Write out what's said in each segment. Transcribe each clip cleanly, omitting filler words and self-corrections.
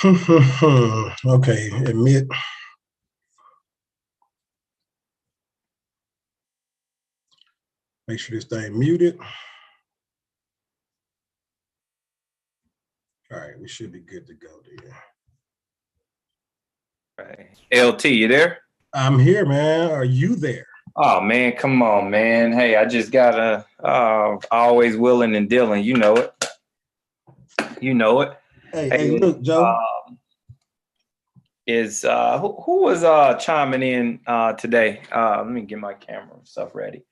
Okay, admit. Make sure this thing muted. All right, we should be good to go there. Right. LT, you there? I'm here, man. Are you there? Oh man, come on, man. Hey, I just gotta always willing and dealing. You know it. You know it. Hey, look, Joe. Who was chiming in today? Let me get my camera stuff ready.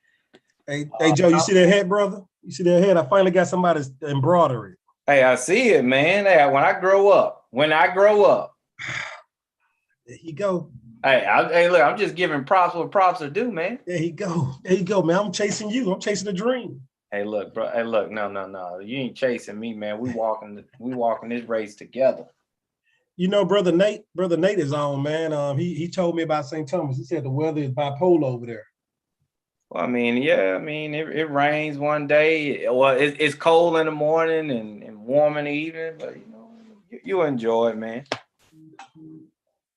Hey, Joe, you see that hat, brother? You see that hat? I finally got somebody's embroidery. Hey, I see it, man. Hey, when I grow up. There you go. Hey, look, I'm just giving props what props are due, man. There you go, man. I'm chasing you. I'm chasing a dream. Hey, look, bro. Hey, look, no. You ain't chasing me, man. We walking this race together. You know, brother Nate is on, man. He told me about St. Thomas. He said the weather is bipolar over there. Well, I mean, yeah, it rains one day. Well, it's cold in the morning and warm in the evening, but you enjoy it, man.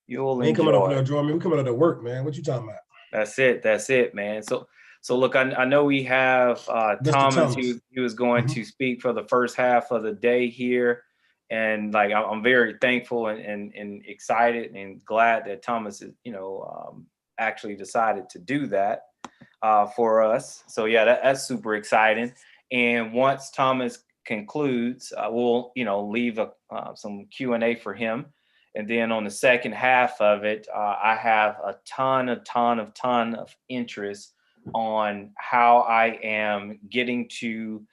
You'll enjoy. Coming up there, join me. We coming up to work, man. What you talking about? That's it, man. So look, I know we have Thomas. He was going to speak for the first half of the day here, and like I'm very thankful and excited and glad that Thomas, actually decided to do that for us. So yeah, that's super exciting. And once Thomas concludes, we'll leave some Q&A for him. And then on the second half of it, I have a ton of interest on how I am getting to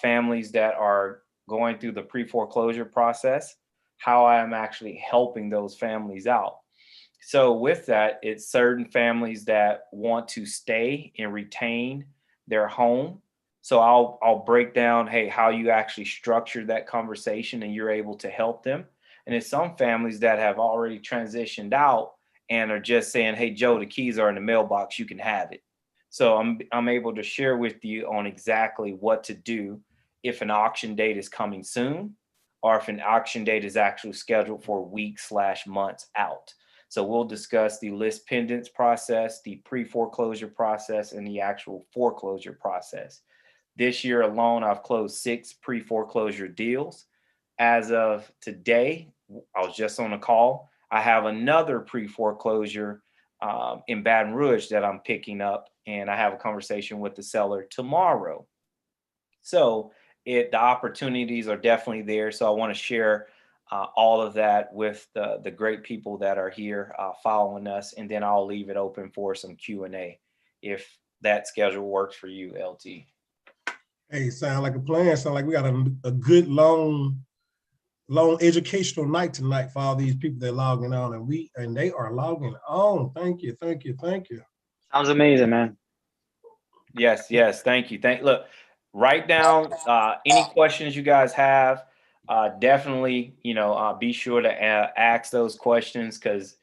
families that are going through the pre-foreclosure process, how I am actually helping those families out. So with that, it's certain families that want to stay and retain their home. So I'll break down, hey, how you actually structure that conversation and you're able to help them. And it's some families that have already transitioned out and are just saying, hey, Joe, the keys are in the mailbox. You can have it. So I'm able to share with you on exactly what to do if an auction date is coming soon, or if an auction date is actually scheduled for weeks/months out. So we'll discuss the list pendants process, the pre-foreclosure process, and the actual foreclosure process. This year alone, I've closed 6 pre-foreclosure deals. As of today, I was just on a call. I have another pre-foreclosure in Baton Rouge that I'm picking up, and I have a conversation with the seller tomorrow. So the opportunities are definitely there. So I want to share all of that with the great people that are here following us, and then I'll leave it open for some Q&A if that schedule works for you, LT. Hey, sound like a plan. Sound like we got a good long educational night tonight for all these people that are logging on, and they are logging on. Thank you. Sounds amazing, man. Yes. Thank you. Look, write down any questions you guys have. Definitely, be sure to ask those questions because,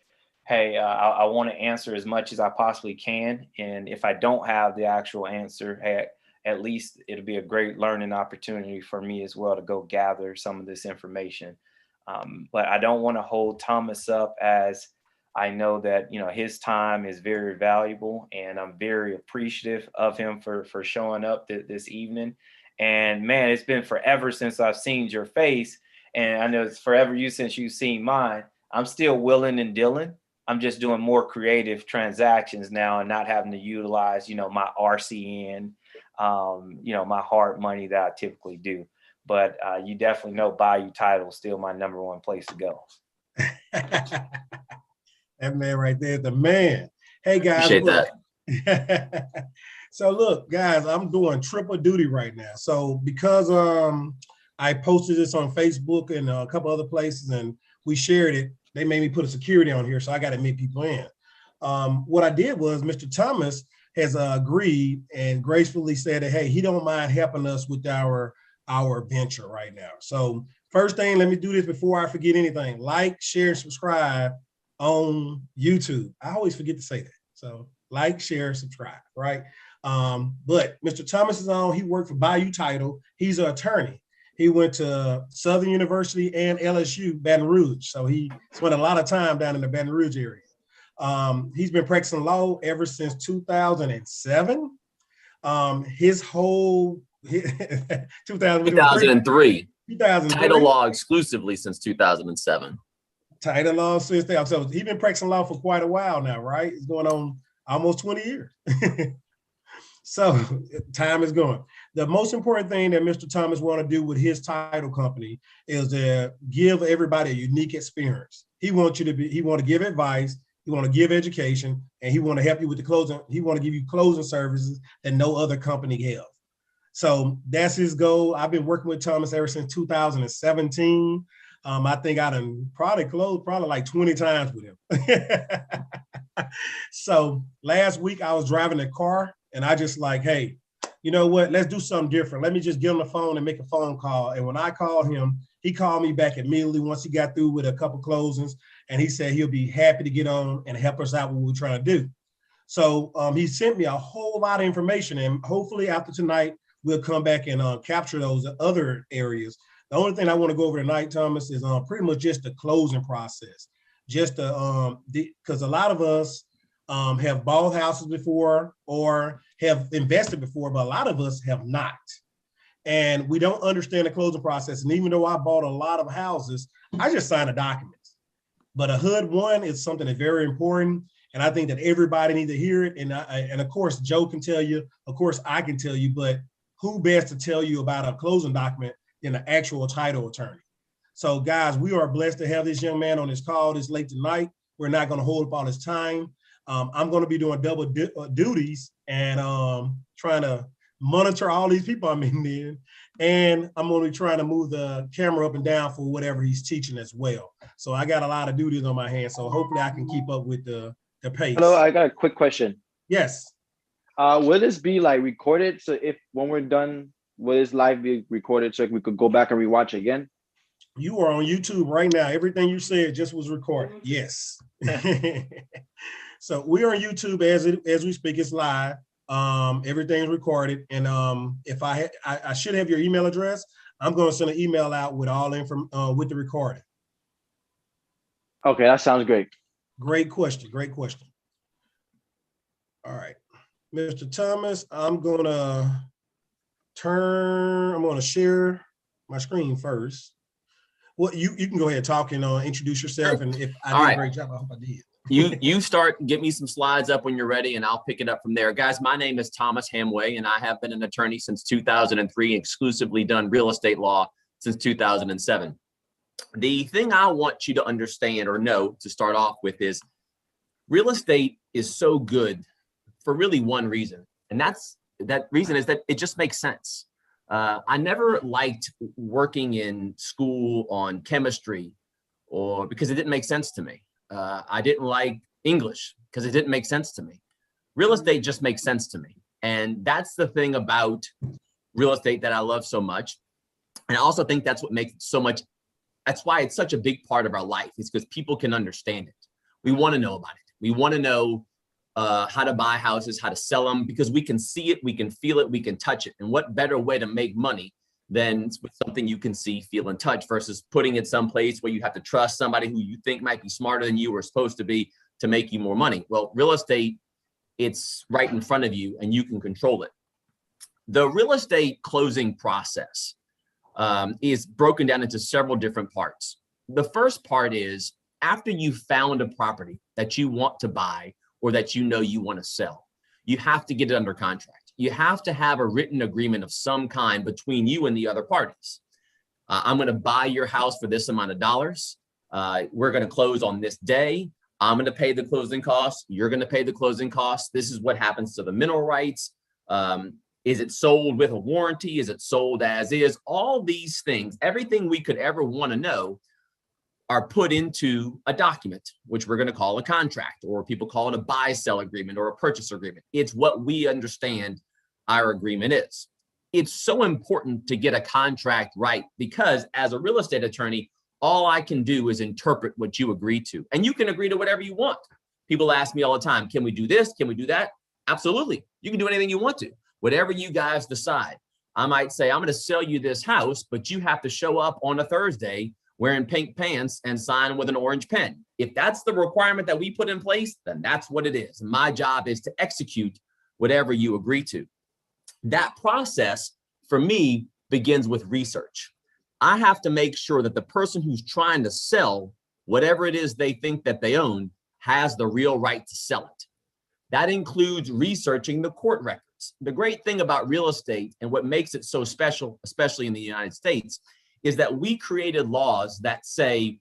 hey, I want to answer as much as I possibly can. And if I don't have the actual answer, hey, at least it'll be a great learning opportunity for me as well to go gather some of this information. But I don't want to hold Thomas up, as I know that, his time is very valuable, and I'm very appreciative of him for showing up this evening. And man, it's been forever since I've seen your face, and I know it's forever since you've seen mine. I'm still willing and dealing. I'm just doing more creative transactions now and not having to utilize, my RCN, my hard money that I typically do. But you definitely know Bayou Title is still my number one place to go. That man right there, the man. Hey guys, appreciate that. So look, guys, I'm doing triple duty right now. So because I posted this on Facebook and a couple other places, and we shared it, they made me put a security on here, so I got to admit people in. What I did was Mr. Thomas has agreed and gracefully said that, hey, he don't mind helping us with our venture right now. So first thing, let me do this before I forget anything. Like, share, subscribe on YouTube. I always forget to say that. So like, share, subscribe, right? But Mr. Thomas is on. He worked for Bayou Title. He's an attorney. He went to Southern University and LSU, Baton Rouge. So he spent a lot of time down in the Baton Rouge area. He's been practicing law ever since 2007. His whole 2003. 2003. Title law exclusively since 2007. Title law since then. So he's been practicing law for quite a while now, right? It's going on almost 20 years. So time is going. The most important thing that Mr. Thomas want to do with his title company is to give everybody a unique experience. He want to give advice, he want to give education, and he want to help you with the closing. He want to give you closing services that no other company have. So that's his goal. I've been working with Thomas ever since 2017. I think I done probably closed like 20 times with him. So last week I was driving the car and I just like, hey, you know what? Let's do something different. Let me just get on the phone and make a phone call. And when I called him, he called me back immediately once he got through with a couple closings. And he said he'll be happy to get on and help us out with what we're trying to do. So he sent me a whole lot of information. And hopefully after tonight, we'll come back and capture those other areas. The only thing I want to go over tonight, Thomas, is pretty much just the closing process. Just because a lot of us have bought houses before or have invested before, but a lot of us have not. And we don't understand the closing process. And even though I bought a lot of houses, I just signed a document. But a HUD 1 is something that's very important. And I think that everybody needs to hear it. And of course, Joe can tell you, of course, I can tell you, but who best to tell you about a closing document than an actual title attorney? So guys, we are blessed to have this young man on this call this late tonight. We're not going to hold up all his time. I'm going to be doing double duties and trying to monitor all these people I'm in. And I'm going to be trying to move the camera up and down for whatever he's teaching as well. So I got a lot of duties on my hands. So hopefully I can keep up with the pace. Hello, I got a quick question. Yes. Will this be like recorded? So if when we're done, will this live be recorded so we could go back and rewatch it again? You are on YouTube right now. Everything you said just was recorded. Yes. So we are on YouTube as we speak. It's live. Everything's recorded. And if I should have your email address, I'm going to send an email out with all information with the recording. Okay, that sounds great. Great question. Great question. All right, Mr. Thomas, I'm going to share my screen first. Well, you can go ahead and talk and introduce yourself. And if I did a great job, I hope I did. You start, get me some slides up when you're ready, and I'll pick it up from there. Guys, my name is Thomas Hamauei, and I have been an attorney since 2003, exclusively done real estate law since 2007. The thing I want you to understand or know to start off with is real estate is so good for really one reason. And that reason is that it just makes sense. I never liked working in school on chemistry because it didn't make sense to me. I didn't like English because it didn't make sense to me. Real estate just makes sense to me. And that's the thing about real estate that I love so much. And I also think that's what makes it so much. That's why it's such a big part of our life, is because people can understand it. We want to know about it. We want to know how to buy houses, how to sell them, because we can see it, we can feel it, we can touch it. And what better way to make money than with something you can see, feel, and touch versus putting it someplace where you have to trust somebody who you think might be smarter than you or supposed to be to make you more money. Well, real estate, it's right in front of you and you can control it. The real estate closing process is broken down into several different parts. The first part is after you found a property that you want to buy or that you know you want to sell, you have to get it under contract. You have to have a written agreement of some kind between you and the other parties. I'm going to buy your house for this amount of dollars. We're going to close on this day. I'm going to pay the closing costs. You're going to pay the closing costs. This is what happens to the mineral rights. Is it sold with a warranty? Is it sold as is? All these things, everything we could ever want to know, are put into a document, which we're going to call a contract, or people call it a buy-sell agreement or a purchase agreement. It's what we understand our agreement is. It's so important to get a contract right because as a real estate attorney, all I can do is interpret what you agree to. And you can agree to whatever you want. People ask me all the time, can we do this? Can we do that? Absolutely. You can do anything you want to. Whatever you guys decide. I might say, I'm going to sell you this house, but you have to show up on a Thursday wearing pink pants and sign with an orange pen. If that's the requirement that we put in place, then that's what it is. And my job is to execute whatever you agree to. That process for me begins with research. I have to make sure that the person who's trying to sell whatever it is they think that they own has the real right to sell it. That includes researching the court records. The great thing about real estate and what makes it so special, especially in the United States, is that we created laws that say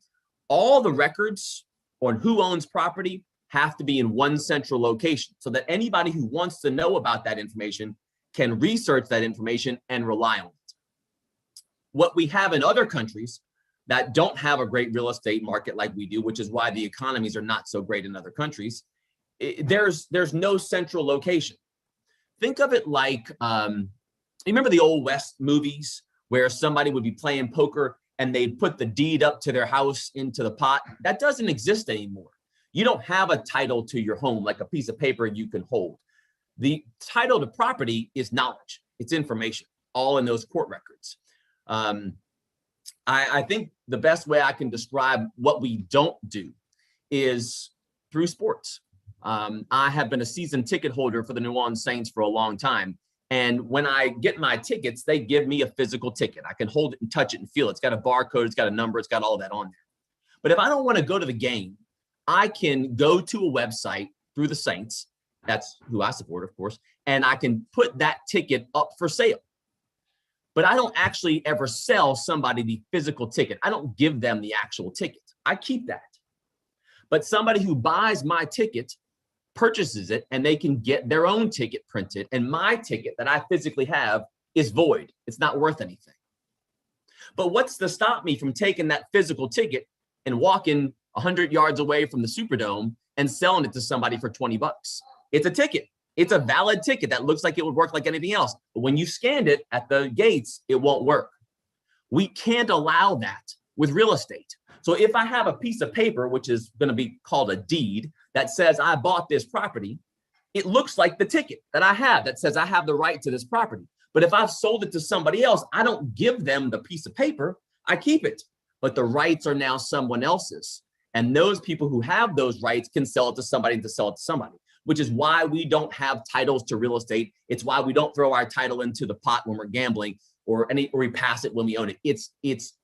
all the records on who owns property have to be in one central location so that anybody who wants to know about that information can research that information and rely on it. What we have in other countries that don't have a great real estate market like we do, which is why the economies are not so great in other countries, there's no central location. Think of it like, you remember the old West movies where somebody would be playing poker and they'd put the deed up to their house into the pot? That doesn't exist anymore. You don't have a title to your home like a piece of paper you can hold. The title to property is knowledge. It's information, all in those court records. I think the best way I can describe what we don't do is through sports. I have been a season ticket holder for the New Orleans Saints for a long time. And when I get my tickets, they give me a physical ticket. I can hold it and touch it and feel it. It's got a barcode, it's got a number, it's got all that on there. But if I don't want to go to the game, I can go to a website through the Saints, that's who I support, of course, and I can put that ticket up for sale. But I don't actually ever sell somebody the physical ticket. I don't give them the actual ticket. I keep that. But somebody who buys my ticket purchases it and they can get their own ticket printed, and my ticket that I physically have is void. It's not worth anything. But what's to stop me from taking that physical ticket and walking 100 yards away from the Superdome and selling it to somebody for 20 bucks? It's a ticket. It's a valid ticket that looks like it would work like anything else. But when you scanned it at the gates, it won't work. We can't allow that with real estate. So if I have a piece of paper, which is going to be called a deed, that says I bought this property, it looks like the ticket that I have that says I have the right to this property. But if I've sold it to somebody else, I don't give them the piece of paper, I keep it. But the rights are now someone else's. And those people who have those rights can sell it to somebody to sell it to somebody, which is why we don't have titles to real estate. It's why we don't throw our title into the pot when we're gambling or we pass it when we own it. It's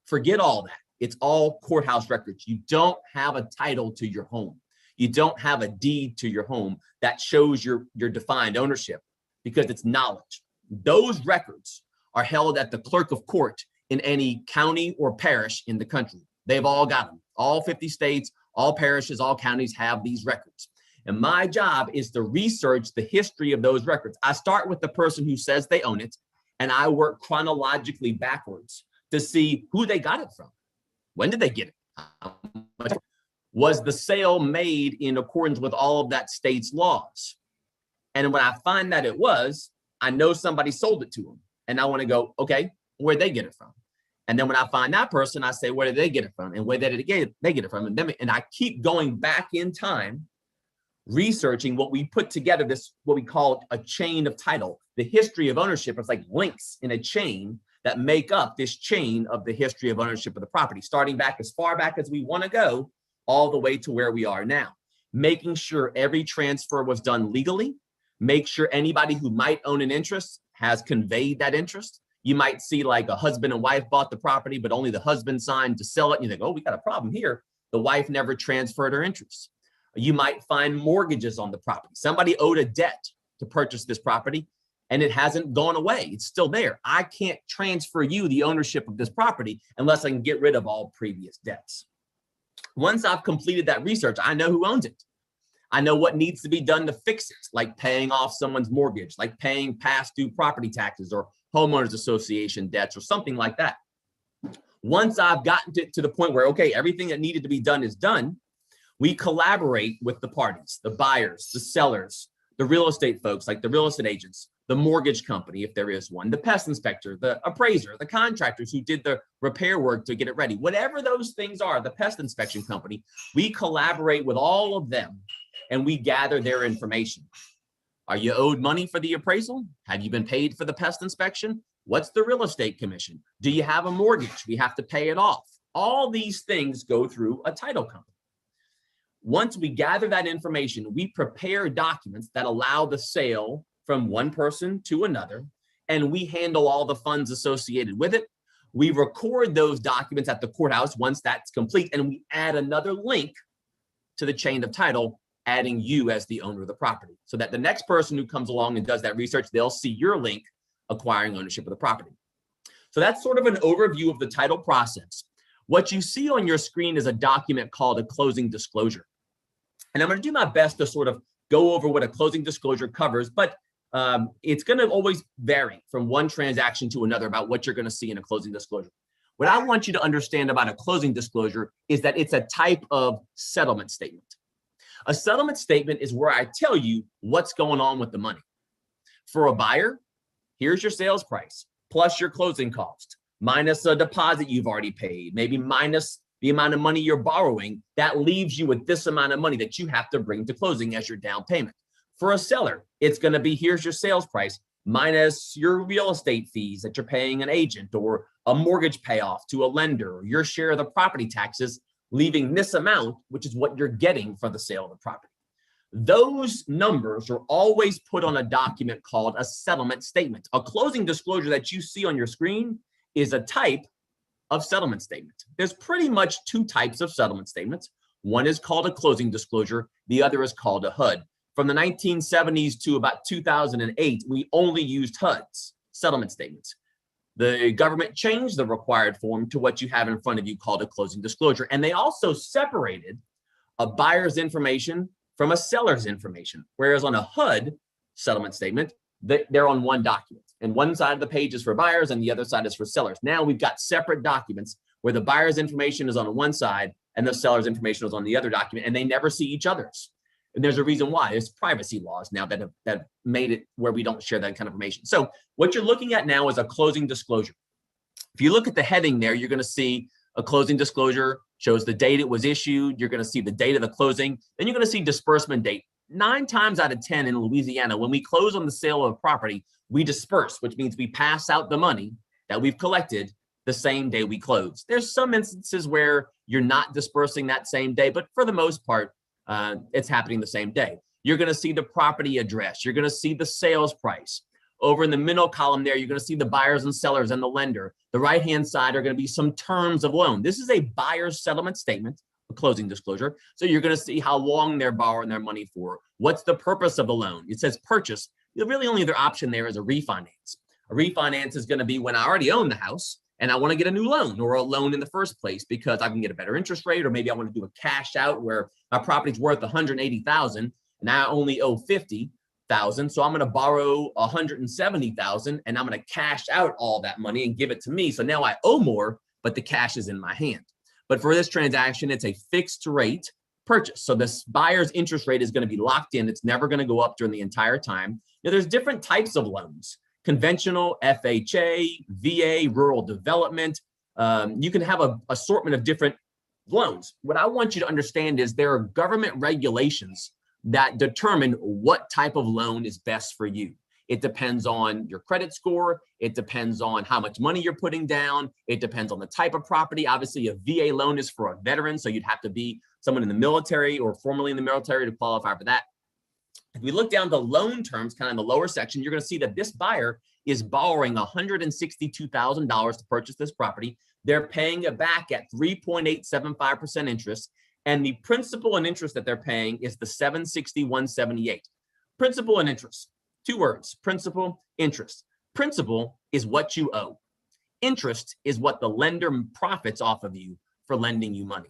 forget all that. It's all courthouse records. You don't have a title to your home. You don't have a deed to your home that shows your defined ownership because it's knowledge. Those records are held at the clerk of court in any county or parish in the country. They've all got them. All 50 states, all parishes, all counties have these records. And my job is to research the history of those records. I start with the person who says they own it, and I work chronologically backwards to see who they got it from. When did they get it? Was the sale made in accordance with all of that state's laws? And when I find that it was, I know somebody sold it to them. And I want to go, okay, where'd they get it from? And then when I find that person, I say, where did they get it from? And where did they get it from? And I keep going back in time, researching what we put together, this, what we call a chain of title. The history of ownership is like links in a chain that make up this chain of the history of ownership of the property, starting back as far back as we want to go, all the way to where we are now. Making sure every transfer was done legally, make sure anybody who might own an interest has conveyed that interest. You might see like a husband and wife bought the property, but only the husband signed to sell it. And you think, oh, we got a problem here. The wife never transferred her interest. You might find mortgages on the property. Somebody owed a debt to purchase this property and it hasn't gone away. It's still there. I can't transfer you the ownership of this property unless I can get rid of all previous debts. Once I've completed that research, I know who owns it. I know what needs to be done to fix it, like paying off someone's mortgage, like paying past due property taxes or homeowners association debts or something like that. Once I've gotten to the point where, okay, everything that needed to be done is done, we collaborate with the parties, the buyers, the sellers, the real estate folks, like the real estate agents, the mortgage company, if there is one, the pest inspector, the appraiser, the contractors who did the repair work to get it ready. Whatever those things are, the pest inspection company, we collaborate with all of them and we gather their information. Are you owed money for the appraisal? Have you been paid for the pest inspection? What's the real estate commission? Do you have a mortgage? We have to pay it off. All these things go through a title company. Once we gather that information, we prepare documents that allow the sale from one person to another, and we handle all the funds associated with it. We record those documents at the courthouse once that's complete, and we add another link to the chain of title, adding you as the owner of the property, so that the next person who comes along and does that research, they'll see your link acquiring ownership of the property. So that's sort of an overview of the title process. What you see on your screen is a document called a closing disclosure. And I'm going to do my best to sort of go over what a closing disclosure covers, but it's going to always vary from one transaction to another about what you're going to see in a closing disclosure. What I want you to understand about a closing disclosure is that it's a type of settlement statement. A settlement statement is where I tell you what's going on with the money. For a buyer, here's your sales price, plus your closing cost, minus a deposit you've already paid, maybe minus the amount of money you're borrowing. That leaves you with this amount of money that you have to bring to closing as your down payment. For a seller, it's going to be, here's your sales price, minus your real estate fees that you're paying an agent, or a mortgage payoff to a lender, or your share of the property taxes, leaving this amount, which is what you're getting for the sale of the property. Those numbers are always put on a document called a settlement statement. A closing disclosure that you see on your screen is a type of settlement statement. There's pretty much two types of settlement statements. One is called a closing disclosure. The other is called a HUD. From the 1970s to about 2008, we only used HUDs, settlement statements. The government changed the required form to what you have in front of you called a closing disclosure. And they also separated a buyer's information from a seller's information. Whereas on a HUD settlement statement, they're on one document. And one side of the page is for buyers and the other side is for sellers. Now we've got separate documents where the buyer's information is on one side and the seller's information is on the other document, and they never see each other's. And there's a reason why. There's privacy laws now that have made it where we don't share that kind of information. So what you're looking at now is a closing disclosure. If you look at the heading there, you're going to see a closing disclosure, shows the date it was issued. You're going to see the date of the closing. Then you're going to see disbursement date. 9 times out of 10 in Louisiana, when we close on the sale of a property, we disperse, which means we pass out the money that we've collected the same day we close. There's some instances where you're not dispersing that same day, but for the most part, it's happening the same day. You're going to see the property address. You're going to see the sales price. Over in the middle column there, you're going to see the buyers and sellers and the lender. The right-hand side are going to be some terms of loan. This is a buyer's settlement statement, a closing disclosure. So you're going to see how long they're borrowing their money for. What's the purpose of the loan? It says purchase. Really only other option there is a refinance. A refinance is going to be when I already own the house and I want to get a new loan, or a loan in the first place because I can get a better interest rate, or maybe I want to do a cash out where my property's worth $180,000 and I only owe $50,000. So I'm going to borrow $170,000 and I'm going to cash out all that money and give it to me. So now I owe more, but the cash is in my hand. But for this transaction, it's a fixed rate purchase. So this buyer's interest rate is going to be locked in. It's never going to go up during the entire time. Now, there's different types of loans: conventional, FHA, VA, rural development. You can have an assortment of different loans. What I want you to understand is there are government regulations that determine what type of loan is best for you. It depends on your credit score. It depends on how much money you're putting down. It depends on the type of property. Obviously, a VA loan is for a veteran, so you'd have to be someone in the military or formerly in the military to qualify for that. If we look down to loan terms, kind of in the lower section, you're going to see that this buyer is borrowing $162,000 to purchase this property. They're paying it back at 3.875% interest. And the principal and interest that they're paying is the $761.78. Principal and interest, 2 words: principal, interest. Principal is what you owe. Interest is what the lender profits off of you for lending you money,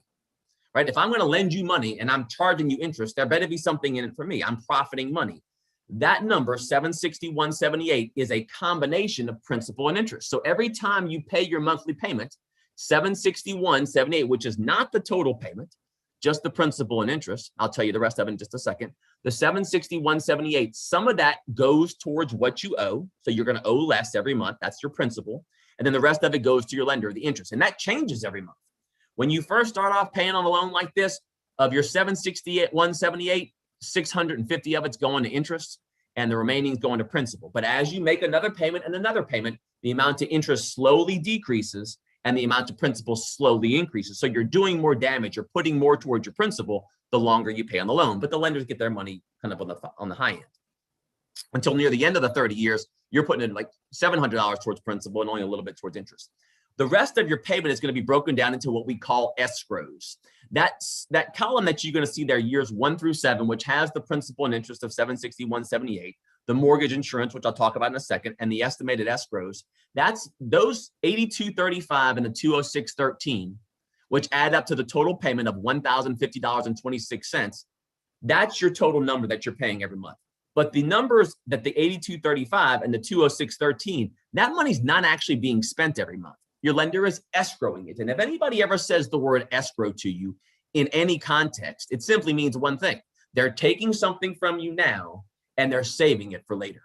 right? If I'm going to lend you money and I'm charging you interest, there better be something in it for me. I'm profiting money. That number, $761.78, is a combination of principal and interest. So every time you pay your monthly payment, $761.78, which is not the total payment, just the principal and interest. I'll tell you the rest of it in just a second. The $761.78, some of that goes towards what you owe. So you're going to owe less every month. That's your principal. And then the rest of it goes to your lender, the interest. And that changes every month. When you first start off paying on a loan like this, of your $761.78, $650 of it's going to interest. and the remaining is going to principal. But as you make another payment and another payment, the amount of interest slowly decreases and the amount of principal slowly increases. So you're doing more damage, you're putting more towards your principal the longer you pay on the loan, but the lenders get their money kind of on the high end. Until near the end of the 30 years, you're putting in like $700 towards principal and only a little bit towards interest. The rest of your payment is going to be broken down into what we call escrows. That's that column that you're going to see there, years 1 through 7, which has the principal and interest of $761.78, the mortgage insurance, which I'll talk about in a second, and the estimated escrows. That's those $82.35 and the $206.13, which add up to the total payment of $1,050.26. That's your total number that you're paying every month. But the numbers that the $82.35 and the $206.13, that money's not actually being spent every month. Your lender is escrowing it. And if anybody ever says the word escrow to you in any context, it simply means one thing. They're taking something from you now and they're saving it for later.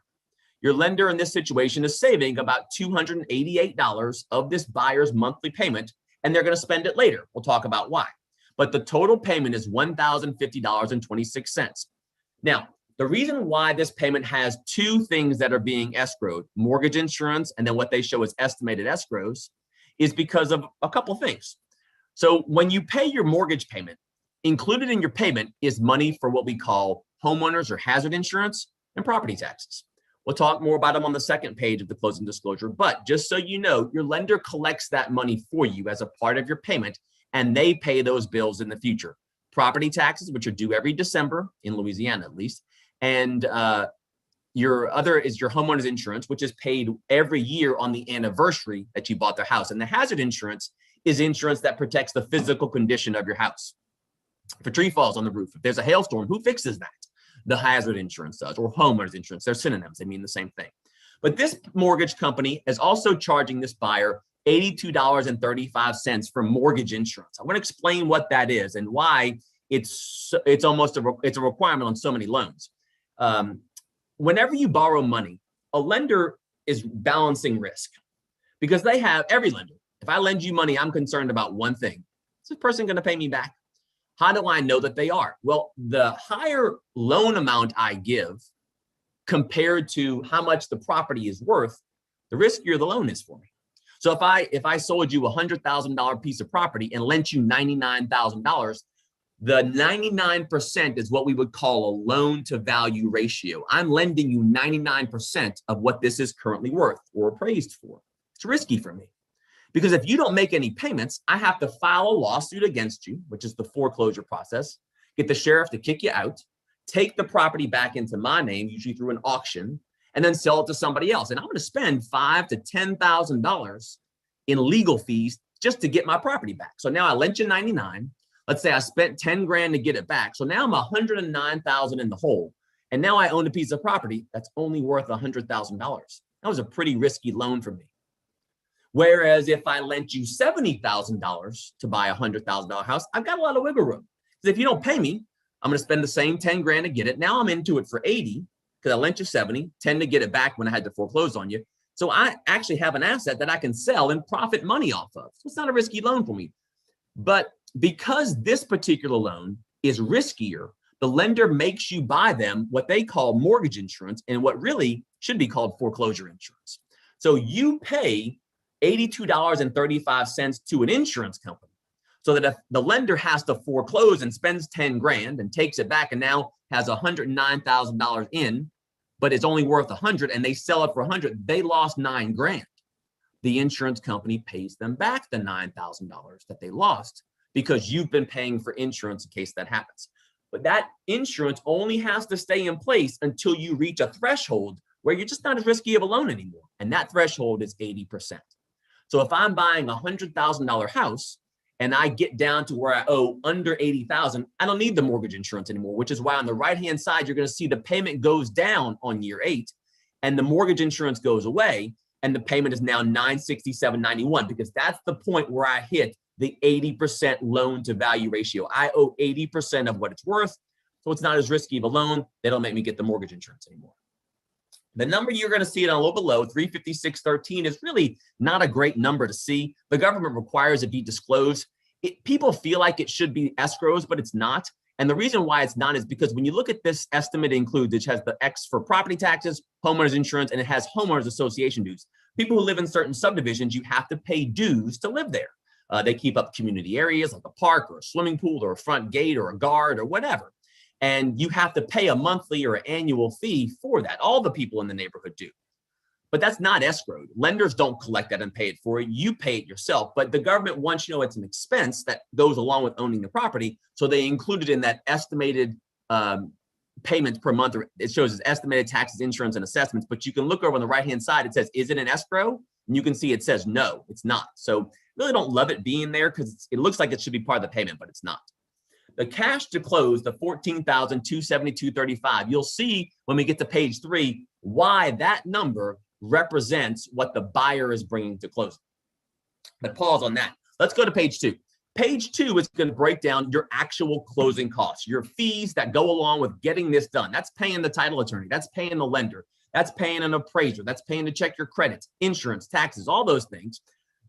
Your lender in this situation is saving about $288 of this buyer's monthly payment, and they're going to spend it later. We'll talk about why. But the total payment is $1,050.26. Now, the reason why this payment has two things that are being escrowed, mortgage insurance and then what they show as estimated escrows, is because of a couple things. So when you pay your mortgage payment, included in your payment is money for what we call homeowners or hazard insurance and property taxes. We'll talk more about them on the second page of the closing disclosure, but just so you know, your lender collects that money for you as a part of your payment, and they pay those bills in the future. Property taxes, which are due every December, in Louisiana at least, and your other is your homeowner's insurance, which is paid every year on the anniversary that you bought the house. And the hazard insurance is insurance that protects the physical condition of your house. If a tree falls on the roof, if there's a hailstorm, who fixes that? The hazard insurance does, or homeowner's insurance. They're synonyms. They mean the same thing. But this mortgage company is also charging this buyer $82.35 for mortgage insurance. I want to explain what that is and why it's almost a requirement on so many loans. Whenever you borrow money, a lender is balancing risk because they have, every lender, if I lend you money, I'm concerned about one thing. Is this person going to pay me back? How do I know that they are? Well, the higher loan amount I give compared to how much the property is worth, the riskier the loan is for me. So if I sold you a $100,000 piece of property and lent you $99,000, the 99% is what we would call a loan to value ratio. I'm lending you 99% of what this is currently worth or appraised for. It's risky for me because if you don't make any payments, I have to file a lawsuit against you, which is the foreclosure process, get the sheriff to kick you out, take the property back into my name, usually through an auction, and then sell it to somebody else. And I'm going to spend $5,000 to $10,000 in legal fees just to get my property back. So now I lent you 99. Let's say I spent 10 grand to get it back. So now I'm 109,000 in the hole. And now I own a piece of property that's only worth $100,000. That was a pretty risky loan for me. Whereas if I lent you $70,000 to buy a $100,000 house, I've got a lot of wiggle room. Because if you don't pay me, I'm going to spend the same 10 grand to get it. Now I'm into it for 80 because I lent you 70, 10 to get it back when I had to foreclose on you. So I actually have an asset that I can sell and profit money off of. So it's not a risky loan for me. But because this particular loan is riskier, the lender makes you buy them what they call mortgage insurance and what really should be called foreclosure insurance. So you pay $82.35 to an insurance company so that if the lender has to foreclose and spends 10 grand and takes it back and now has $109,000 in, but it's only worth 100 and they sell it for 100, they lost 9 grand. The insurance company pays them back the $9,000 that they lost because you've been paying for insurance in case that happens. But that insurance only has to stay in place until you reach a threshold where you're just not as risky of a loan anymore. And that threshold is 80%. So if I'm buying a $100,000 house and I get down to where I owe under 80,000, I don't need the mortgage insurance anymore, which is why on the right-hand side, you're going to see the payment goes down on year 8 and the mortgage insurance goes away and the payment is now $967.91 because that's the point where I hit the 80% loan to value ratio. I owe 80% of what it's worth. So it's not as risky of a loan. They don't make me get the mortgage insurance anymore. The number you're going to see it on a little below, 356.13, is really not a great number to see. The government requires it be disclosed. People feel like it should be escrows, but it's not. And the reason why it's not is because when you look at this estimate, it includes, it has the X for property taxes, homeowners insurance, and it has homeowners association dues. People who live in certain subdivisions, you have to pay dues to live there. They keep up community areas like a park or a swimming pool or a front gate or a guard or whatever. And you have to pay a monthly or annual fee for that. All the people in the neighborhood do. But that's not escrowed. Lenders don't collect that and pay it for you. You pay it yourself. But the government wants you to know it's an expense that goes along with owning the property. So they include it in that estimated payments per month. It shows as estimated taxes, insurance, and assessments. But you can look over on the right-hand side. It says, is it an escrow? And you can see it says, no, it's not. So really don't love it being there because it looks like it should be part of the payment, but it's not. The cash to close, the $14,272.35, you'll see when we get to page 3 why that number represents what the buyer is bringing to closing. But pause on that. Let's go to page 2. Page 2 is going to break down your actual closing costs, your fees that go along with getting this done. That's paying the title attorney. That's paying the lender. That's paying an appraiser. That's paying to check your credits, insurance, taxes, all those things.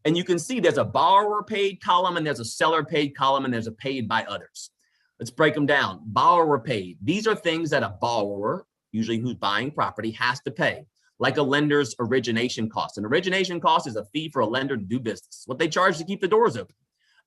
And you can see there's a borrower paid column and there's a seller paid column and there's a paid by others. Let's break them down. Borrower paid. These are things that a borrower, usually who's buying property, has to pay, like a lender's origination cost. An origination cost is a fee for a lender to do business, what they charge to keep the doors open.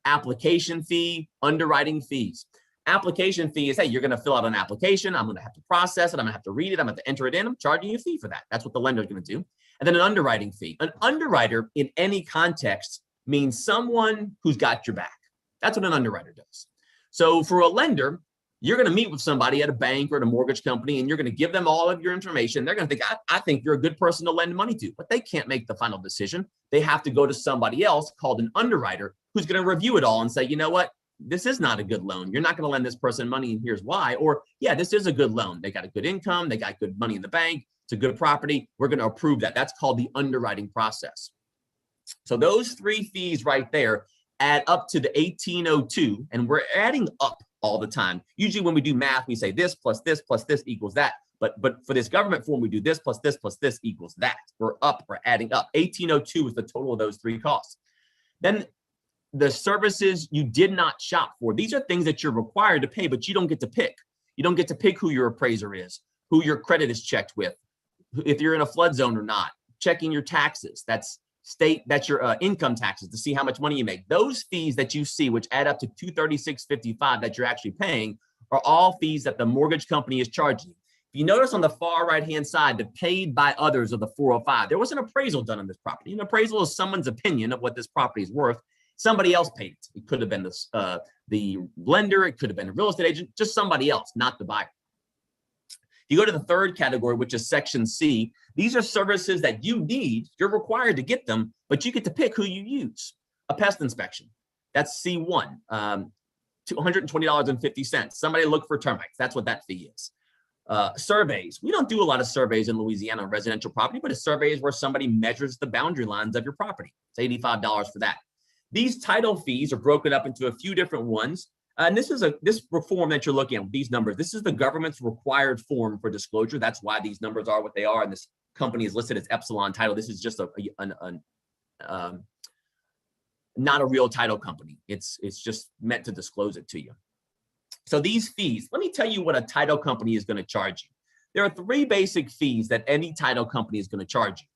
Application fee, underwriting fees. Application fee is, hey, you're going to fill out an application. I'm going to have to process it. I'm going to have to read it. I'm going to have to enter it in. I'm charging you a fee for that. That's what the lender is going to do. And then an underwriting fee. An underwriter in any context means someone who's got your back. That's what an underwriter does. So for a lender, you're going to meet with somebody at a bank or at a mortgage company, and you're going to give them all of your information. They're going to think, I think you're a good person to lend money to, but they can't make the final decision. They have to go to somebody else called an underwriter who's going to review it all and say, you know what? This is not a good loan. You're not going to lend this person money, and here's why. Or, yeah, this is a good loan. They got a good income. They got good money in the bank. It's a good property. We're going to approve that. That's called the underwriting process. So those 3 fees right there add up to the 1802, and we're adding up all the time. Usually when we do math, we say this plus this plus this equals that. But for this government form, we do this plus this plus this equals that. We're adding up. 1802 is the total of those 3 costs. Then the services you did not shop for. These are things that you're required to pay, but you don't get to pick. You don't get to pick who your appraiser is, who your credit is checked with, if you're in a flood zone or not, checking your taxes. That's your income taxes to see how much money you make. Those fees that you see, which add up to $236.55 that you're actually paying, are all fees that the mortgage company is charging. If you notice on the far right-hand side, the paid by others of the 405, there was an appraisal done on this property. An appraisal is someone's opinion of what this property is worth. Somebody else paid it. It could have been the lender. It could have been a real estate agent, just somebody else, not the buyer. You go to the 3rd category, which is section C. These are services that you need. You're required to get them, but you get to pick who you use. A pest inspection, that's C1, $220.50. Somebody look for termites. That's what that fee is. Surveys. We don't do a lot of surveys in Louisiana on residential property, but a survey is where somebody measures the boundary lines of your property. It's $85 for that. These title fees are broken up into a few different ones. And this form that you're looking at, these numbers, this is the government's required form for disclosure. That's why these numbers are what they are. And this company is listed as Epsilon Title. This is just not a real title company. It's just meant to disclose it to you. So these fees, let me tell you what a title company is going to charge you. There are 3 basic fees that any title company is going to charge you.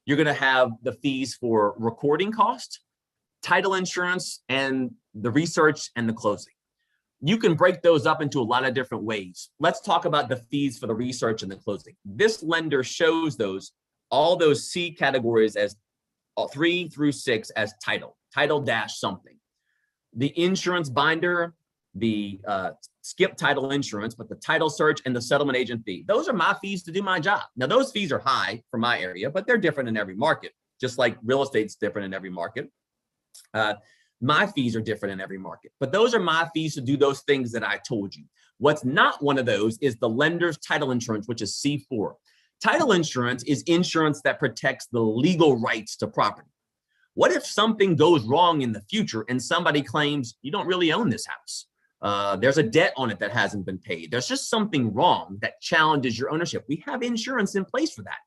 You're going to have the fees for recording cost, title insurance, and the research and the closing. You can break those up into a lot of different ways. Let's talk about the fees for the research and the closing. This lender shows all those C categories as 3 through 6 as title dash something. The insurance binder, the skip title insurance, but the title search and the settlement agent fee. Those are my fees to do my job. Now, those fees are high for my area, but they're different in every market, just like real estate's different in every market. My fees are different in every market, but those are my fees to do those things that I told you. What's not one of those is the lender's title insurance, which is C4. Title insurance is insurance that protects the legal rights to property. What if something goes wrong in the future and somebody claims you don't really own this house? There's a debt on it that hasn't been paid. There's just something wrong that challenges your ownership. We have insurance in place for that.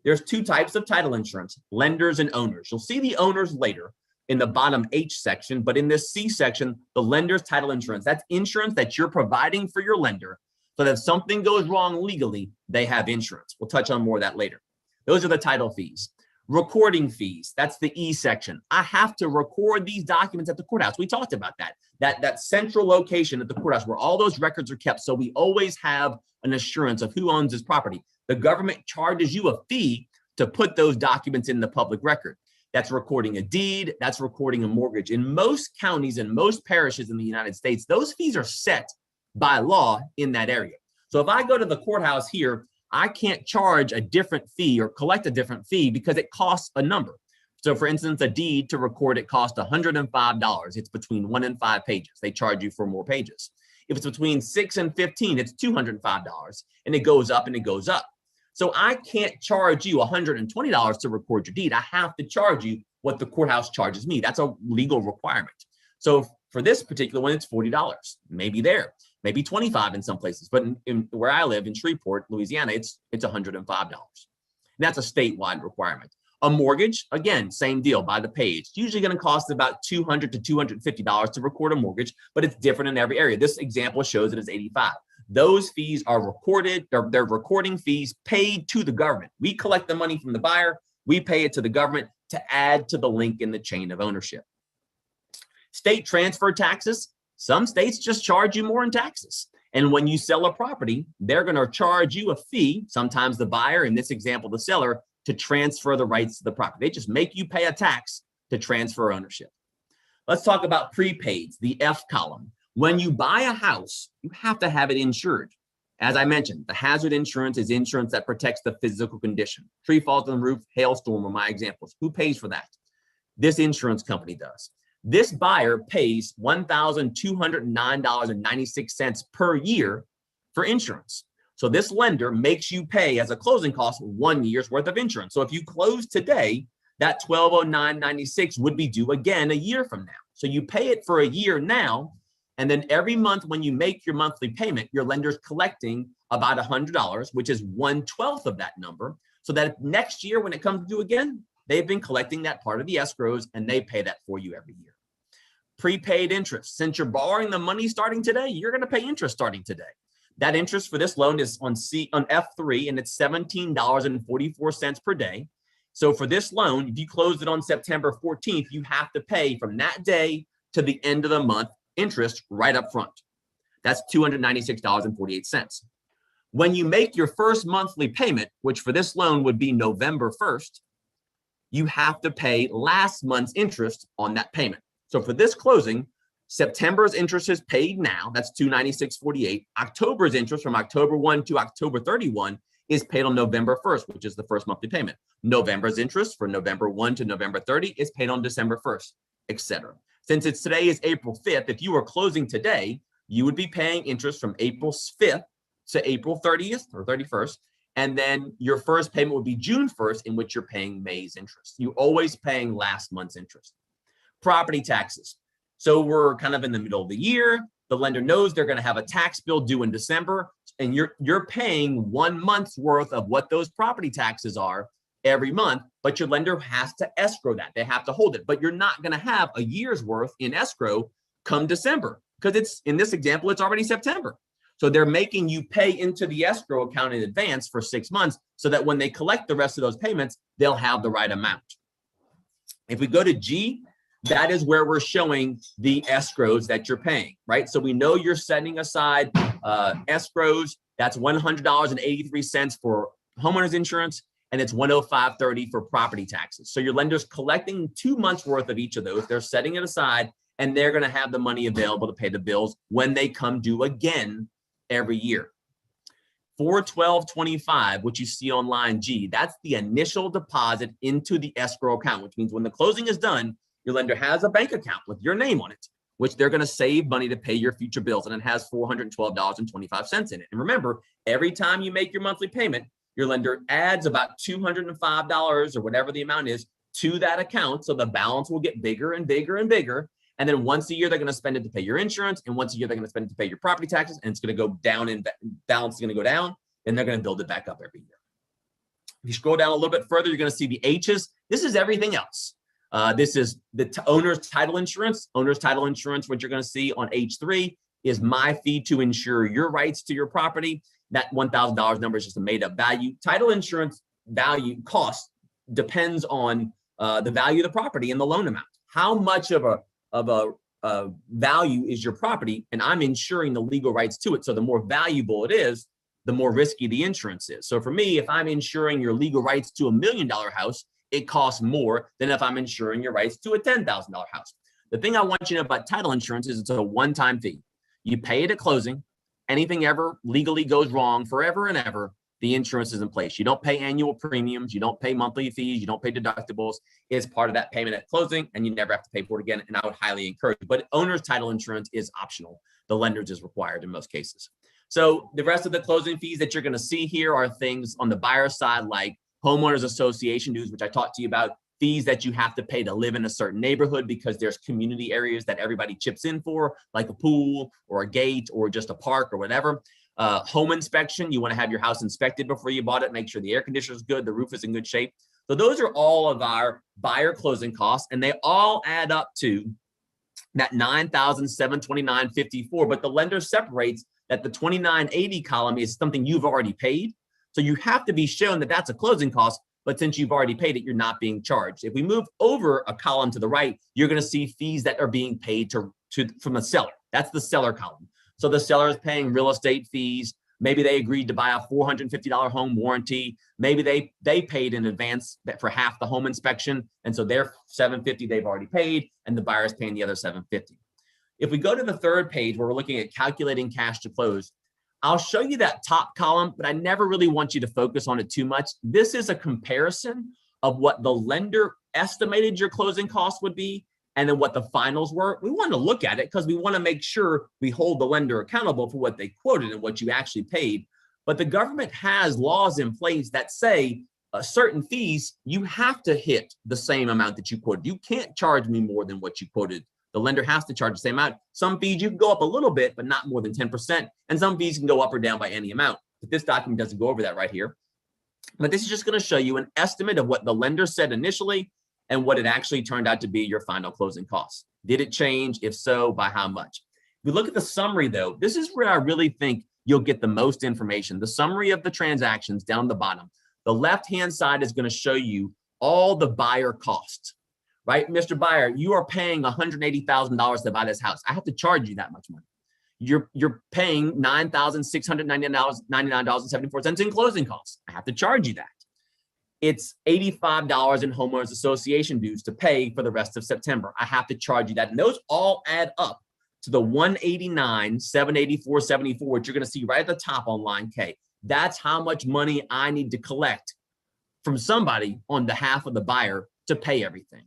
There's 2 types of title insurance, lenders and owners. You'll see the owners later. in the bottom H section, but in this C section, the lender's title insurance. That's insurance that you're providing for your lender so that if something goes wrong legally, they have insurance. We'll touch on more of that later. Those are the title fees. Recording fees, that's the E section. I have to record these documents at the courthouse. We talked about that. That central location at the courthouse where all those records are kept, so we always have an assurance of who owns this property. The government charges you a fee to put those documents in the public record. That's recording a deed, that's recording a mortgage. In most counties and most parishes in the United States, those fees are set by law in that area. So if I go to the courthouse here, I can't charge a different fee or collect a different fee because it costs a number. So for instance, a deed to record it costs $105. It's between 1 and 5 pages. They charge you for more pages. If it's between 6 and 15, it's $205, and it goes up and it goes up. So I can't charge you $120 to record your deed. I have to charge you what the courthouse charges me. That's a legal requirement. So for this particular one, it's $40, maybe there, maybe $25 in some places. But in where I live in Shreveport, Louisiana, it's $105. And that's a statewide requirement. A mortgage, again, same deal by the page. It's usually going to cost about $200 to $250 to record a mortgage, but it's different in every area. This example shows it is $85. Those fees are recorded, they're recording fees paid to the government. We collect the money from the buyer, we pay it to the government to add to the link in the chain of ownership. State transfer taxes, some states just charge you more in taxes. And when you sell a property, they're going to charge you a fee, sometimes the buyer, in this example, the seller, to transfer the rights to the property. They just make you pay a tax to transfer ownership. Let's talk about prepaids, the F column. When you buy a house, you have to have it insured. As I mentioned, the hazard insurance is insurance that protects the physical condition. Tree falls on the roof, hailstorm are my examples. Who pays for that? This insurance company does. This buyer pays $1,209.96 per year for insurance. So this lender makes you pay as a closing cost 1 year's worth of insurance. So if you close today, that $1,209.96 would be due again a year from now. So you pay it for a year now, and then every month when you make your monthly payment, your lender's collecting about $100, which is 1/12 of that number, so that next year when it comes due again, they've been collecting that part of the escrows and they pay that for you every year. Prepaid interest. Since you're borrowing the money starting today, you're going to pay interest starting today. That interest for this loan is on F3, and it's $17.44 per day. So for this loan, if you closed it on September 14th, you have to pay from that day to the end of the month interest right up front. That's $296.48. When you make your first monthly payment, which for this loan would be November 1st, you have to pay last month's interest on that payment. So for this closing, September's interest is paid now. That's $296.48. October's interest from October 1 to October 31 is paid on November 1st, which is the first monthly payment. November's interest for November 1 to November 30 is paid on December 1st, etc. Since today is April 5th, if you were closing today, you would be paying interest from April 5th to April 30th or 31st. And then your first payment would be June 1st, in which you're paying May's interest. You're always paying last month's interest. Property taxes. So we're kind of in the middle of the year. The lender knows they're going to have a tax bill due in December, and you're paying 1 month's worth of what those property taxes are every month, but your lender has to escrow that. They have to hold it, but you're not going to have a year's worth in escrow come December, because it's, in this example, it's already September. So they're making you pay into the escrow account in advance for 6 months so that when they collect the rest of those payments, they'll have the right amount. If we go to G, that is where we're showing the escrows that you're paying, right? So we know you're setting aside escrows. That's $100.83 for homeowners insurance, and it's $105.30 for property taxes. So your lender's collecting 2 months worth of each of those. They're setting it aside, and they're going to have the money available to pay the bills when they come due again every year. 412.25, which you see on line G, that's the initial deposit into the escrow account, which means when the closing is done, your lender has a bank account with your name on it, which they're going to save money to pay your future bills, and it has $412.25 in it. And remember, every time you make your monthly payment, your lender adds about $205 or whatever the amount is to that account, so the balance will get bigger and bigger and bigger. And then once a year, they're going to spend it to pay your insurance, and once a year, they're going to spend it to pay your property taxes, and it's going to go down, and balance is going to go down, and they're going to build it back up every year. If you scroll down a little bit further, you're going to see the H's. This is everything else. This is the owner's title insurance. Owner's title insurance, what you're going to see on H3 is my fee to insure your rights to your property. That $1,000 number is just a made up value. Title insurance value cost depends on the value of the property and the loan amount. How much of a value is your property, and I'm insuring the legal rights to it. So the more valuable it is, the more risky the insurance is. So for me, if I'm insuring your legal rights to $1 million house, it costs more than if I'm insuring your rights to a $10,000 house. The thing I want you to know about title insurance is it's a one-time fee. You pay it at closing. Anything ever legally goes wrong forever and ever, the insurance is in place. You don't pay annual premiums. You don't pay monthly fees. You don't pay deductibles. It's part of that payment at closing, and you never have to pay for it again. And I would highly encourage it. But owner's title insurance is optional. The lender's is required in most cases. So the rest of the closing fees that you're going to see here are things on the buyer side, like homeowners association dues, which I talked to you about, fees that you have to pay to live in a certain neighborhood because there's community areas that everybody chips in for, like a pool or a gate or just a park or whatever. Home inspection, you want to have your house inspected before you bought it, make sure the air conditioner is good, the roof is in good shape. So those are all of our buyer closing costs, and they all add up to that $9,729.54. But the lender separates that the $2,980 column is something you've already paid. So you have to be shown that that's a closing cost, but since you've already paid it, you're not being charged. If we move over a column to the right, you're going to see fees that are being paid from the seller. That's the seller column. So the seller is paying real estate fees. Maybe they agreed to buy a $450 home warranty. Maybe they paid in advance for half the home inspection. And so their $750 they've already paid, and the buyer is paying the other $750. If we go to the third page where we're looking at calculating cash to close, I'll show you that top column, but I never really want you to focus on it too much. This is a comparison of what the lender estimated your closing costs would be and then what the finals were. We want to look at it because we want to make sure we hold the lender accountable for what they quoted and what you actually paid. But the government has laws in place that say certain fees, you have to hit the same amount that you quoted. You can't charge me more than what you quoted. The lender has to charge the same amount. Some fees you can go up a little bit, but not more than 10%. And some fees can go up or down by any amount. But this document doesn't go over that right here. But this is just going to show you an estimate of what the lender said initially and what it actually turned out to be your final closing costs. Did it change? If so, by how much? If we look at the summary, though, this is where I really think you'll get the most information. The summary of the transactions down the bottom. The left-hand side is going to show you all the buyer costs. Right, Mr. Buyer, you are paying $180,000 to buy this house. I have to charge you that much money. You're paying $9,699.74 in closing costs. I have to charge you that. It's $85 in homeowners association dues to pay for the rest of September. I have to charge you that. And those all add up to the $189,784.74, which you're going to see right at the top on line K. That's how much money I need to collect from somebody on behalf of the buyer to pay everything.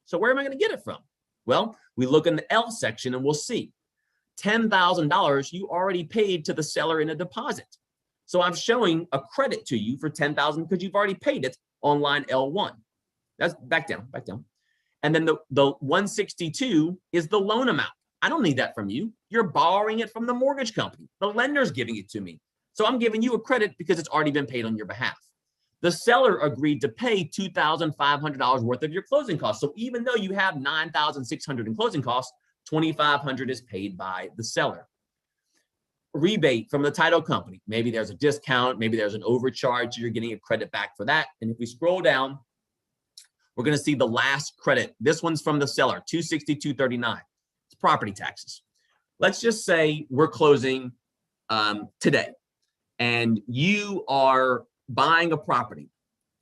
So where am I going to get it from? Well, we look in the L section and we'll see $10,000 you already paid to the seller in a deposit. So I'm showing a credit to you for $10,000 because you've already paid it on line L1. That's back down. And then the 162 is the loan amount. I don't need that from you. You're borrowing it from the mortgage company. The lender's giving it to me. So I'm giving you a credit because it's already been paid on your behalf. The seller agreed to pay $2,500 worth of your closing costs. So even though you have $9,600 in closing costs, $2,500 is paid by the seller. Rebate from the title company. Maybe there's a discount, maybe there's an overcharge, so you're getting a credit back for that. And if we scroll down, we're going to see the last credit. This one's from the seller, $262.39. It's property taxes. Let's just say we're closing today, and you are buying a property.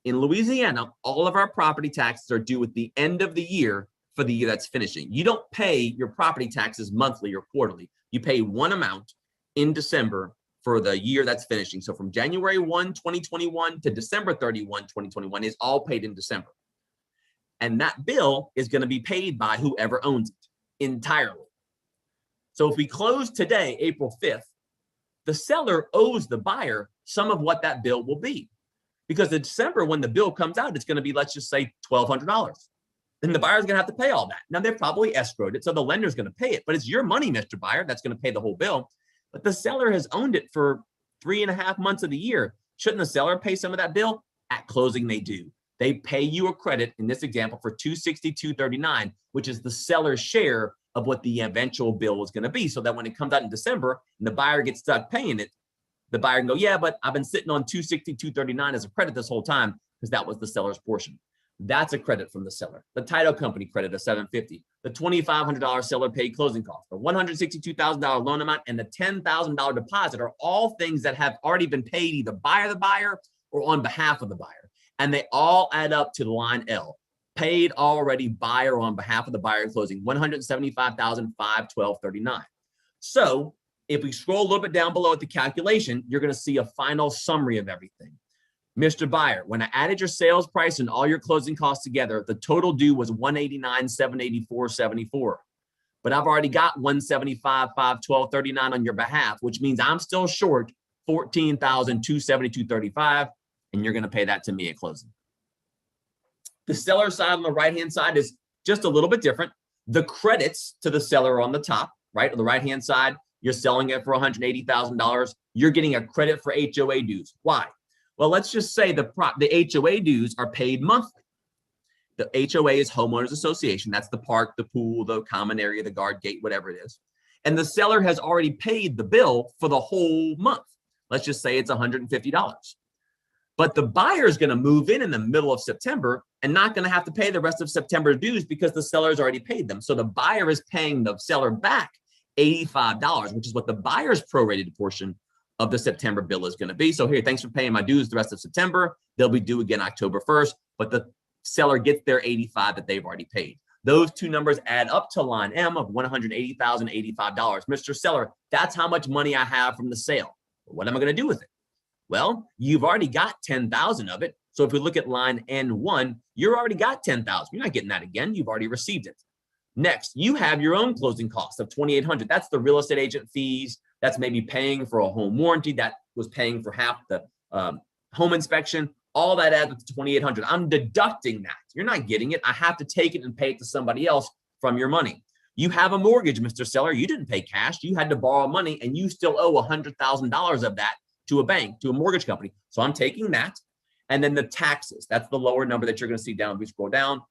In Louisiana, all of our property taxes are due at the end of the year for the year that's finishing. You don't pay your property taxes monthly or quarterly. You pay one amount in December for the year that's finishing. So from January 1, 2021 to December 31, 2021 is all paid in December. And that bill is going to be paid by whoever owns it entirely. So if we close today, April 5th, the seller owes the buyer some of what that bill will be. Because in December, when the bill comes out, it's going to be, let's just say, $1,200. Then the buyer's going to have to pay all that. Now, they've probably escrowed it, so the lender's going to pay it. But it's your money, Mr. Buyer, that's going to pay the whole bill. But the seller has owned it for 3.5 months of the year. Shouldn't the seller pay some of that bill? At closing, they do. They pay you a credit, in this example, for $262.39, which is the seller's share of what the eventual bill is going to be. So that when it comes out in December and the buyer gets stuck paying it, the buyer can go, yeah, but I've been sitting on $262.39 as a credit this whole time because that was the seller's portion. That's a credit from the seller. The title company credit of $750, the $2,500 seller paid closing costs, the $162,000 loan amount, and the $10,000 deposit are all things that have already been paid either by the buyer or on behalf of the buyer. And they all add up to the line L, paid already buyer on behalf of the buyer closing, $175,512.39. So if we scroll a little bit down below at the calculation, you're going to see a final summary of everything. Mr. Buyer, when I added your sales price and all your closing costs together, the total due was $189,784.74. But I've already got $175,512.39 on your behalf, which means I'm still short $14,272.35, and you're going to pay that to me at closing. The seller side on the right-hand side is just a little bit different. The credits to the seller are on the top, right? On the right-hand side, you're selling it for $180,000. You're getting a credit for HOA dues. Why? Well, let's just say the HOA dues are paid monthly. The HOA is Homeowners Association. That's the park, the pool, the common area, the guard gate, whatever it is. And the seller has already paid the bill for the whole month. Let's just say it's $150. But the buyer is going to move in the middle of September and not going to have to pay the rest of September's dues because the seller's already paid them. So the buyer is paying the seller back $85, which is what the buyer's prorated portion of the September bill is going to be. So here, thanks for paying my dues the rest of September. They'll be due again October 1st, but the seller gets their $85 that they've already paid. Those two numbers add up to line M of $180,085. Mr. Seller, that's how much money I have from the sale. What am I going to do with it? Well, you've already got 10,000 of it. So if we look at line N1, you're already got 10,000. You're not getting that again. You've already received it. Next, you have your own closing costs of $2,800. That's the real estate agent fees. That's maybe paying for a home warranty. That was paying for half the home inspection. All that adds up to $2,800. I'm deducting that. You're not getting it. I have to take it and pay it to somebody else from your money. You have a mortgage, Mr. Seller. You didn't pay cash. You had to borrow money, and you still owe $100,000 of that to a bank, to a mortgage company. So I'm taking that. And then the taxes. That's the lower number that you're going to see down. If we scroll down,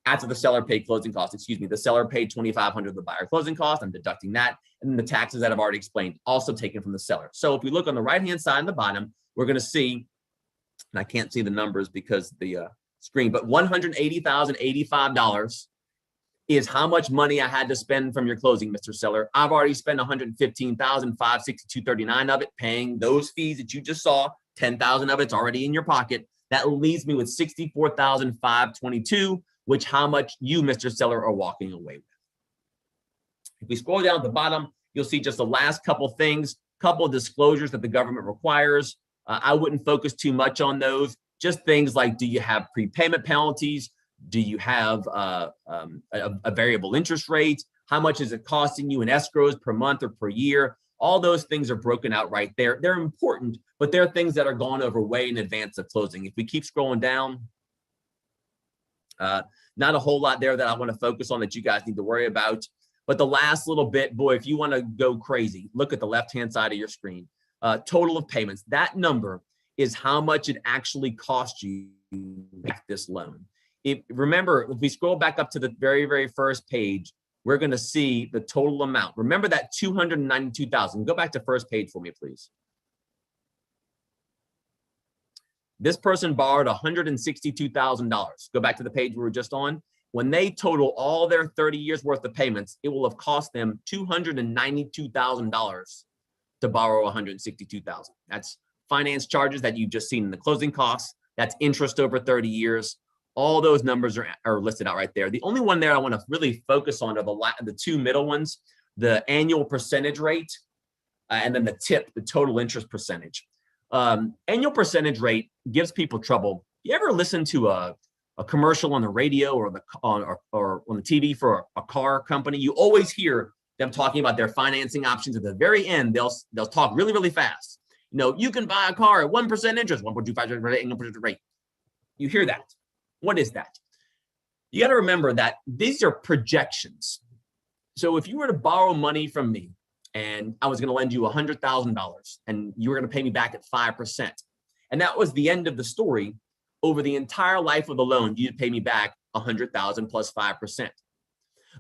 after the seller paid closing costs, the seller paid $2,500 of the buyer closing cost. I'm deducting that. And then the taxes that I've already explained, also taken from the seller. So if we look on the right-hand side and the bottom, we're going to see, and I can't see the numbers because the screen, but $180,085 is how much money I had to spend from your closing, Mr. Seller. I've already spent $115,562.39 of it, paying those fees that you just saw. 10,000 of it's already in your pocket. That leaves me with $64,522, which how much you, Mr. Seller, are walking away with. If we scroll down at the bottom, you'll see just the last couple things, couple of disclosures that the government requires. I wouldn't focus too much on those. Just things like, do you have prepayment penalties? Do you have a variable interest rate? How much is it costing you in escrows per month or per year? All those things are broken out right there. They're important, but they're things that are gone over way in advance of closing. If we keep scrolling down, not a whole lot there that I want to focus on that you guys need to worry about. But the last little bit, boy, if you want to go crazy, look at the left-hand side of your screen. Total of payments. That number is how much it actually cost you to make this loan. Remember, if we scroll back up to the very, very first page, we're going to see the total amount. Remember that $292,000. Go back to first page for me, please. This person borrowed $162,000. Go back to the page we were just on. When they total all their 30 years worth of payments, it will have cost them $292,000 to borrow $162,000. That's finance charges that you've just seen in the closing costs. That's interest over 30 years. All those numbers are listed out right there. The only one there I want to really focus on are the two middle ones, the annual percentage rate, and then the TIP, the total interest percentage. Annual percentage rate gives people trouble. You ever listen to a commercial on the radio or on the TV for a car company? You always hear them talking about their financing options. At the very end, they'll talk really, really fast. You know, you can buy a car at 1% interest, 1.25% annual rate. You hear that. What is that? You got to remember that these are projections. So if you were to borrow money from me and I was going to lend you $100,000 and you were going to pay me back at 5%, and that was the end of the story, over the entire life of the loan, you'd pay me back $100,000 plus 5%.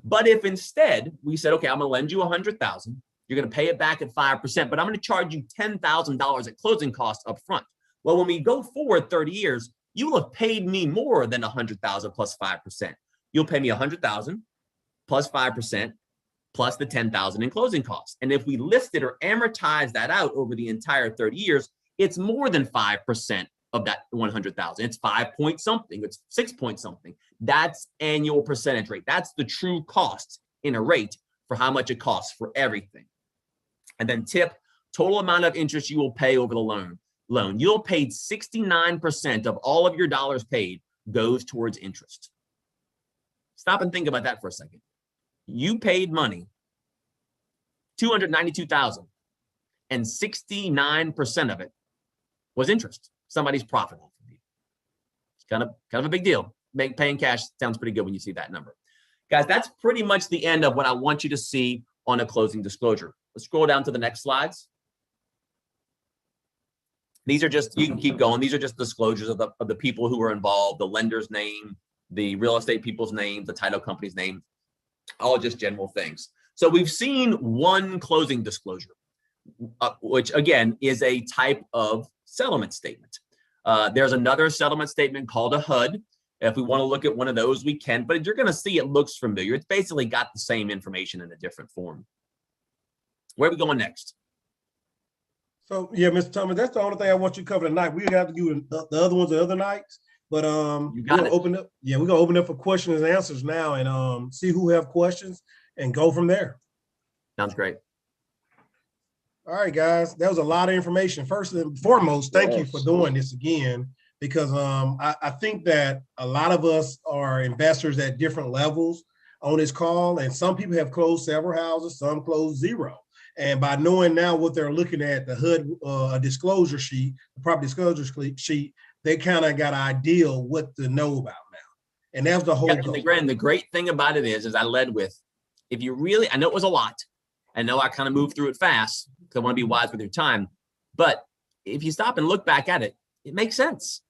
But if instead we said, okay, I'm going to lend you $100,000, you're going to pay it back at 5%, but I'm going to charge you $10,000 at closing costs up front. Well, when we go forward 30 years, you will have paid me more than $100,000 plus 5%. You'll pay me $100,000 plus 5% plus the $10,000 in closing costs. And if we listed or amortize that out over the entire 30 years, it's more than 5% of that 100,000. It's 5 point something. It's 6 point something. That's annual percentage rate. That's the true cost in a rate for how much it costs for everything. And then tip, total amount of interest you will pay over the loan. You'll pay 69% of all of your dollars paid goes towards interest. Stop and think about that for a second. You paid money, $292,000, and 69% of it was interest. Somebody's profiting from you. It's kind of a big deal. Paying cash sounds pretty good when you see that number. Guys, that's pretty much the end of what I want you to see on a closing disclosure. Let's scroll down to the next slides. These are just, you can keep going. These are just disclosures of the people who are involved, the lender's name, the real estate people's names, the title company's name, all just general things. So we've seen one closing disclosure, which again is a type of settlement statement. There's another settlement statement called a HUD. If we want to look at one of those, we can, but you're going to see it looks familiar. It's basically got the same information in a different form. Where are we going next? So yeah, Mr. Thomas, that's the only thing I want you to cover tonight. We have to do the other ones the other nights, but we're gonna open up. Yeah, we're gonna open up for questions and answers now, and see who have questions and go from there. Sounds great. All right, guys, that was a lot of information. First and foremost, thank you for doing this again, because I think that a lot of us are investors at different levels on this call, and some people have closed several houses, some closed zero. And by knowing now what they're looking at, the HUD disclosure sheet, the property disclosure sheet, they kind of got an idea what to know about now. And that's the whole goal. And the great thing about it is I led with, if you really, I know it was a lot. I know I kind of moved through it fast because I want to be wise with your time. But if you stop and look back at it, it makes sense,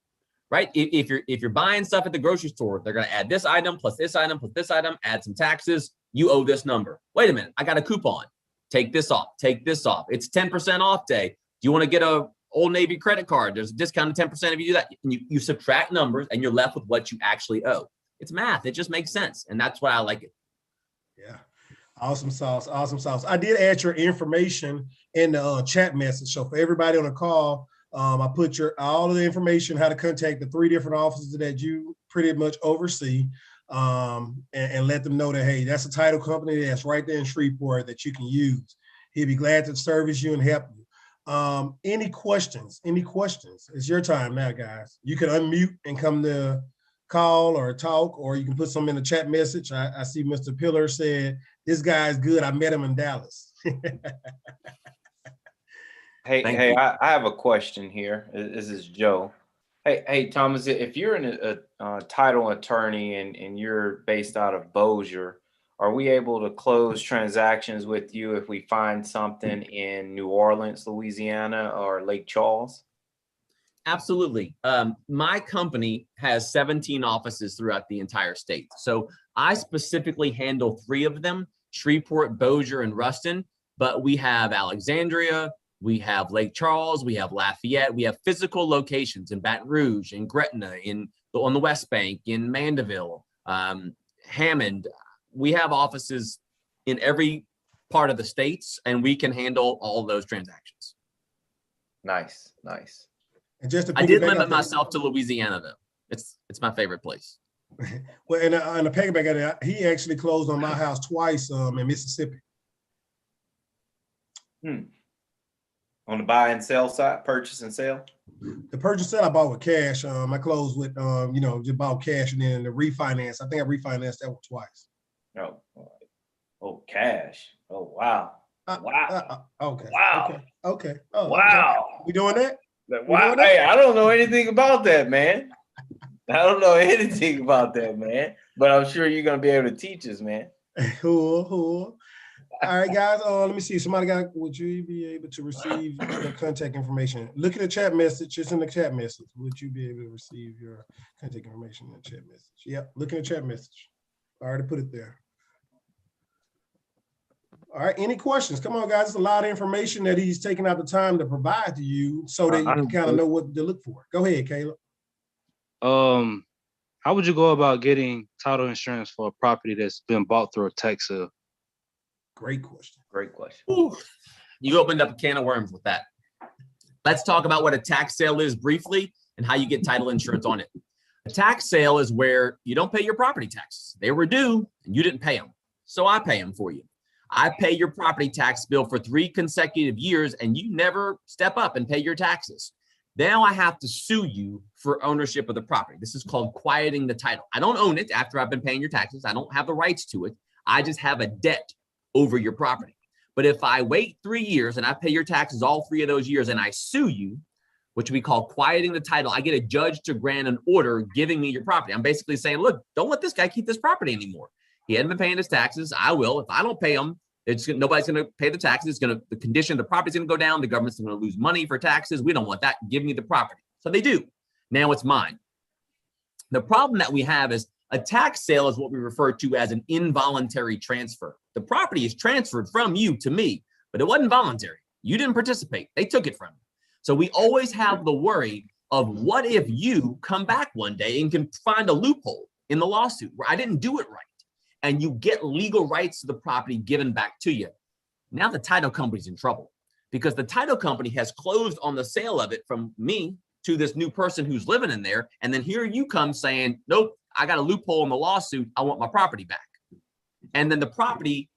right? If you're buying stuff at the grocery store, they're going to add this item plus this item plus this item, add some taxes. You owe this number. Wait a minute, I got a coupon. Take this off, take this off. It's 10% off day. Do you want to get a Old Navy credit card? There's a discount of 10% if you do that. And you subtract numbers and you're left with what you actually owe. It's math. It just makes sense. And that's why I like it. Yeah. Awesome sauce. Awesome sauce. I did add your information in the chat message. So for everybody on the call, I put all of the information, how to contact the 3 different offices that you pretty much oversee. And let them know that, hey, that's a title company that's right there in Shreveport that you can use. He'll be glad to service you and help you. Any questions? It's your time now, guys. You can unmute and come to call or talk, or you can put some in the chat message. I see Mr. Pillar said, this guy's good. I met him in Dallas. Hey, I have a question here. This is Joe. Hey, Thomas, if you're a title attorney and you're based out of Bossier, are we able to close transactions with you if we find something in New Orleans, Louisiana, or Lake Charles? Absolutely. My company has 17 offices throughout the entire state. So I specifically handle 3 of them, Shreveport, Bossier, and Ruston, but we have Alexandria, we have Lake Charles, we have Lafayette, we have physical locations in Baton Rouge, in Gretna, on the West Bank, in Mandeville, Hammond. We have offices in every part of the states, and we can handle all of those transactions. Nice. And just I did limit myself to Louisiana, though. It's my favorite place. Well, and the piggyback of that, he actually closed on my house twice in Mississippi. On the buy and sell side, purchase and sell? The purchase sale I bought with cash. I closed with, just bought cash, and then the refinance. I think I refinanced that one twice. Oh, cash. Oh, wow. Okay. Wow. Okay. Oh, wow. Okay. We doing that? Wow. Hey, I don't know anything about that, man. I don't know anything about that, man. But I'm sure you're going to be able to teach us, man. Cool. All right, guys. Let me see. Would you be able to receive your contact information? Look at the chat message. It's in the chat message. Would you be able to receive your contact information in the chat message? Yep. Look at the chat message. I already put it there. All right. Any questions? Come on, guys. It's a lot of information that he's taking out the time to provide to you so that you can kind of know what to look for. Go ahead, Caleb. How would you go about getting title insurance for a property that's been bought through a tax sale? Great question. Great question. Ooh, you opened up a can of worms with that. Let's talk about what a tax sale is briefly and how you get title insurance on it. A tax sale is where you don't pay your property taxes. They were due and you didn't pay them. So I pay them for you. I pay your property tax bill for 3 consecutive years and you never step up and pay your taxes. Now I have to sue you for ownership of the property. This is called quieting the title. I don't own it after I've been paying your taxes. I don't have the rights to it. I just have a debt over your property. But if I wait 3 years and I pay your taxes all 3 of those years and I sue you, which we call quieting the title, I get a judge to grant an order giving me your property. I'm basically saying, look, don't let this guy keep this property anymore. He hadn't been paying his taxes. I will. If I don't pay him, nobody's going to pay the taxes. The condition, the property's going to go down. The government's going to lose money for taxes. We don't want that. Give me the property. So they do. Now it's mine. The problem that we have is a tax sale is what we refer to as an involuntary transfer. The property is transferred from you to me, but it wasn't voluntary. You didn't participate. They took it from you. So we always have the worry of what if you come back one day and can find a loophole in the lawsuit where I didn't do it right, and you get legal rights to the property given back to you. Now the title company's in trouble because the title company has closed on the sale of it from me to this new person who's living in there. And then here you come saying, nope, I got a loophole in the lawsuit. I want my property back. And then the property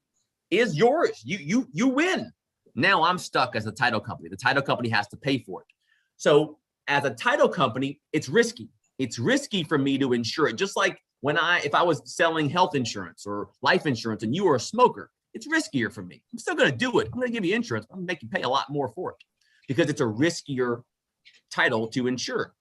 is yours. You win. Now I'm stuck as a title company. The title company has to pay for it. So as a title company, it's risky. It's risky for me to insure it. Just like if I was selling health insurance or life insurance and you were a smoker, it's riskier for me. I'm still going to do it. I'm going to give you insurance. I'm going to make you pay a lot more for it because it's a riskier title to insure.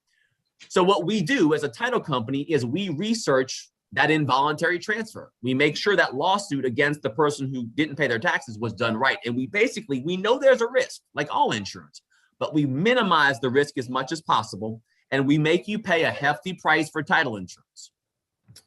So what we do as a title company is we research that involuntary transfer. We make sure that lawsuit against the person who didn't pay their taxes was done right. And we know there's a risk, like all insurance, but we minimize the risk as much as possible. And we make you pay a hefty price for title insurance.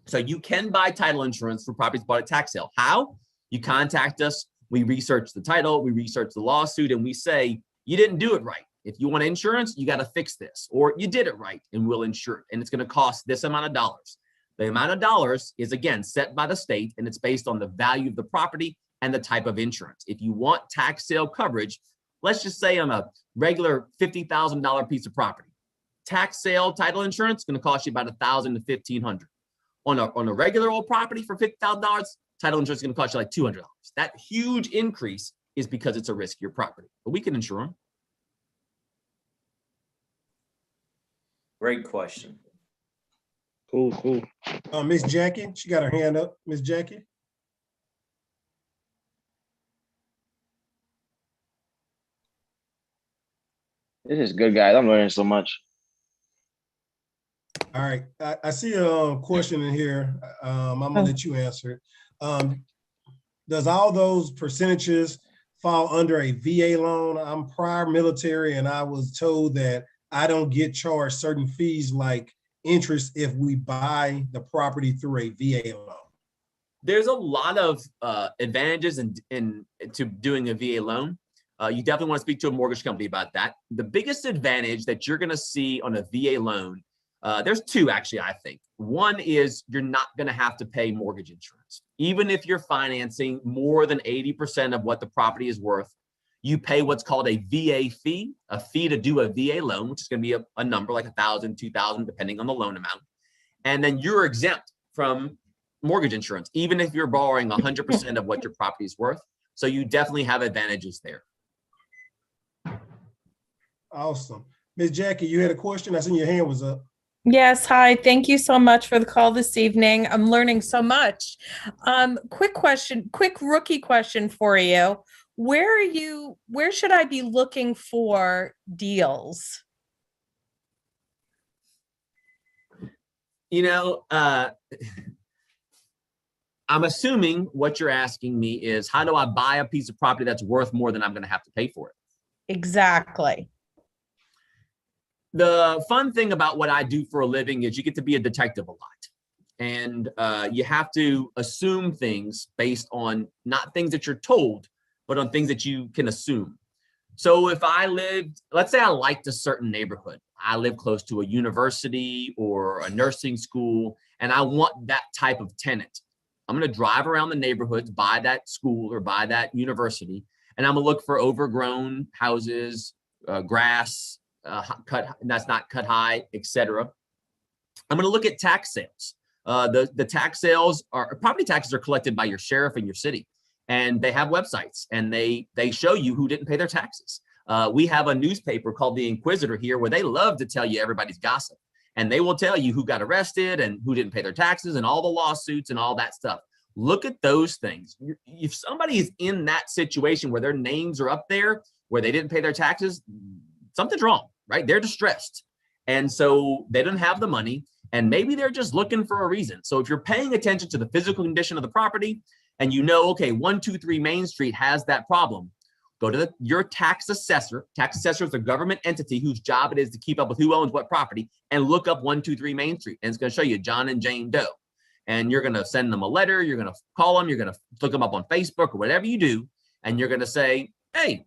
So you can buy title insurance for properties bought at tax sale. How? You contact us, we research the title, we research the lawsuit, and we say, you didn't do it right. If you want insurance, you got to fix this, or you did it right and we'll insure it. And it's going to cost this amount of dollars. The amount of dollars is, again, set by the state, and it's based on the value of the property and the type of insurance. If you want tax sale coverage, let's just say on a regular $50,000 piece of property, tax sale title insurance is going to cost you about $1,000 to $1,500. On a regular old property for $50,000, title insurance is going to cost you like $200. That huge increase is because it's a riskier property, but we can insure them. Great question. Cool. Miss Jackie, she got her hand up. Miss Jackie. This is good, guys. I'm learning so much. All right, I see a question in here. I'm gonna let you answer it. Does all those percentages fall under a VA loan? I'm prior military, and I was told that I don't get charged certain fees like interest if we buy the property through a VA loan. There's a lot of advantages in to doing a VA loan. You definitely want to speak to a mortgage company about that. The biggest advantage that you're going to see on a VA loan, there's two actually, I think. One is you're not going to have to pay mortgage insurance. Even if you're financing more than 80% of what the property is worth, you pay what's called a VA fee, a fee to do a VA loan, which is going to be a number like $1,000, $2,000, depending on the loan amount. And then you're exempt from mortgage insurance, even if you're borrowing 100% of what your property is worth. So you definitely have advantages there. Awesome. Ms. Jackie, you had a question? I seen your hand was up. Yes, hi. Thank you so much for the call this evening. I'm learning so much. Quick rookie question for you. Where should I be looking for deals? You know, I'm assuming what you're asking me is, how do I buy a piece of property that's worth more than I'm going to have to pay for it? Exactly. The fun thing about what I do for a living is you get to be a detective a lot. And you have to assume things based on not things that you're told, but on things that you can assume. So if I lived, let's say I liked a certain neighborhood. I live close to a university or a nursing school, and I want that type of tenant. I'm going to drive around the neighborhoods by that school or by that university, and I'm going to look for overgrown houses, grass, that's not cut high, etc. I'm going to look at tax sales. The tax sales property taxes are collected by your sheriff in your city, and they have websites, and they show you who didn't pay their taxes. We have a newspaper called The Inquisitor here, where they love to tell you everybody's gossip, and they will tell you who got arrested and who didn't pay their taxes and all the lawsuits and all that stuff. Look at those things. If somebody is in that situation where their names are up there, where they didn't pay their taxes, something's wrong, right? They're distressed. And so they don't have the money, and maybe they're just looking for a reason. So if you're paying attention to the physical condition of the property, and you know, okay, 123 Main Street has that problem, go to your tax assessor. Tax assessor is a government entity whose job it is to keep up with who owns what property, and look up 123 Main Street. And it's going to show you John and Jane Doe. And you're going to send them a letter. You're going to call them. You're going to look them up on Facebook or whatever you do. And you're going to say, hey,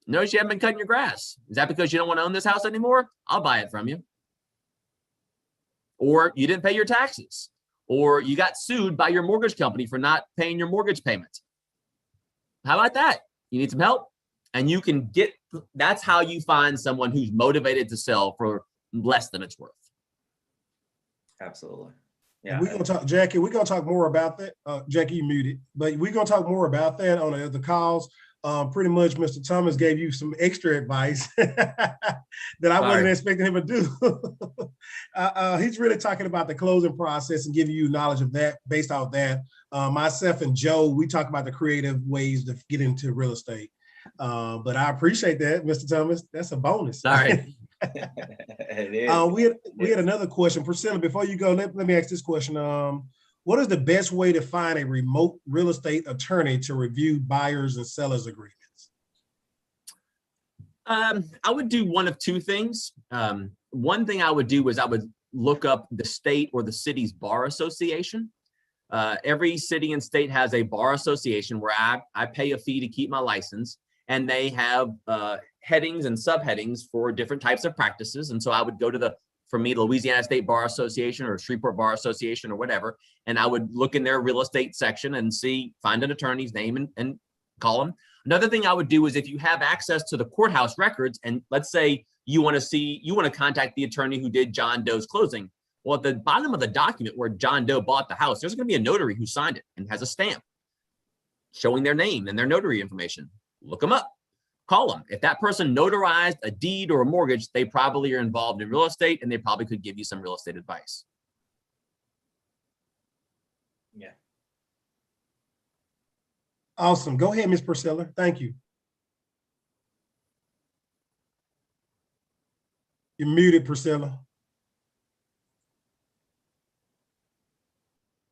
notice you haven't been cutting your grass. Is that because you don't want to own this house anymore? I'll buy it from you. Or you didn't pay your taxes. Or you got sued by your mortgage company for not paying your mortgage payment. How about that? You need some help? And you can get, that's how you find someone who's motivated to sell for less than it's worth. Absolutely. Yeah. We're going to talk, Jackie, we're going to talk more about that. Jackie, you muted, but we're going to talk more about that on the other calls. Pretty much Mr. Thomas gave you some extra advice that I wasn't expecting him to do. He's really talking about the closing process and giving you knowledge of that based off that. Myself and Joe, we talk about the creative ways to get into real estate. But I appreciate that, Mr. Thomas. That's a bonus. All right. It is. We had another question. Priscilla, before you go, let me ask this question. What is the best way to find a remote real estate attorney to review buyers and sellers agreements? I would do one of two things. One thing I would do is I would look up the state or the city's bar association. Every city and state has a bar association where I pay a fee to keep my license, and they have headings and subheadings for different types of practices. And so I would go to the Louisiana State Bar Association or Shreveport Bar Association or whatever, and I would look in their real estate section and find an attorney's name and call them. Another thing I would do is if you have access to the courthouse records, and let's say you want to contact the attorney who did John Doe's closing. Well, at the bottom of the document where John Doe bought the house, there's going to be a notary who signed it and has a stamp showing their name and their notary information. Look them up. Call them. If that person notarized a deed or a mortgage, they probably are involved in real estate, and they probably could give you some real estate advice. Yeah. Awesome. Go ahead, Ms. Priscilla. Thank you. You're muted, Priscilla.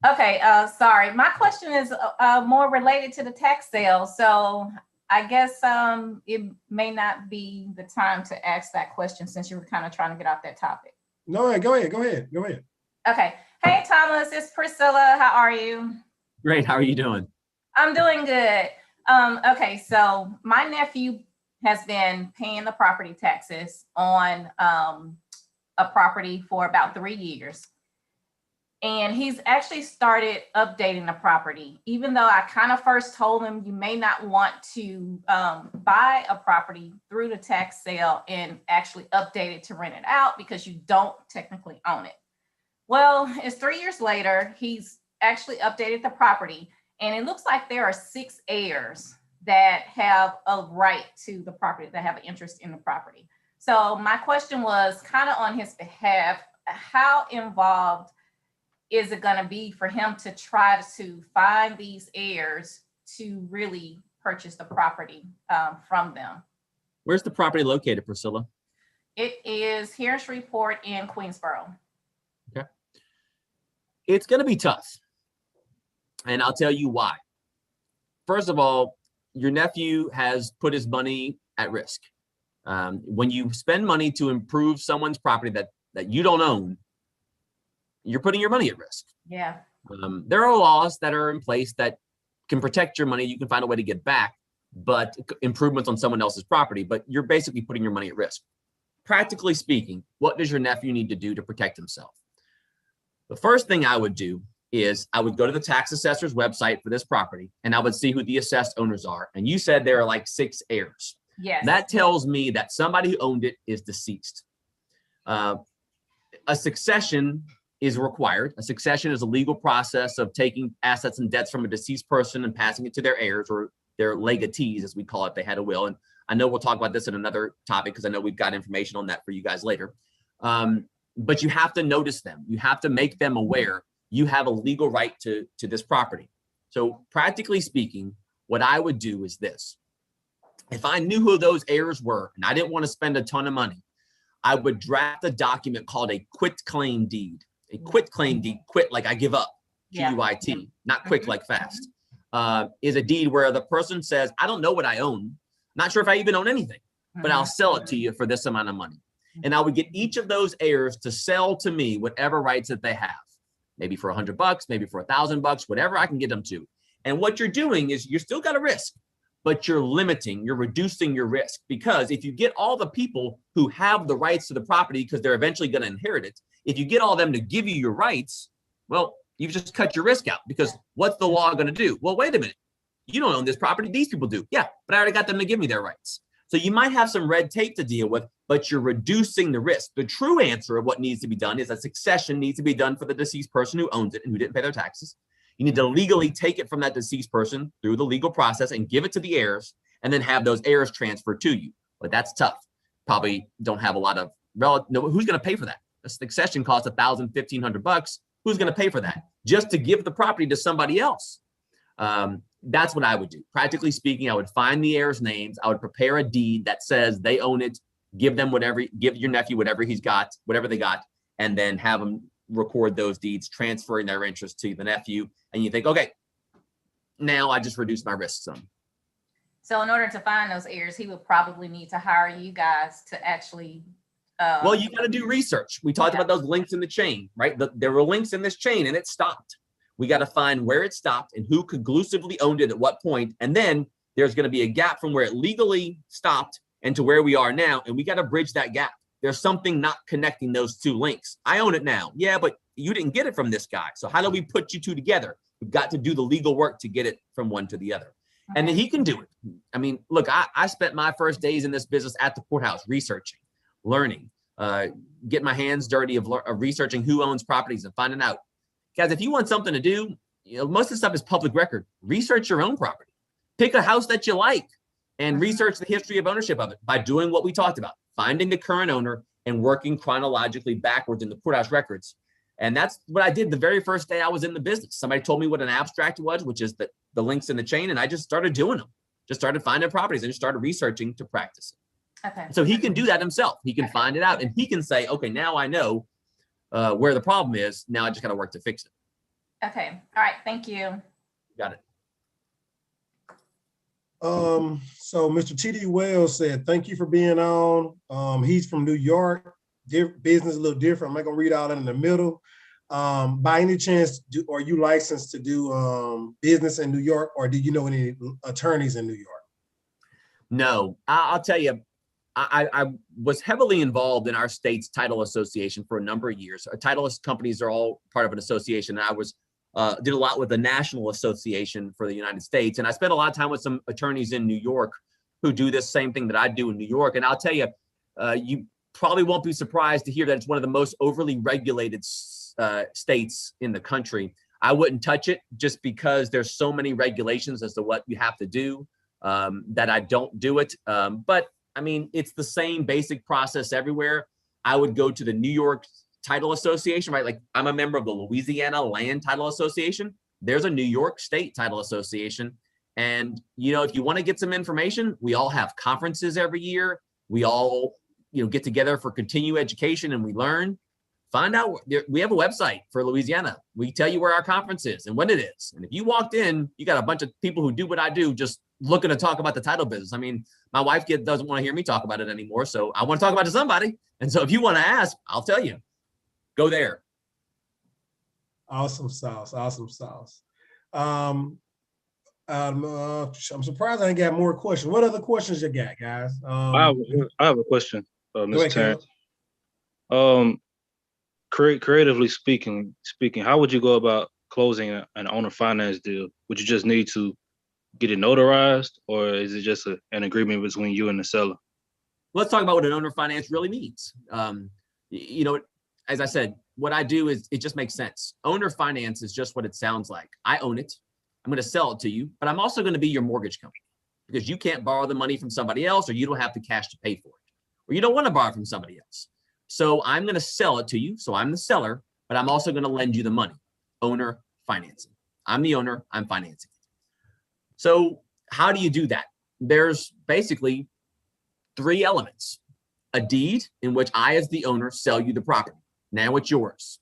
Okay, sorry. My question is more related to the tax sale. So I guess it may not be the time to ask that question since you were kind of trying to get off that topic. No, go ahead. Okay. Hey, Thomas, it's Priscilla. How are you? Great. How are you doing? I'm doing good. Okay, so my nephew has been paying the property taxes on a property for about 3 years. And he's actually started updating the property, even though I kind of first told him you may not want to buy a property through the tax sale and actually update it to rent it out because you don't technically own it. Well, it's 3 years later, he's actually updated the property, and it looks like there are 6 heirs that have a right to the property, that have an interest in the property. So my question was kind of on his behalf, how involved is it going to be for him to try to find these heirs to really purchase the property from them? Where's the property located, Priscilla? It is here in Shreveport in Queensboro. Okay. It's going to be tough. And I'll tell you why. First of all, your nephew has put his money at risk. When you spend money to improve someone's property that you don't own, you're putting your money at risk. Yeah. There are laws that are in place that can protect your money. You can find a way to get back, but improvements on someone else's property, but you're basically putting your money at risk. Practically speaking, what does your nephew need to do to protect himself? The first thing I would do is I would go to the tax assessor's website for this property, and I would see who the assessed owners are. And you said there are like 6 heirs. Yes. That tells me that somebody who owned it is deceased. A succession is required. A succession is a legal process of taking assets and debts from a deceased person and passing it to their heirs, or their legatees, as we call it. They had a will. And I know we'll talk about this in another topic because I know we've got information on that for you guys later. But you have to notice them. You have to make them aware you have a legal right to this property. So practically speaking, what I would do is this. If I knew who those heirs were and I didn't want to spend a ton of money, I would draft a document called a quit claim deed. A quit claim deed, quit like I give up, Q-U-I-T, not quick like fast, is a deed where the person says, I don't know what I own. Not sure if I even own anything, but I'll sell it to you for this amount of money. And I would get each of those heirs to sell to me whatever rights that they have, maybe for $100, maybe for $1,000, whatever I can get them to. And what you're doing is you're still got a risk, but you're reducing your risk, because if you get all the people who have the rights to the property because they're eventually going to inherit it, if you get all of them to give you your rights, well, you've just cut your risk out, because what's the law going to do? Well, wait a minute. You don't own this property. These people do. Yeah, but I already got them to give me their rights. So you might have some red tape to deal with, but you're reducing the risk. The true answer of what needs to be done is a succession needs to be done for the deceased person who owns it and who didn't pay their taxes. You need to legally take it from that deceased person through the legal process and give it to the heirs, and then have those heirs transferred to you. But that's tough. Probably don't have a lot of who's going to pay for that? A succession costs $1,000, $1,500. Who's going to pay for that? Just to give the property to somebody else. That's what I would do. Practically speaking, I would find the heirs' names. I would prepare a deed that says they own it. Give your nephew whatever he's got, whatever they got, and then have them record those deeds, transferring their interest to the nephew. And you think, okay, now I just reduced my risk some. So in order to find those heirs, he would probably need to hire you guys to actually. Well, you got to do research. We talked about those links in the chain, right? There were links in this chain and it stopped. We got to find where it stopped and who conclusively owned it at what point. And then there's going to be a gap from where it legally stopped and to where we are now. And we got to bridge that gap. There's something not connecting those two links. I own it now. Yeah, but you didn't get it from this guy. So how do we put you two together? We've got to do the legal work to get it from one to the other. Okay. And then he can do it. I mean, look, I spent my first days in this business at the courthouse researching, learning, getting my hands dirty of researching who owns properties and finding out. Guys, if you want something to do, most of the stuff is public record. Research your own property. Pick a house that you like and research the history of ownership of it by doing what we talked about, finding the current owner and working chronologically backwards in the courthouse records. And that's what I did the very first day I was in the business. Somebody told me what an abstract was, which is the links in the chain, and I just started doing them. Just started finding properties and just started researching to practice it. Okay. So he can do that himself. He can find it out, and he can say, okay, now I know where the problem is. Now I just got to work to fix it. Okay. All right. Thank you. Got it. So Mr. T.D. Wells said, thank you for being on. He's from New York. Business a little different. I'm not gonna read all that in the middle. By any chance, are you licensed to do business in New York, or do you know any attorneys in New York? No, I'll tell you, I was heavily involved in our state's title association for a number of years. Our title companies are all part of an association. And I was did a lot with the National Association for the United States. And I spent a lot of time with some attorneys in New York who do this same thing that I do in New York. And I'll tell you, you probably won't be surprised to hear that it's one of the most overly regulated states in the country. I wouldn't touch it just because there's so many regulations as to what you have to do that I don't do it. But I mean, it's the same basic process everywhere. I would go to the New York Title Association, right? Like I'm a member of the Louisiana Land Title Association. There's a New York State Title Association. And, you know, if you want to get some information, we all have conferences every year. We all, get together for continuing education and we learn. find out. We have a website for Louisiana. We tell you where our conference is and when it is. And if you walked in, you got a bunch of people who do what I do, just looking to talk about the title business. I mean, my wife doesn't want to hear me talk about it anymore. So I want to talk about it to somebody. And so if you want to ask, I'll tell you. Go there. Awesome sauce. Awesome sauce. I'm surprised I ain't got more questions. What other questions you got, guys? I have a question, Mr. Ahead, Terrence. Creatively speaking, how would you go about closing an owner finance deal? Would you just need to get it notarized, or is it just an agreement between you and the seller? Let's talk about what an owner finance really means. You know, as I said, what I do is it just makes sense. Owner finance is just what it sounds like. I own it. I'm going to sell it to you, but I'm also going to be your mortgage company because you can't borrow the money from somebody else, or you don't have the cash to pay for it, or you don't want to borrow from somebody else. So I'm going to sell it to you. So I'm the seller, but I'm also going to lend you the money. Owner financing. I'm the owner. I'm financing it. So how do you do that? There's basically 3 elements. A deed in which I, as the owner, sell you the property. Now it's yours.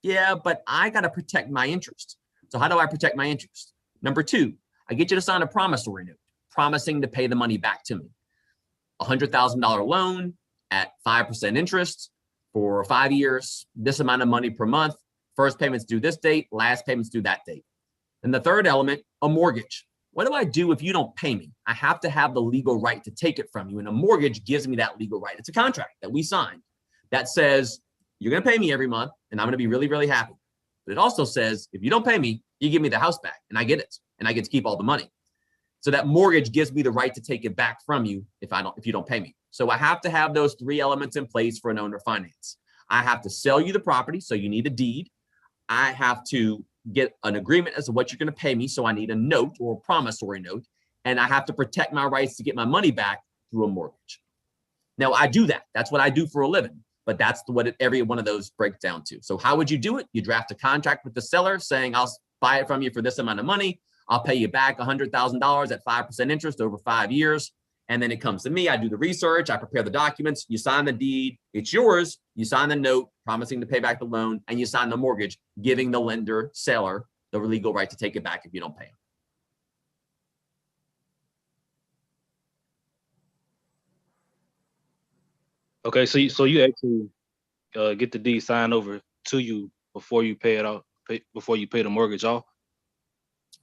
Yeah, but I got to protect my interest. So how do I protect my interest? Number 2, I get you to sign a promissory note, promising to pay the money back to me. $100,000 loan at 5% interest for 5 years, this amount of money per month. First payments due this date, last payments due that date. And the third element, a mortgage. What do I do if you don't pay me? I have to have the legal right to take it from you. And a mortgage gives me that legal right. It's a contract that we signed that says, you're going to pay me every month and I'm going to be really, really happy. But it also says, if you don't pay me, you give me the house back and I get it. And I get to keep all the money. So that mortgage gives me the right to take it back from you if you don't pay me. So I have to have those 3 elements in place for an owner finance. I have to sell you the property. So you need a deed. I have to get an agreement as to what you're going to pay me. So I need a note or a promissory note. And I have to protect my rights to get my money back through a mortgage. Now I do that. That's what I do for a living. But that's what every one of those breaks down to. So how would you do it? You draft a contract with the seller saying, I'll buy it from you for this amount of money. I'll pay you back $100,000 at 5% interest over 5 years. And then it comes to me. I do the research. I prepare the documents. You sign the deed. It's yours. You sign the note promising to pay back the loan. And you sign the mortgage, giving the lender, seller, the legal right to take it back if you don't pay them. Okay, so you actually get the deed signed over to you before you pay it off, before you pay the mortgage off?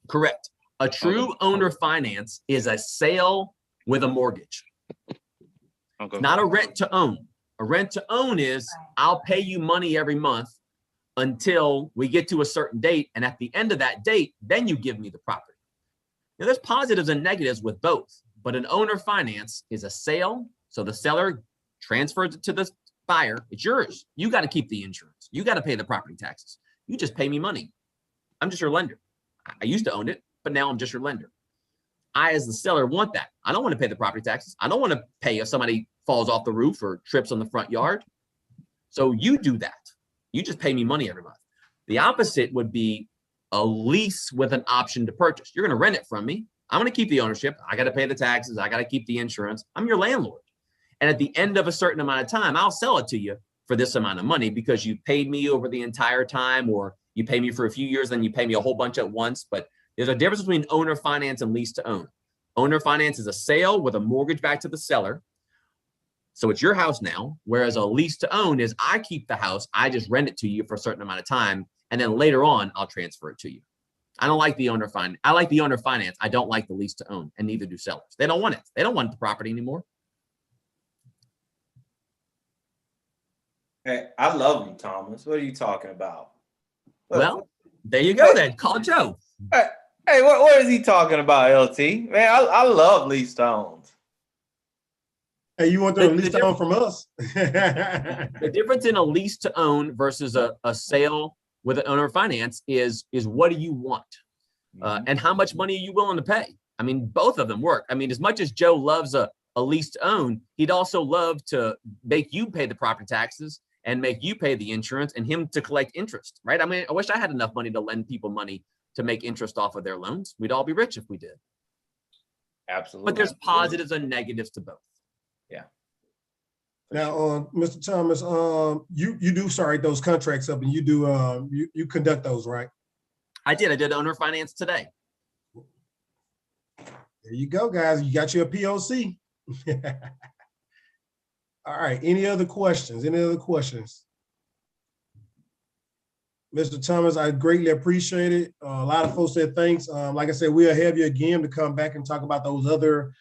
Correct. A true owner finance is a sale with a mortgage. Okay. Not a rent to own. A rent to own is I'll pay you money every month until we get to a certain date. And at the end of that date, then you give me the property. Now there's positives and negatives with both, but an owner finance is a sale. So the seller transfers it to the buyer. It's yours. You got to keep the insurance. You got to pay the property taxes. You just pay me money. I'm just your lender. I used to own it, but now I'm just your lender. I, as the seller, want that. I don't want to pay the property taxes. I don't want to pay if somebody falls off the roof or trips on the front yard. So you do that. You just pay me money every month. The opposite would be a lease with an option to purchase. You're going to rent it from me. I'm going to keep the ownership. I got to pay the taxes. I got to keep the insurance. I'm your landlord. And at the end of a certain amount of time, I'll sell it to you for this amount of money because you paid me over the entire time, or you pay me for a few years, then you pay me a whole bunch at once. But there's a difference between owner finance and lease to own. Owner finance is a sale with a mortgage back to the seller. So it's your house now, whereas a lease to own is I keep the house, I just rent it to you for a certain amount of time, and then later on, I'll transfer it to you. I don't like the owner finance. I like the owner finance. I don't like the lease to own, and neither do sellers. They don't want it. They don't want the property anymore. Hey, I love you, Thomas. What are you talking about? Well, there you go then. Call Joe. Hey, what is he talking about, LT? Man, I love lease to owns. Hey, you want the lease to own from us? The difference in a lease to own versus a sale with an owner finance is what do you want? And how much money are you willing to pay? I mean, both of them work. I mean, as much as Joe loves a lease to own, he'd also love to make you pay the property taxes and make you pay the insurance and him to collect interest, right? I mean, I wish I had enough money to lend people money to make interest off of their loans. We'd all be rich if we did. Absolutely. But there's positives and negatives to both. Yeah. Now, Mr. Thomas, you do start those contracts up, and you do you conduct those, right? I did owner finance today. There you go, guys. You got your POC. All right. Any other questions? Any other questions? Mr. Thomas, I greatly appreciate it. A lot of folks said thanks. Like I said, we'll have you again to come back and talk about those other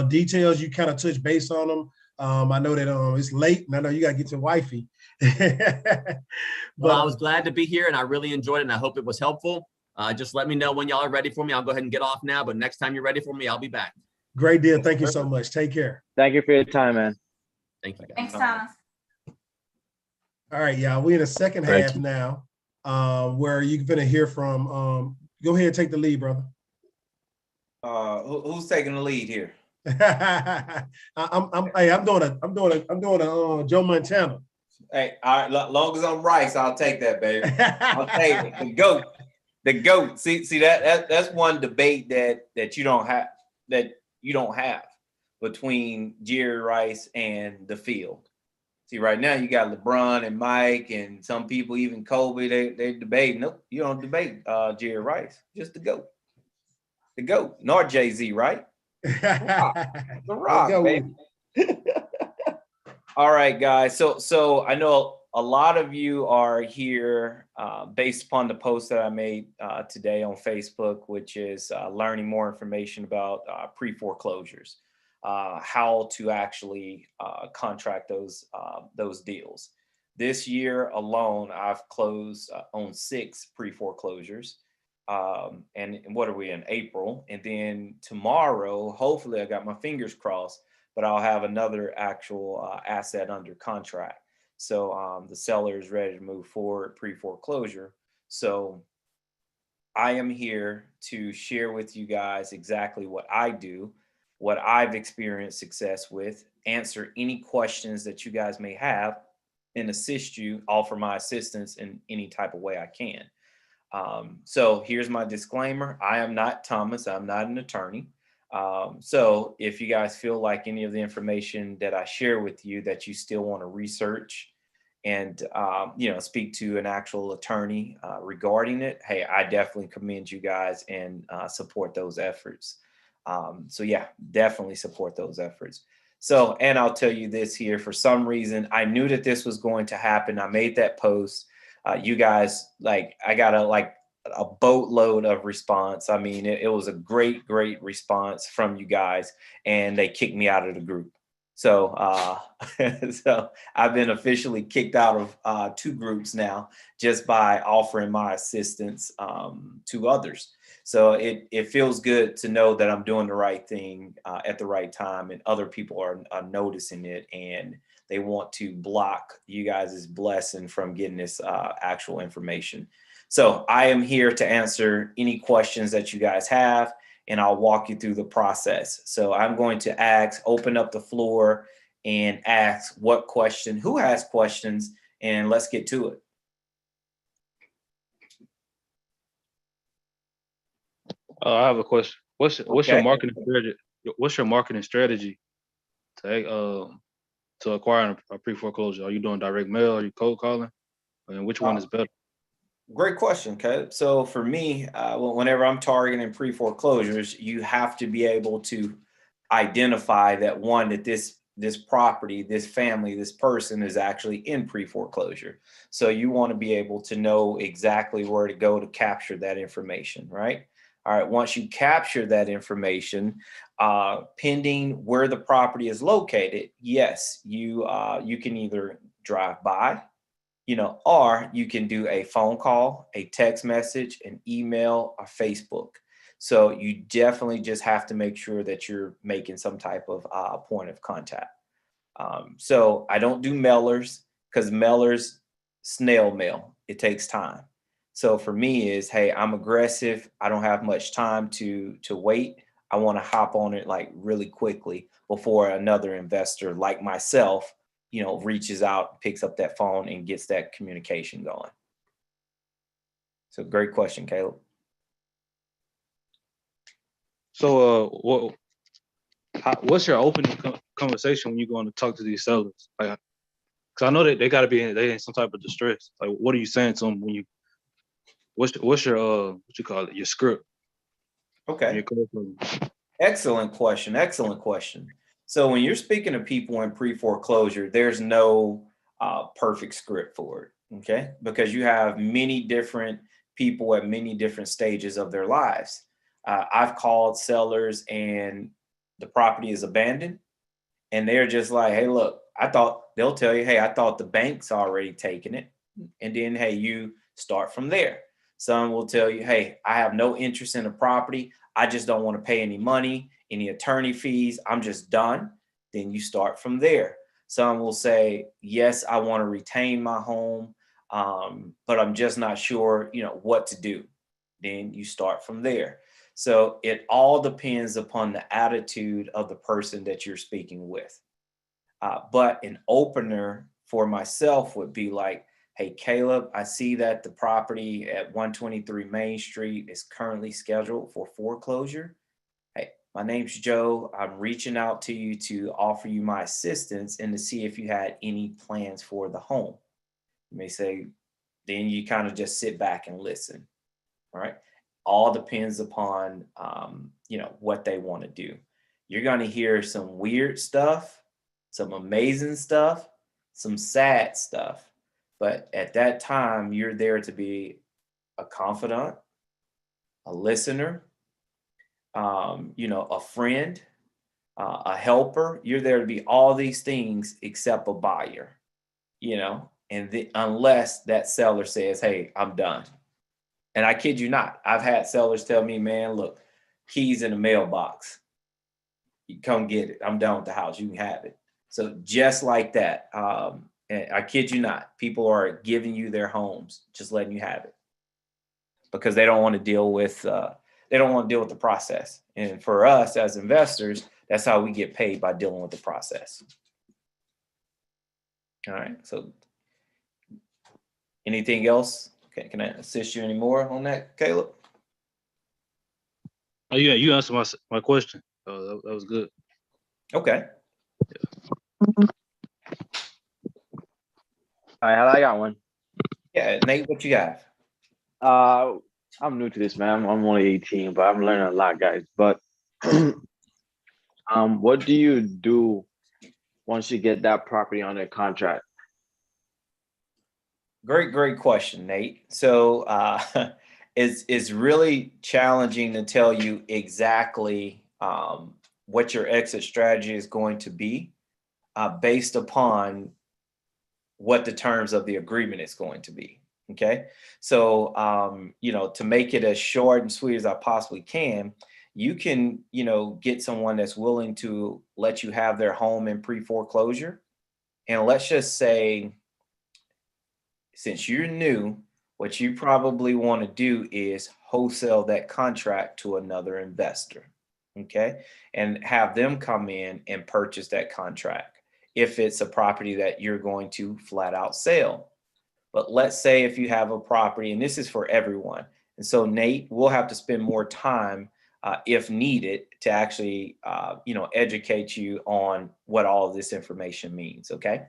details. You kind of touch base on them. I know that it's late, and I know you got to get to wifey. Well, I was glad to be here, and I really enjoyed it, and I hope it was helpful. Just let me know when y'all are ready for me. I'll go ahead and get off now, but next time you're ready for me, I'll be back. Great deal. Thank you so much. Take care. Thank you for your time, man. Thank you. Thanks, Thomas. All right, y'all. We're in the second half now, where you're going to hear from. Go ahead and take the lead, brother. Who's taking the lead here? I'm doing a Joe Montana. Hey, all right, long as I'm Rice, I'll take that, baby. I'll take it. The goat. See that's one debate that you don't have between Jerry Rice and the field. See, right now you got LeBron and Mike and some people, even Kobe, they debate. Nope, you don't debate Jerry Rice, just the GOAT. The GOAT, nor Jay-Z, right? The Rock, baby. All right, guys. So I know a lot of you are here based upon the post that I made today on Facebook, which is learning more information about pre-foreclosures, how to actually contract those deals. This year alone, I've closed on 6 pre-foreclosures. And what are we in April? And then tomorrow, hopefully I got my fingers crossed, but I'll have another actual asset under contract. So the seller is ready to move forward pre-foreclosure. So I am here to share with you guys exactly what I do, what I've experienced success with, answer any questions that you guys may have, and assist you, offer my assistance in any type of way I can. So here's my disclaimer. I am not Thomas. I'm not an attorney. So if you guys feel like any of the information that I share with you that you still want to research and, speak to an actual attorney regarding it, hey, I definitely commend you guys and support those efforts. So yeah, definitely support those efforts. So, and I'll tell you this here, for some reason, I knew that this was going to happen. I made that post. You guys, I got a boatload of response. I mean, it was a great response from you guys, and they kicked me out of the group. So, so I've been officially kicked out of 2 groups now, just by offering my assistance to others. So it feels good to know that I'm doing the right thing at the right time, and other people are noticing it, and they want to block you guys' blessing from getting this actual information. So I am here to answer any questions that you guys have, and I'll walk you through the process. So I'm going to open up the floor and ask who has questions, and let's get to it. I have a question. What's your marketing strategy? What's your marketing strategy to acquiring a pre-foreclosure? Are you doing direct mail? Are you cold calling? And which one is better? Great question, Caleb. So for me, whenever I'm targeting pre-foreclosures, you have to be able to identify that this property, this family, this person is actually in pre-foreclosure. So you want to be able to know exactly where to go to capture that information, right? All right, once you capture that information, pending where the property is located, yes, you can either drive by, or you can do a phone call, a text message, an email, or Facebook. So you definitely just have to make sure that you're making some type of point of contact. So I don't do mailers, because mailers, snail mail, it takes time. So for me is, hey, I'm aggressive. I don't have much time to wait. I want to hop on it really quickly before another investor like myself, reaches out, picks up that phone, and gets that communication going. So great question, Caleb. So what's your opening conversation when you go on to talk to these sellers? Like, because I know that they got to be in some type of distress. Like, what are you saying to them when you? What's your what you call it? Your script. Okay. Excellent question. Excellent question. So when you're speaking to people in pre-foreclosure, there's no perfect script for it. Okay, because you have many different people at many different stages of their lives. I've called sellers and the property is abandoned, and they're just like, hey, look, they'll tell you, hey, I thought the bank's already taken it. And then, hey, you start from there. Some will tell you, hey, I have no interest in the property. I just don't want to pay any money, any attorney fees. I'm just done. Then you start from there. Some will say, yes, I want to retain my home, but I'm just not sure, what to do. Then you start from there. So it all depends upon the attitude of the person that you're speaking with. But an opener for myself would be like, hey, Caleb, I see that the property at 123 Main Street is currently scheduled for foreclosure. Hey, my name's Joe. I'm reaching out to you to offer you my assistance and to see if you had any plans for the home. You may say, then you kind of just sit back and listen. All right. All depends upon, what they want to do. You're going to hear some weird stuff, some amazing stuff, some sad stuff. But at that time, you're there to be a confidant, a listener, a friend, a helper. You're there to be all these things except a buyer, and unless that seller says, hey, I'm done. And I kid you not, I've had sellers tell me, man, look, keys in the mailbox. You come get it. I'm done with the house. You can have it. So just like that, and I kid you not, people are giving you their homes, just letting you have it because they don't want to deal with the process. And for us as investors, that's how we get paid, by dealing with the process. All right. So anything else? Okay, can I assist you any more on that, Caleb? Oh yeah, you answered my question. That was good. Okay. All right, I got one. Yeah, Nate, what you got? I'm new to this, man. I'm only 18, but I'm learning a lot, guys. But what do you do once you get that property under contract? Great question, Nate. So it's really challenging to tell you exactly what your exit strategy is going to be based upon what the terms of the agreement is going to be. Okay. So, to make it as short and sweet as I possibly can, you can, get someone that's willing to let you have their home in pre-foreclosure. And let's just say, since you're new, what you probably want to do is wholesale that contract to another investor. Okay. And have them come in and purchase that contract if it's a property that you're going to flat out sell. But let's say if you have a property, and this is for everyone. And so, Nate, we'll have to spend more time if needed to actually, educate you on what all of this information means. Okay.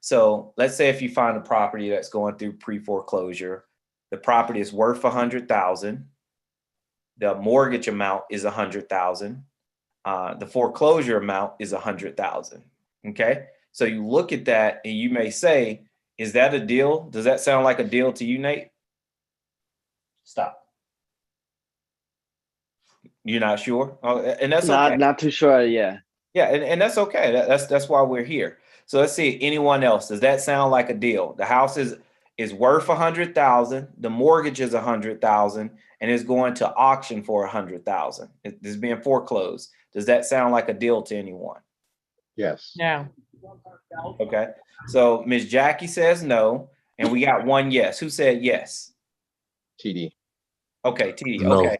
So let's say if you find a property that's going through pre-foreclosure, the property is worth $100,000. The mortgage amount is $100,000. The foreclosure amount is $100,000. Okay. So you look at that and you may say, is that a deal? Does that sound like a deal to you, Nate? Stop. You're not sure? Oh, and that's okay. Not too sure. Yeah. Yeah. And that's okay. That's why we're here. So let's see, anyone else, does that sound like a deal? The house is worth $100,000. The mortgage is $100,000 and is going to auction for $100,000. It's being foreclosed. Does that sound like a deal to anyone? Yes. Yeah. Okay. So Ms. Jackie says no, and we got one yes. Who said yes? TD. Okay, TD. No. Okay.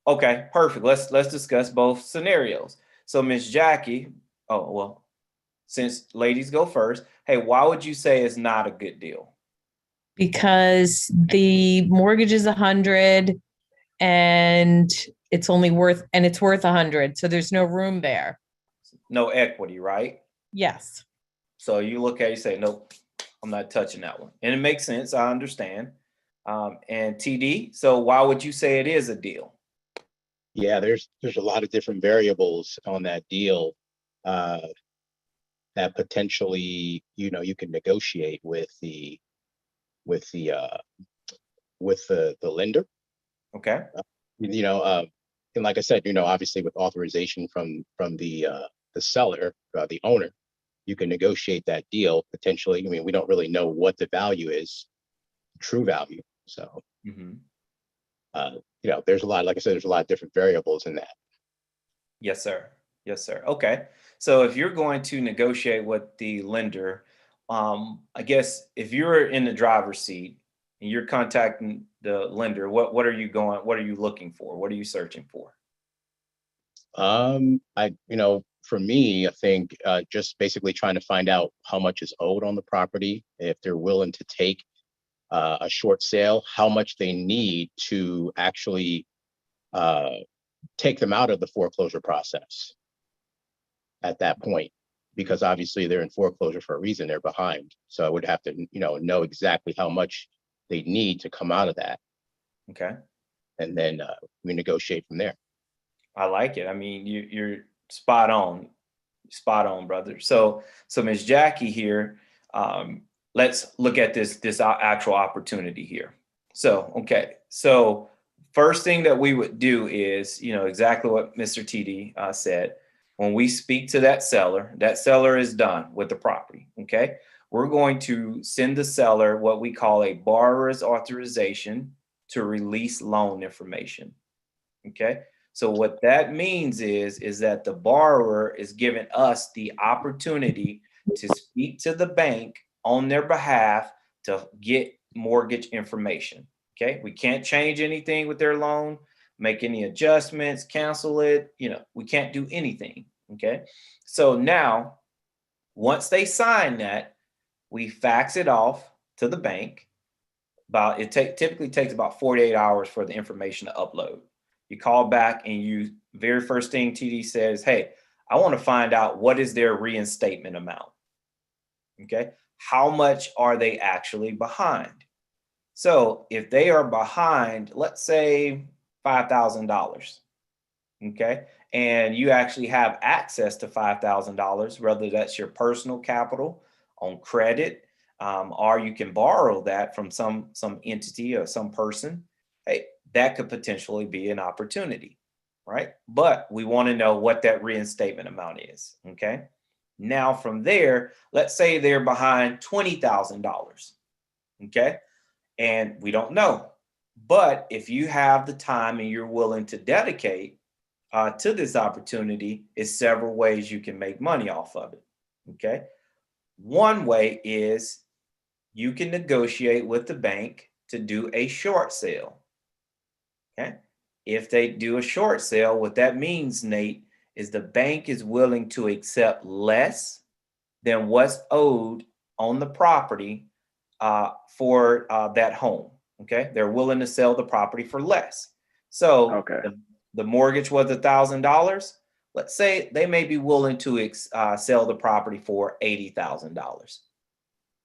Okay, perfect. Let's discuss both scenarios. So Ms. Jackie, since ladies go first, hey, why would you say it's not a good deal? Because the mortgage is 100 and it's worth 100. So there's no room there. no equity, right? Yes. So you look at it, you say, nope, I'm not touching that one. And it makes sense. I understand. And TD, so why would you say it is a deal? Yeah, there's a lot of different variables on that deal that potentially, you can negotiate with the lender. Okay. And like I said, obviously with authorization from the seller, the owner, you can negotiate that deal potentially. I mean, we don't really know what the value is, true value. So, there's a lot, like I said, there's a lot of different variables in that. Yes, sir. Yes, sir. Okay. So if you're going to negotiate with the lender, I guess if you're in the driver's seat and you're contacting the lender, what are you looking for? What are you searching for? For me, I think just basically trying to find out how much is owed on the property, if they're willing to take a short sale, how much they need to actually take them out of the foreclosure process at that point, because obviously they're in foreclosure for a reason, they're behind. So I would have to, know exactly how much they need to come out of that. Okay. And then we negotiate from there. I like it. I mean, you're spot on, brother. So Ms. Jackie here, let's look at this actual opportunity here. So, okay. So first thing that we would do is, exactly what Mr. TD said. When we speak to that seller is done with the property. Okay. We're going to send the seller what we call a borrower's authorization to release loan information. Okay. So what that means is that the borrower is giving us the opportunity to speak to the bank on their behalf to get mortgage information. Okay. We can't change anything with their loan, make any adjustments, cancel it. We can't do anything. Okay. So now, once they sign that, we fax it off to the bank. Typically takes about 48 hours for the information to upload. You call back and very first thing TD says, hey, I want to find out what is their reinstatement amount. Okay. How much are they actually behind? So if they are behind, let's say $5,000. Okay. And you actually have access to $5,000, whether that's your personal capital on credit, or you can borrow that from some entity or some person. Hey, that could potentially be an opportunity, right? But we want to know what that reinstatement amount is. Okay. Now from there, let's say they're behind $20,000. Okay. And we don't know. But if you have the time and you're willing to dedicate to this opportunity, is several ways you can make money off of it. Okay. One way is you can negotiate with the bank to do a short sale. Okay. If they do a short sale, what that means, Nate, is the bank is willing to accept less than what's owed on the property for that home. Okay. They're willing to sell the property for less. So okay. The mortgage was $1,000. Let's say they may be willing to sell the property for $80,000.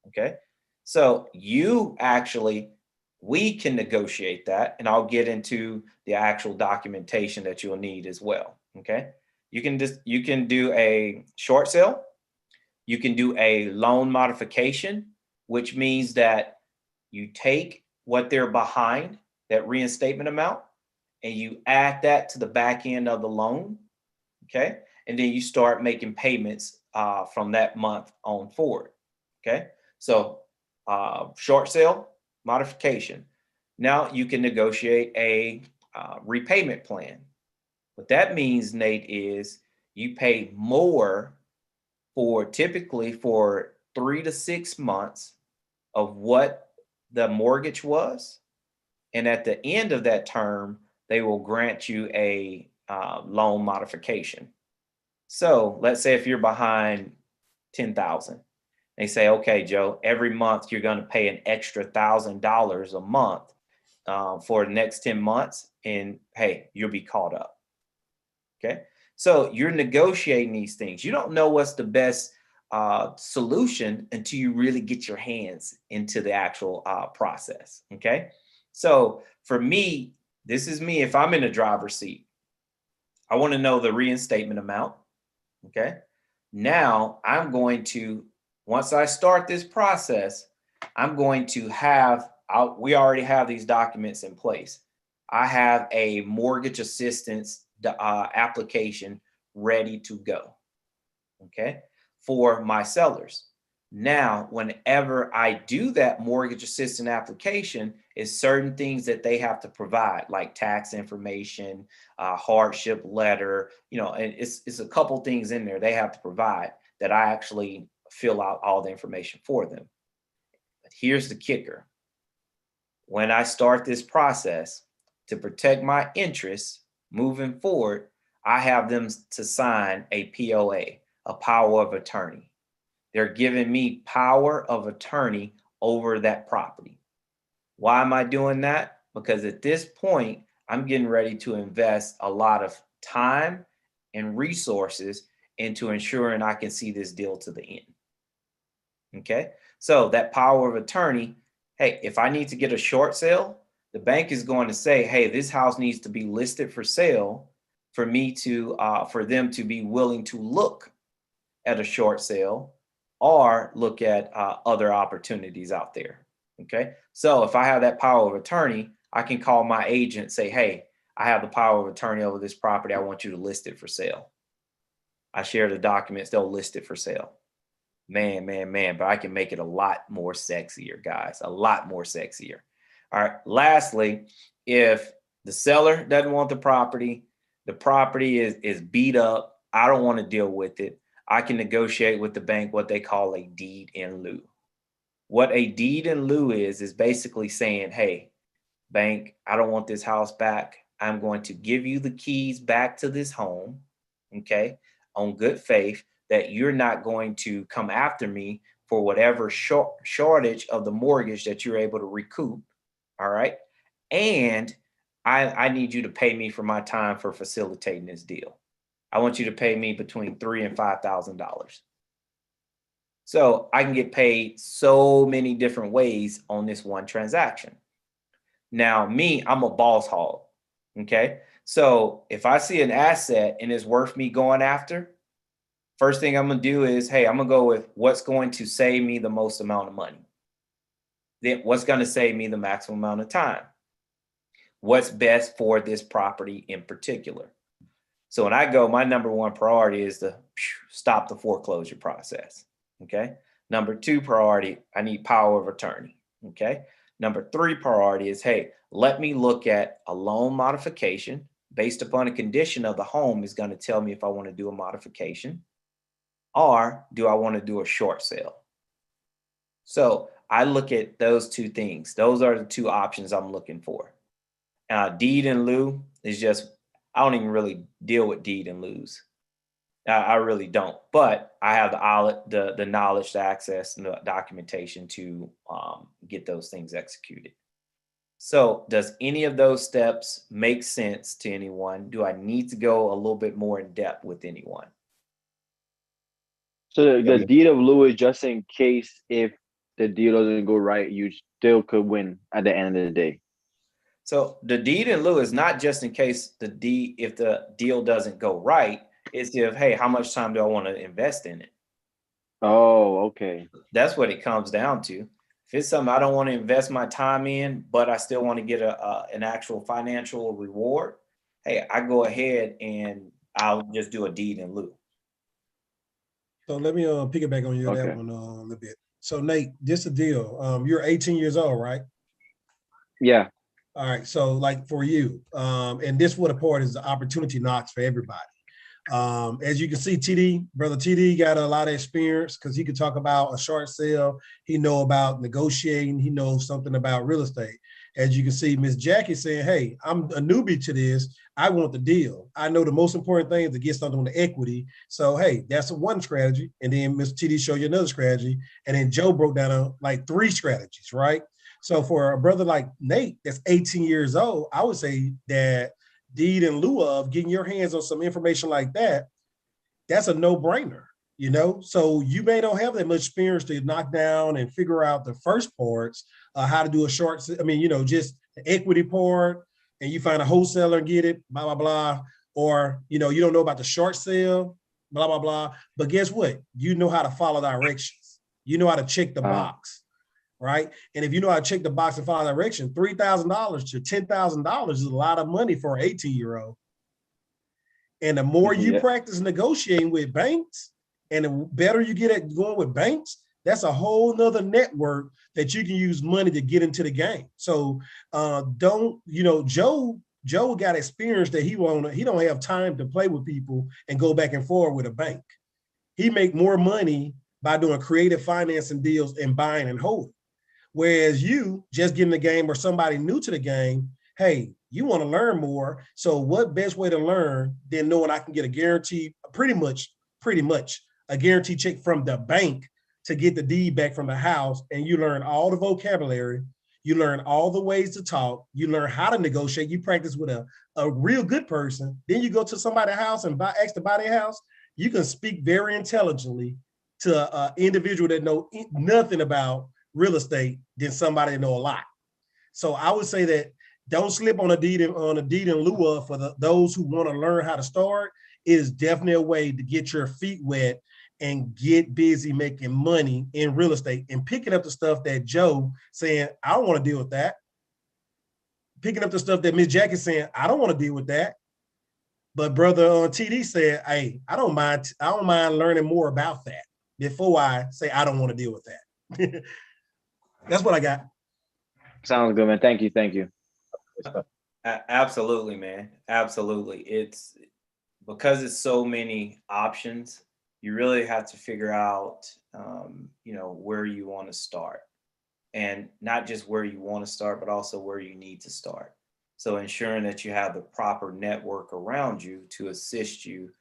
Okay. So we can negotiate that, and I'll get into the actual documentation that you'll need as well. Okay. You can do a short sale. You can do a loan modification, which means that you take what they're behind, that reinstatement amount, and you add that to the back end of the loan. Okay. And then you start making payments from that month on forward. Okay. So short sale, modification. Now you can negotiate a repayment plan. What that means, Nate, is you pay more typically for 3 to 6 months of what the mortgage was. And at the end of that term, they will grant you a loan modification. So let's say if you're behind 10,000, they say, okay, Joe, every month you're going to pay an extra $1,000 a month for the next 10 months. And hey, you'll be caught up. Okay. So you're negotiating these things. You don't know what's the best solution until you really get your hands into the actual process. Okay. So for me, this is me. If I'm in the driver's seat, I want to know the reinstatement amount. Okay. Now I'm going to, once I start this process, I'm going to have, we already have these documents in place. I have a mortgage assistance application ready to go. Okay. For my sellers. Now, whenever I do that mortgage assistance application, is certain things that they have to provide, like tax information, hardship letter, you know, and it's a couple things in there they have to provide that I actually fill out all the information for them. But here's the kicker. When I start this process, to protect my interests moving forward, I have them to sign a POA, a power of attorney. They're giving me power of attorney over that property. Why am I doing that? Because at this point, I'm getting ready to invest a lot of time and resources into ensuring I can see this deal to the end. Okay, so that power of attorney, hey, if I need to get a short sale, the bank is going to say, hey, this house needs to be listed for sale for me to, for them to be willing to look at a short sale or look at other opportunities out there. Okay. So if I have that power of attorney, I can call my agent, say, hey, I have the power of attorney over this property. I want you to list it for sale. I share the documents, they'll list it for sale. Man, but I can make it a lot more sexier, guys, a lot more sexier. All right. Lastly, if the seller doesn't want the property is beat up, I don't want to deal with it, I can negotiate with the bank what they call a deed in lieu. What a deed in lieu is basically saying, hey, bank, I don't want this house back. I'm going to give you the keys back to this home, okay, on good faith that you're not going to come after me for whatever shortage of the mortgage that you're able to recoup, all right? And I need you to pay me for my time for facilitating this deal. I want you to pay me between $3,000 and $5,000. So I can get paid so many different ways on this one transaction. Now, me, I'm a boss hog. Okay. So if I see an asset and it's worth me going after, first thing I'm going to do is, hey, I'm going to go with what's going to save me the most amount of money. Then what's going to save me the maximum amount of time? What's best for this property in particular? So when I go, my number one priority is to stop the foreclosure process. Okay. Number two priority, I need power of attorney. Okay. Number three priority is, hey, let me look at a loan modification based upon a condition of the home is going to tell me if I want to do a modification or do I want to do a short sale. So I look at those two things. Those are the two options I'm looking for. Deed in lieu is just, I don't even really deal with deed in lieus. I really don't, but I have the knowledge, the access, and the documentation to get those things executed. So does any of those steps make sense to anyone? Do I need to go a little bit more in depth with anyone? So the deed of lieu is just in case if the deal doesn't go right, you still could win at the end of the day. So the deed in lieu is not just in case if the deal doesn't go right, it's if, hey, how much time do I want to invest in it? Oh, okay. That's what it comes down to. If it's something I don't want to invest my time in, but I still want to get an actual financial reward, hey, I go ahead and I'll just do a deed in lieu. So let me piggyback on you that one a little bit. So Nate, this a deal. You're 18 years old, right? Yeah. All right. So like for you, and this what a part is the opportunity knocks for everybody. As you can see, Brother TD got a lot of experience because he could talk about a short sale. He know about negotiating. He knows something about real estate. As you can see, Miss Jackie saying, hey, I'm a newbie to this. I want the deal. I know the most important thing is to get something on the equity. So, hey, that's one strategy. And then Miss TD showed you another strategy. And then Joe broke down like 3 strategies, right? So for a brother like Nate, that's 18 years old, I would say that deed in lieu of, getting your hands on some information like that, that's a no-brainer, you know? So you may not have that much experience to knock down and figure out the first parts, how to do a short, just the equity part, and you find a wholesaler and get it, blah, blah, blah. Or, you don't know about the short sale, blah, blah, blah. But guess what? You know how to follow directions. You know how to check the box, right? And if you know how to check the box and follow direction, $3,000 to $10,000 is a lot of money for an 18-year-old. And the more you practice negotiating with banks, and the better you get at going with banks, that's a whole nother network that you can use money to get into the game. So Joe got experience that he don't have time to play with people and go back and forth with a bank. He make more money by doing creative financing deals and buying and holding. Whereas you just get in the game, or somebody new to the game, hey, you want to learn more. So what best way to learn than knowing I can get a guarantee, pretty much a guarantee check from the bank to get the deed back from the house, and you learn all the vocabulary, you learn all the ways to talk, you learn how to negotiate, you practice with a real good person, then you go to somebody's house and ask to buy their house, you can speak very intelligently to an individual that know nothing about real estate than somebody that know a lot. So I would say that don't slip on a deed in lieu of for those who want to learn how to start. It is definitely a way to get your feet wet and get busy making money in real estate and picking up the stuff that Joe saying, I don't want to deal with that. Picking up the stuff that Miss Jackie's saying, I don't want to deal with that. But brother TD said, hey, I don't mind learning more about that before I say I don't want to deal with that. That's what I got. Sounds good, man. Thank you. Absolutely, man. Absolutely. It's because it's so many options, you really have to figure out, where you want to start, and not just where you want to start, but also where you need to start. So ensuring that you have the proper network around you to assist you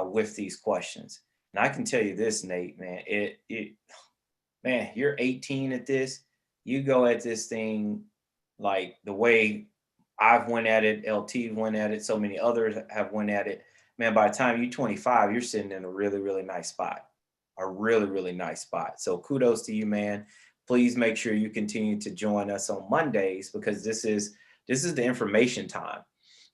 with these questions. And I can tell you this, Nate, man, man, you're 18 at this, you go at this thing like the way I've went at it, LT went at it, so many others have went at it. Man, by the time you're 25, you're sitting in a really, really nice spot, a really, really nice spot. So kudos to you, man. Please make sure you continue to join us on Mondays, because this is the information time.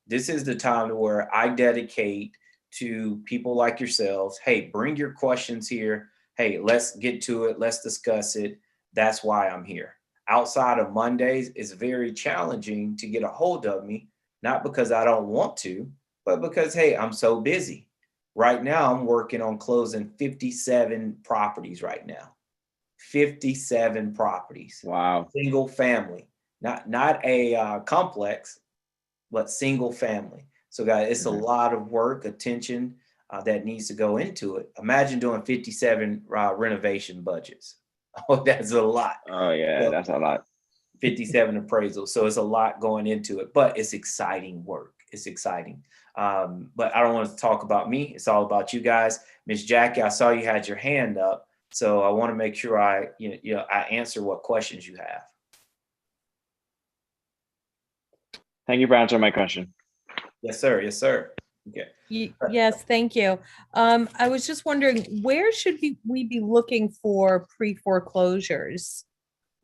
This is the time where I dedicate to people like yourselves. Hey, bring your questions here. Hey, let's get to it. Let's discuss it. That's why I'm here. Outside of Mondays, it's very challenging to get a hold of me, not because I don't want to, but because, hey, I'm so busy. Right now, I'm working on closing 57 properties right now. 57 properties. Wow. Single family, not a complex, but single family. So guys, it's a lot of work, attention that needs to go into it. Imagine doing 57 renovation budgets. Oh, that's a lot. Oh yeah, that's a lot. 57 appraisals. So it's a lot going into it, but it's exciting work. It's exciting. But I don't want to talk about me. It's all about you guys. Miss Jackie, I saw you had your hand up. So I want to make sure I answer what questions you have. Thank you for answering my question. Yes, sir. Yes, sir. Okay. Yes, thank you. I was just wondering, where should we be looking for pre-foreclosures?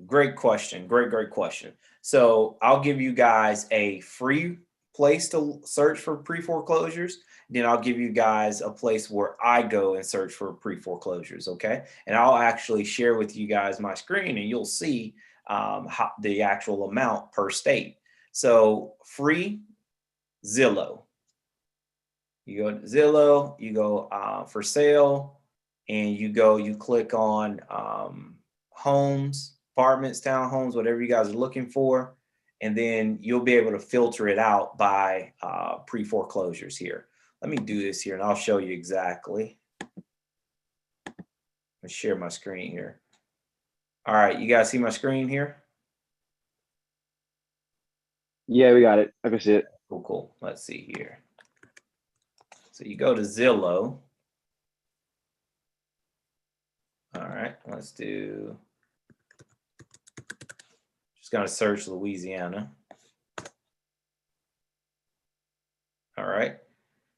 Great question. Great question. So I'll give you guys a free place to search for pre-foreclosures. Then I'll give you guys a place where I go and search for pre-foreclosures. Okay. And I'll actually share with you guys my screen, and you'll see how the actual amount per state. So free Zillow. You go to Zillow, you go for sale, and you click on homes, apartments, townhomes, whatever you guys are looking for. And then you'll be able to filter it out by pre-foreclosures here. Let me do this here and I'll show you exactly. Let's share my screen here. All right, you guys see my screen here? Yeah, we got it. I can see it. Cool. Let's see here. So you go to Zillow. All right, let's do, just gonna search Louisiana. All right.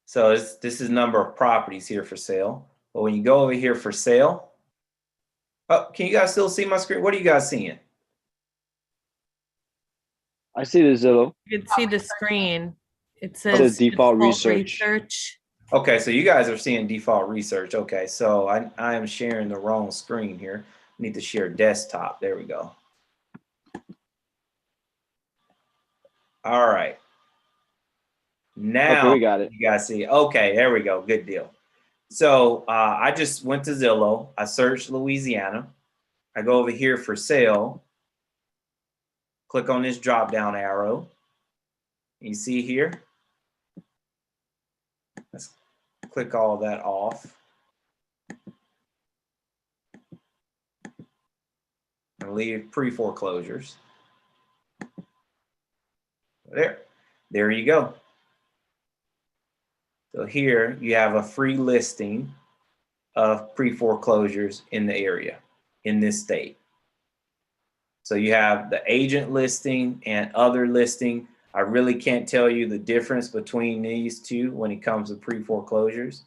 So this is number of properties here for sale. But when you go over here for sale, oh, can you guys still see my screen? What are you guys seeing? I see the Zillow. You can see the screen. It says says default research. Okay, so you guys are seeing default research. Okay, so I am sharing the wrong screen here. I need to share desktop. There we go. All right. Now Okay, we got it. You guys see. Okay, there we go. Good deal. So I just went to Zillow. I searched Louisiana. I go over here for sale. Click on this drop down arrow. You see here. Let's click all that off. And leave pre-foreclosures. There you go. So here you have a free listing of pre-foreclosures in the area, in this state. So you have the agent listing and other listing. I really can't tell you the difference between these two when it comes to pre-foreclosures.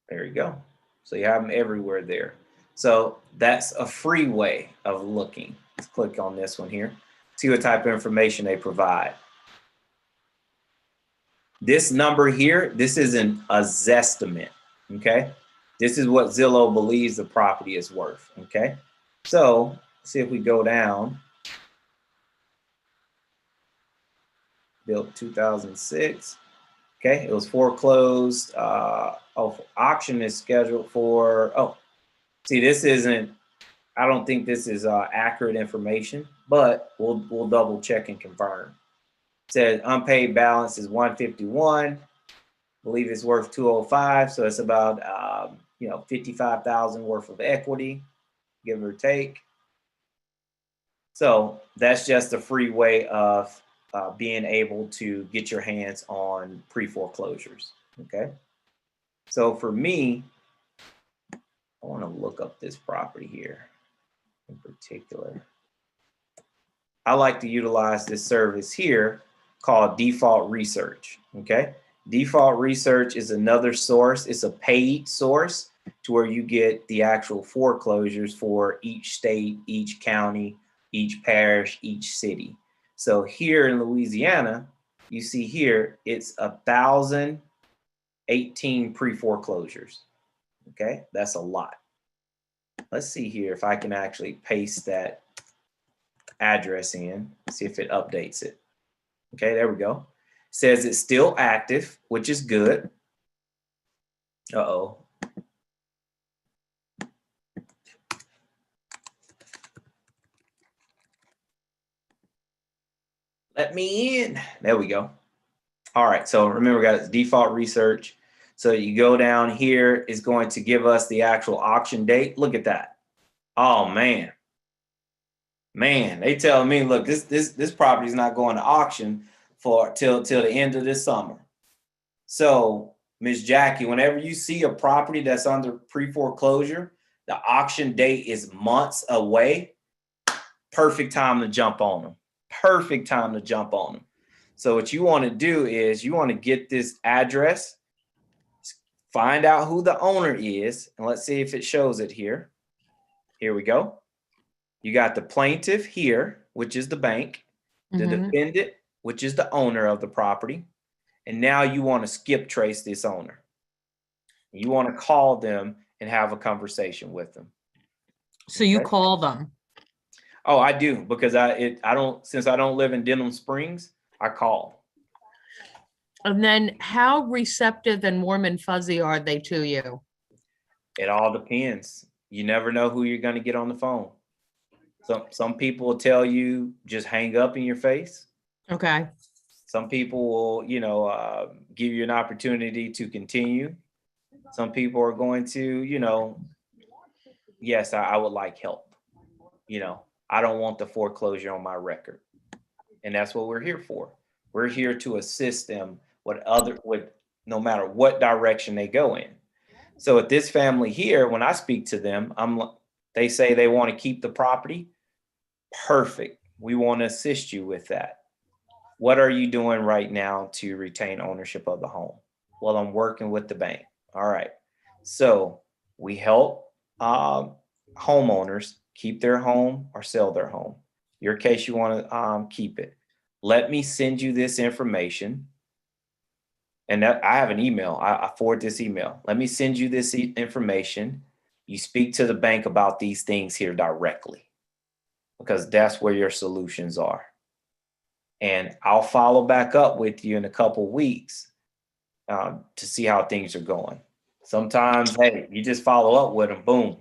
There you go. So you have them everywhere there. So that's a free way of looking. Let's click on this one here. See what type of information they provide. This number here, this isn't a zestimate, okay? This is what Zillow believes the property is worth, okay? So see if we go down. Built 2006. Okay, it was foreclosed. Auction is scheduled for, see, this isn't, I don't think this is accurate information, but we'll double check and confirm. It says unpaid balance is 151. I believe it's worth 205, so it's about 55,000 worth of equity, give or take. So that's just a free way of being able to get your hands on pre-foreclosures, okay? So for me, I want to look up this property here in particular. I like to utilize this service here called Default Research, okay? Default Research is another source. It's a paid source to where you get the actual foreclosures for each state, each county, each parish, each city. So here in Louisiana, you see here, it's 1,018 pre-foreclosures. Okay, that's a lot. Let's see here if I can actually paste that address in, see if it updates it. Okay, there we go. It says it's still active, which is good. Uh-oh. Let me in. There we go. All right, so remember guys, default research. So you go down here, it's going to give us the actual auction date. Look at that. Oh man. Man, they tell me, look, this property is not going to auction for till the end of this summer. So Miss Jackie, whenever you see a property that's under pre-foreclosure, the auction date is months away. Perfect time to jump on them. Perfect time to jump on them. So what you want to do is you want to get this address, find out who the owner is, and let's see if it shows it here. Here we go. You got the plaintiff here, which is the bank, the defendant, which is the owner of the property. And now you want to skip trace this owner. You want to call them and have a conversation with them. So you call them? Oh, I do, because since I don't live in Denham Springs, I call. And then how receptive and warm and fuzzy are they to you? It all depends. You never know who you're going to get on the phone. Some people will tell you just hang up in your face. Okay. Some people will, give you an opportunity to continue. Some people are going to, yes, I would like help. I don't want the foreclosure on my record. And that's what we're here for. We're here to assist them with no matter what direction they go in. So with this family here, when I speak to them, they say they want to keep the property. Perfect. We want to assist you with that. What are you doing right now to retain ownership of the home? Well, I'm working with the bank. All right. So we help homeowners keep their home or sell their home. Your case, you want to keep it. Let me send you this information. And I have an email. I forward this email. Let me send you this information. You speak to the bank about these things here directly, because that's where your solutions are. And I'll follow back up with you in a couple weeks to see how things are going. Sometimes, hey, you just follow up with them, boom.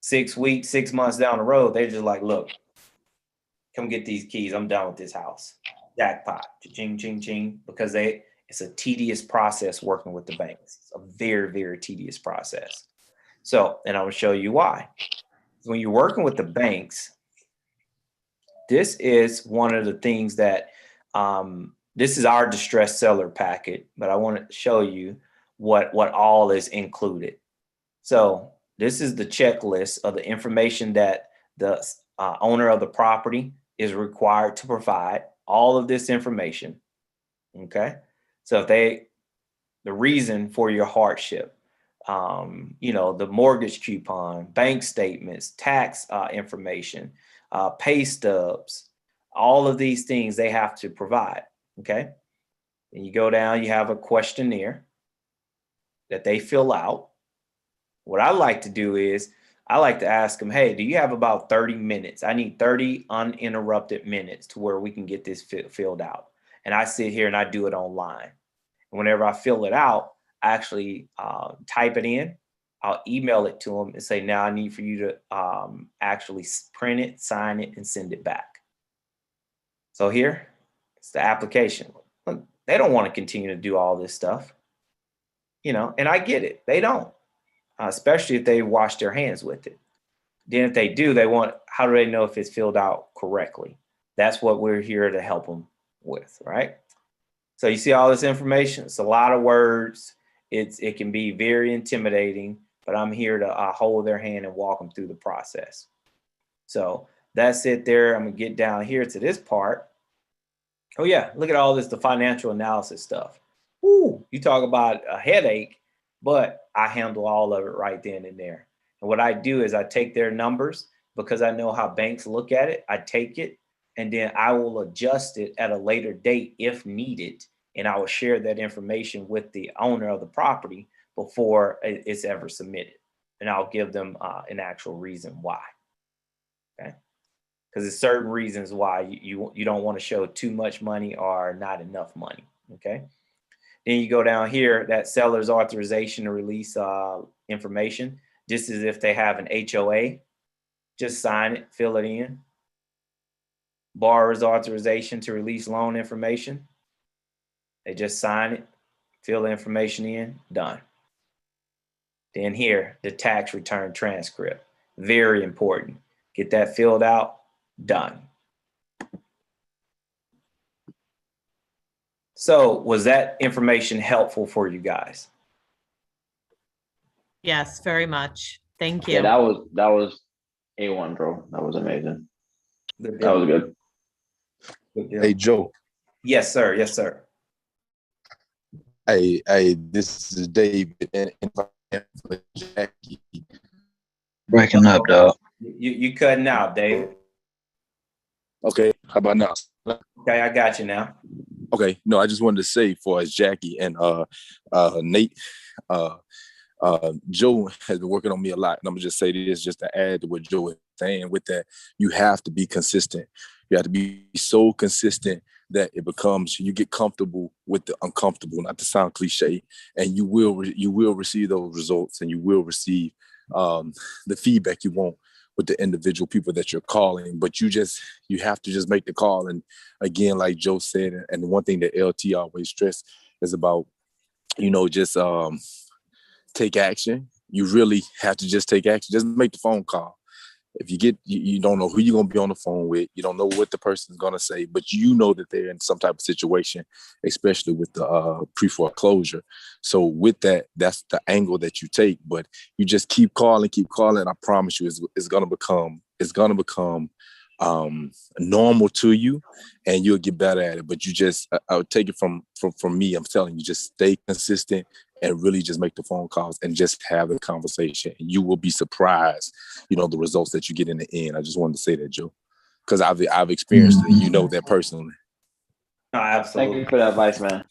6 weeks, 6 months down the road, they're just like, look, come get these keys. I'm done with this house. Jackpot, ching, ching, ching, because it's a tedious process working with the banks. It's a very, very tedious process. So, and I will show you why. When you're working with the banks, this is one of the things that, this is our distressed seller packet, but I want to show you what all is included. So this is the checklist of the information that the owner of the property is required to provide, all of this information, okay? So if the reason for your hardship, the mortgage coupon, bank statements, tax information, pay stubs, all of these things they have to provide, okay? And you go down, you have a questionnaire that they fill out. What I like to do is I like to ask them, hey, do you have about 30 minutes? I need 30 uninterrupted minutes to where we can get this filled out. And I sit here and I do it online. And whenever I fill it out, I actually type it in. I'll email it to them and say, now I need for you to actually print it, sign it, and send it back. So here, it's the application. Look, they don't want to continue to do all this stuff, and I get it. They don't, especially if they wash their hands with it. Then if they do, how do they know if it's filled out correctly? That's what we're here to help them with, right? So you see all this information. It's a lot of words. It can be very intimidating, but I'm here to hold their hand and walk them through the process. So that's it there. I'm gonna get down here to this part. Oh yeah, look at all this, the financial analysis stuff. Ooh, you talk about a headache, but I handle all of it right then and there. And what I do is I take their numbers, because I know how banks look at it. I take it and then I will adjust it at a later date if needed. And I will share that information with the owner of the property before it's ever submitted. And I'll give them an actual reason why. Okay. Because there's certain reasons why you don't want to show too much money or not enough money. Okay. Then you go down here, that seller's authorization to release information. Just as if they have an HOA, just sign it, fill it in. Borrower's authorization to release loan information. They just sign it, fill the information in, done. Then here, the tax return transcript. Very important. Get that filled out, done. So was that information helpful for you guys? Yes, very much. Thank you. Yeah, that was A1, bro. That was amazing. That was good. Hey, Joe. Yes, sir. Yes, sir. Hey, this is David and Jackie. Breaking up, dog. You cutting out, David. Okay, how about now? Okay, I got you now. Okay, no, I just wanted to say for us, Jackie and Nate, Joe has been working on me a lot, and I'm gonna just say this just to add to what Joe is saying. With that, you have to be consistent. You have to be so consistent that it becomes, you get comfortable with the uncomfortable, not to sound cliche, and you will receive those results, and you will receive the feedback you want with the individual people that you're calling. But you have to just make the call. And again, like Joe said, and the one thing that LT always stress is about, just take action. You really have to just take action. Just make the phone call. If you don't know who you're going to be on the phone with, you don't know what the person's going to say, but you know that they're in some type of situation, especially with the pre-foreclosure. So with that, that's the angle that you take, but you just keep calling. I promise you, it's going to become normal to you, and you'll get better at it. But you just, I would take it from me. I'm telling you, just stay consistent and really just make the phone calls and just have the conversation. And you will be surprised, the results that you get in the end. I just wanted to say that, Joe, because I've experienced it, and you know that personally. No, absolutely. Thank you for that advice, man.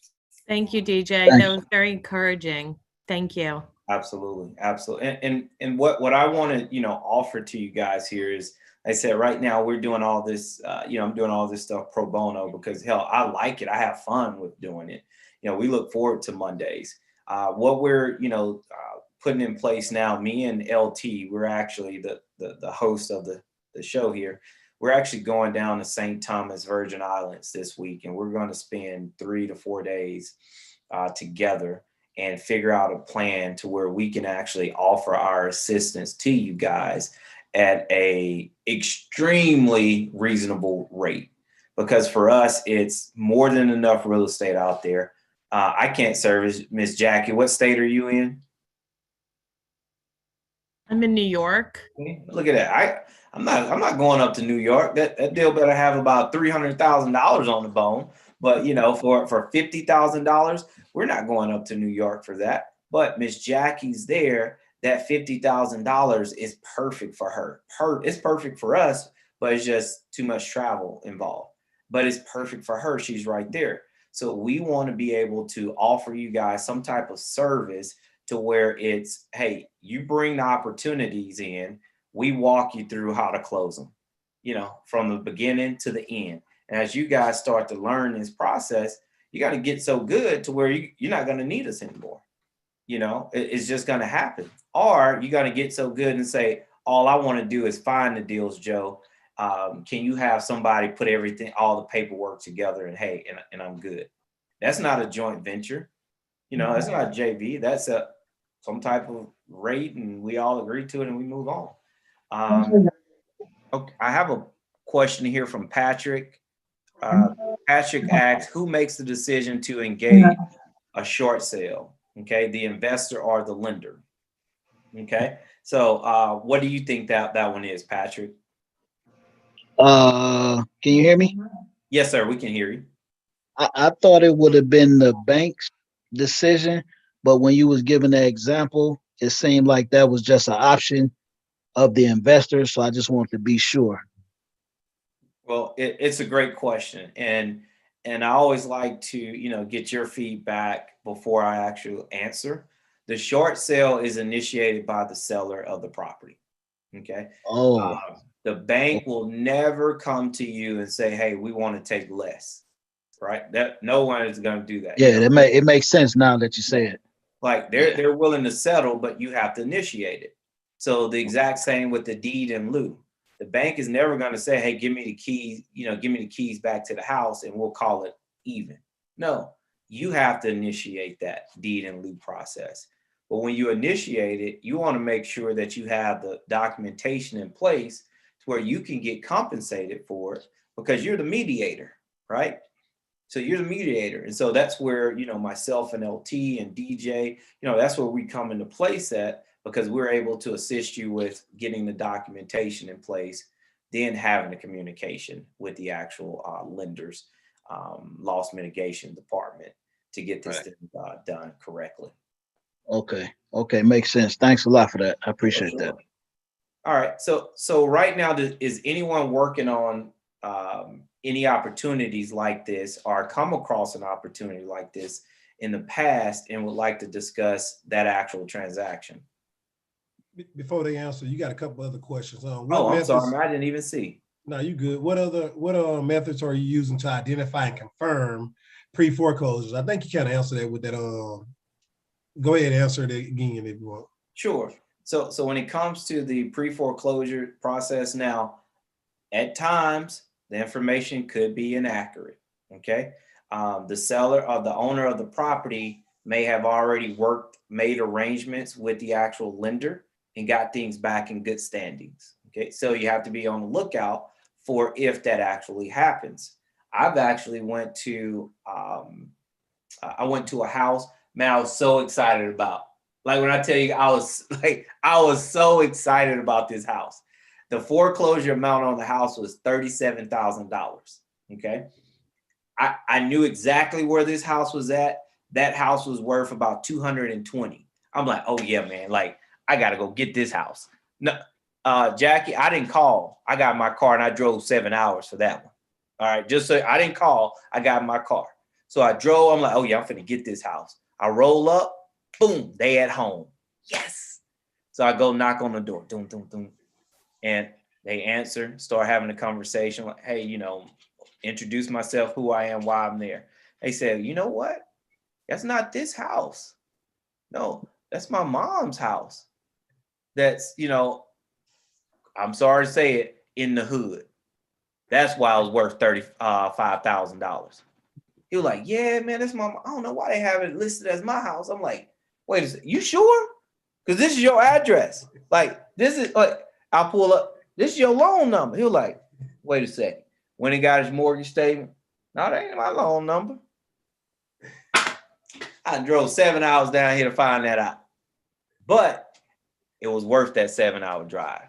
Thank you, DJ. That was very encouraging. Thank you. Absolutely. And what I want to, offer to you guys here is, like I said, right now we're doing all this, I'm doing all this stuff pro bono because hell, I like it. I have fun with doing it. We look forward to Mondays. What we're, putting in place now, me and LT, we're actually the host of the show here. We're actually going down to St. Thomas Virgin Islands this week, and we're going to spend 3 to 4 days together and figure out a plan to where we can actually offer our assistance to you guys at a extremely reasonable rate. Because for us, it's more than enough real estate out there. I can't service Miss Jackie. What state are you in? I'm in New York. Look at that. I'm not going up to New York. That deal better have about $300,000 on the bone. But for $50,000, we're not going up to New York for that. But Miss Jackie's there. That $50,000 is perfect for her. It's perfect for us, but it's just too much travel involved. But it's perfect for her. She's right there. So we want to be able to offer you guys some type of service to where it's, hey, you bring the opportunities in, we walk you through how to close them, from the beginning to the end. And as you guys start to learn this process, you got to get so good to where you're not going to need us anymore. It's just going to happen. Or you got to get so good and say, all I want to do is find the deals, Joe. Can you have somebody put all the paperwork together and hey, and I'm good. That's not a joint venture. That's not JV. That's some type of rate, and we all agree to it and we move on. Okay, I have a question here from Patrick. Patrick asks, who makes the decision to engage a short sale? Okay, the investor or the lender? Okay, so what do you think that one is, Patrick? Can you hear me? Yes, sir, we can hear you. I thought it would have been the bank's decision, but when you was giving the example, it seemed like that was just an option of the investor. So I just wanted to be sure. Well, it's a great question, and I always like to get your feedback before I actually answer. The short sale is initiated by the seller of the property. Okay. Oh. The bank will never come to you and say, "Hey, we want to take less." Right? That no one is going to do that. Yeah, it makes sense now that you say it. Like they're willing to settle, but you have to initiate it. So the exact same with the deed in lieu. The bank is never going to say, "Hey, give me the keys, give me the keys back to the house and we'll call it even." No, you have to initiate that deed in lieu process. But when you initiate it, you want to make sure that you have the documentation in place to where you can get compensated for it because you're the mediator, right? So you're the mediator. And so that's where, myself and LT and DJ, that's where we come into place at, because we're able to assist you with getting the documentation in place, then having the communication with the actual lenders, loss mitigation department to get this thing done correctly. Okay. Makes sense. Thanks a lot for that. I appreciate that. All right. So right now, is anyone working on any opportunities like this or come across an opportunity like this in the past and would like to discuss that actual transaction? Before they answer, you got a couple other questions. I'm sorry, I didn't even see. No, you good. What methods are you using to identify and confirm pre-foreclosures? I think you kind of answered that with that. Go ahead and answer it again if you want. Sure. So when it comes to the pre-foreclosure process now, at times the information could be inaccurate. Okay. The seller or the owner of the property may have already made arrangements with the actual lender and got things back in good standings. Okay. So you have to be on the lookout for if that actually happens. I've actually went to a house, man, I was so excited about. Like when I tell you, I was so excited about this house. The foreclosure amount on the house was $37,000. Okay. I knew exactly where this house was at. That house was worth about 220. I'm like, oh yeah, man. Like, I got to go get this house. No, Jackie, I didn't call. I got my car and I drove 7 hours for that one. All right. Just so I didn't call, I got my car. So I drove. I'm like, oh yeah, I'm finna get this house. I roll up, boom, they at home. Yes. So I go knock on the door, doom, doom, doom. And they answer, start having a conversation like, hey, you know, introduce myself, who I am, why I'm there. They said, you know what? That's not this house. No, that's my mom's house. That's, you know, I'm sorry to say it, in the hood. That's why it was worth $35,000. He was like, yeah, man, that's my, I don't know why they have it listed as my house. I'm like, wait a second, you sure? Because this is your address. Like, this is, like, I'll pull up, this is your loan number. He was like, wait a second. When he got his mortgage statement, no, that ain't my loan number. I drove 7 hours down here to find that out. But it was worth that 7-hour drive.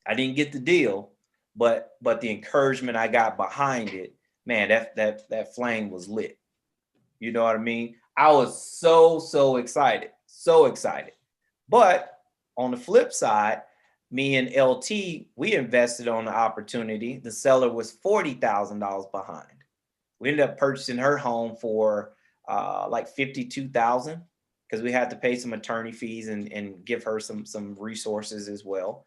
I didn't get the deal, but the encouragement I got behind it, man, that flame was lit. You know what I mean? I was so excited, so excited. But on the flip side, me and LT, we invested on the opportunity. The seller was $40,000 behind. We ended up purchasing her home for like $52,000 because we had to pay some attorney fees and give her some resources as well.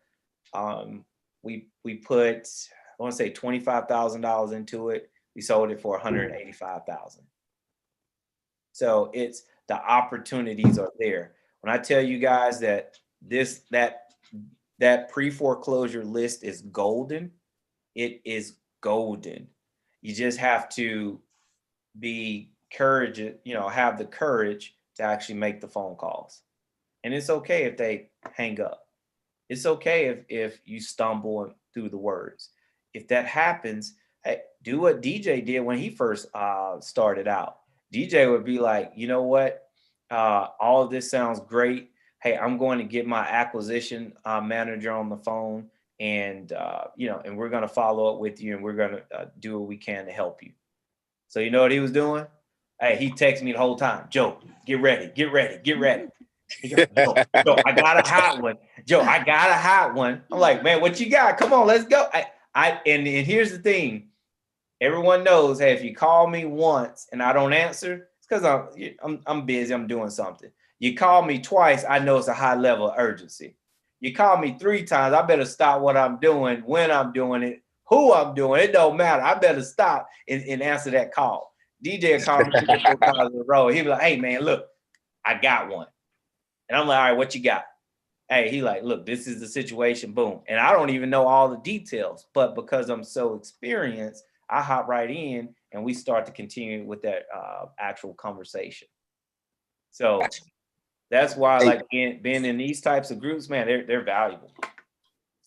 We put, I want to say $25,000 into it. We sold it for $185,000. So it's, the opportunities are there. When I tell you guys that that pre-foreclosure list is golden, it is golden. You just have to be courage, you know, have the courage to actually make the phone calls. And it's okay if they hang up. It's okay if you stumble through the words. If that happens, hey, do what DJ did when he first started out. DJ would be like, you know what? All of this sounds great. Hey, I'm going to get my acquisition manager on the phone, and you know, and we're going to follow up with you, and we're going to do what we can to help you. So you know what he was doing? Hey, he texted me the whole time. Joe, get ready, get ready, get ready. He goes, Joe, I got a hot one. Joe, I got a hot one. I'm like, man, what you got? Come on, let's go. And here's the thing. Everyone knows, hey, if you call me once and I don't answer, it's because I'm busy. I'm doing something. You call me twice, I know it's a high level of urgency. You call me 3 times, I better stop what I'm doing, when I'm doing it, who I'm doing. It don't matter. I better stop and answer that call. DJ called me 3 or 4 times in a row. He'd be like, hey, man, look, I got one. And I'm like, all right, what you got? Hey, he like, look, this is the situation, boom. And I don't even know all the details, but because I'm so experienced, I hop right in and we start to continue with that actual conversation. So that's why, like, being in these types of groups, man, they're valuable.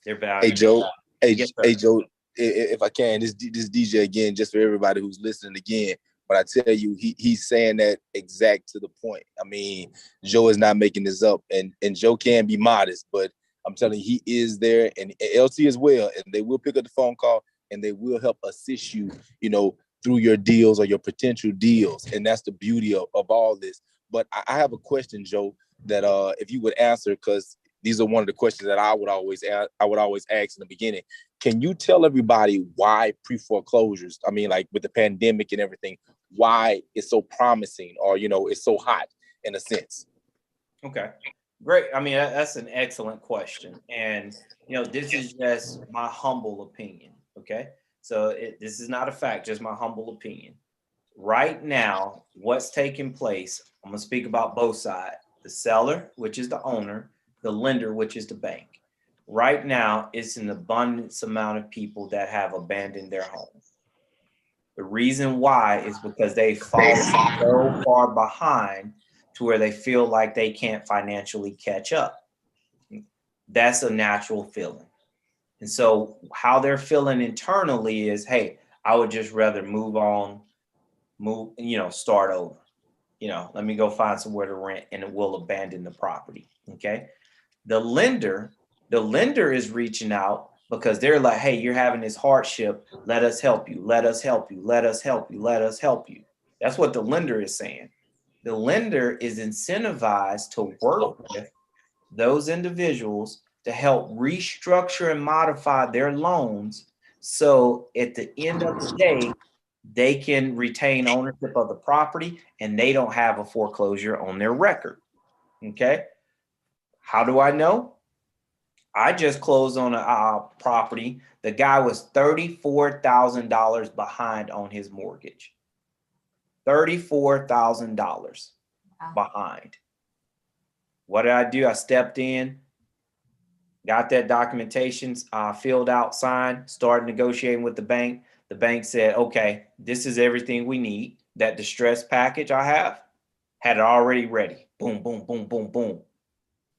They're valuable. Hey, Joe. Yes, hey, Joe. If I can, this DJ again, just for everybody who's listening again. But I tell you, he's saying that exact to the point. I mean, Joe is not making this up, and Joe can be modest, but I'm telling you, he is there, and LT as well, and they will pick up the phone call and they will help assist you, you know, through your deals or your potential deals, and that's the beauty of all this. But I have a question, Joe, that if you would answer, because these are one of the questions that I would always ask in the beginning. Can you tell everybody why pre-foreclosures, I mean, like with the pandemic and everything, why it's so promising, or, you know, it's so hot in a sense? Okay, great. I mean, that's an excellent question. And, you know, this is just my humble opinion. Okay. So this is not a fact, just my humble opinion. Right now, what's taking place, I'm going to speak about both sides. The seller, which is the owner, the lender, which is the bank. Right now, it's an abundance amount of people that have abandoned their homes. The reason why is because they fall so far behind to where they feel like they can't financially catch up. That's a natural feeling. And so how they're feeling internally is, hey, I would just rather move on, start over. Let me go find somewhere to rent, and it will abandon the property. Okay. The lender, The lender is reaching out because they're like, hey, you're having this hardship. Let us help you. Let us help you. Let us help you. Let us help you. That's what the lender is saying. The lender is incentivized to work with those individuals to help restructure and modify their loans. So at the end of the day, they can retain ownership of the property and they don't have a foreclosure on their record. Okay. How do I know? I just closed on a property. The guy was $34,000 behind on his mortgage. $34,000 behind. What did I do? I stepped in, got that documentation filled out, signed, started negotiating with the bank. The bank said, okay, this is everything we need. That distress package I have had it already ready. Boom, boom, boom, boom, boom.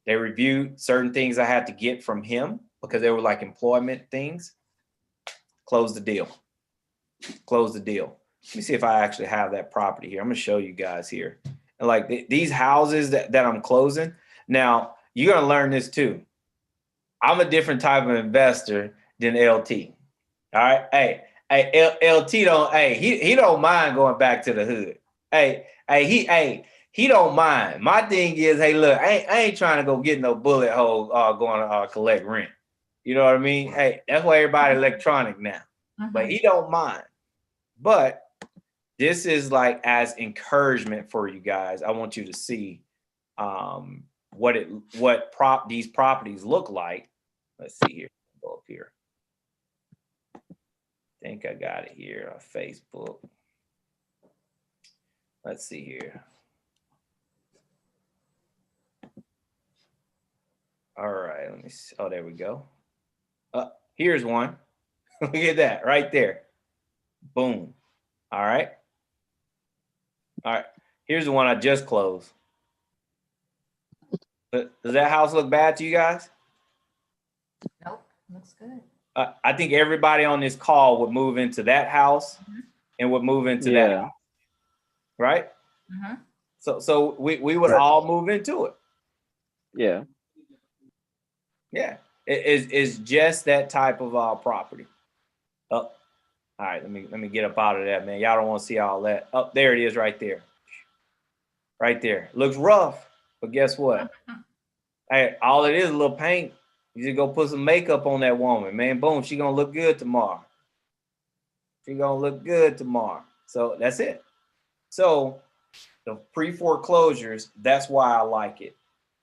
They reviewed certain things I had to get from him because they were like employment things. Close the deal. Close the deal. Let me see if I actually have that property here. I'm going to show you guys here. And like these houses that I'm closing. Now, you're going to learn this too. I'm a different type of investor than LT. All right. Hey, LT don't, he don't mind going back to the hood. He don't mind. My thing is, hey, look, I ain't trying to go get no bullet hole going to collect rent. You know what I mean? Hey, that's why everybody electronic now. But he don't mind. But this is like as encouragement for you guys. I want you to see these properties look like. Let's see here. Go up here. I think I got it here on Facebook. Let's see here. All right, let me see. Oh, there we go. Here's one. Look at that right there. Boom. All right. All right. Here's the one I just closed. Does that house look bad to you guys? Nope. Looks good. I think everybody on this call would move into that house and would move into that house. Right? So we would all move into it. Yeah. Yeah. It's just that type of property. Oh, all right, let me get up out of that, man. Y'all don't want to see all that. Oh, there it is right there. Right there. Looks rough, but guess what? Hey, all it is a little paint. You just go put some makeup on that woman, man. Boom, she gonna look good tomorrow. She gonna look good tomorrow. So that's it. So the pre-foreclosures, that's why I like it.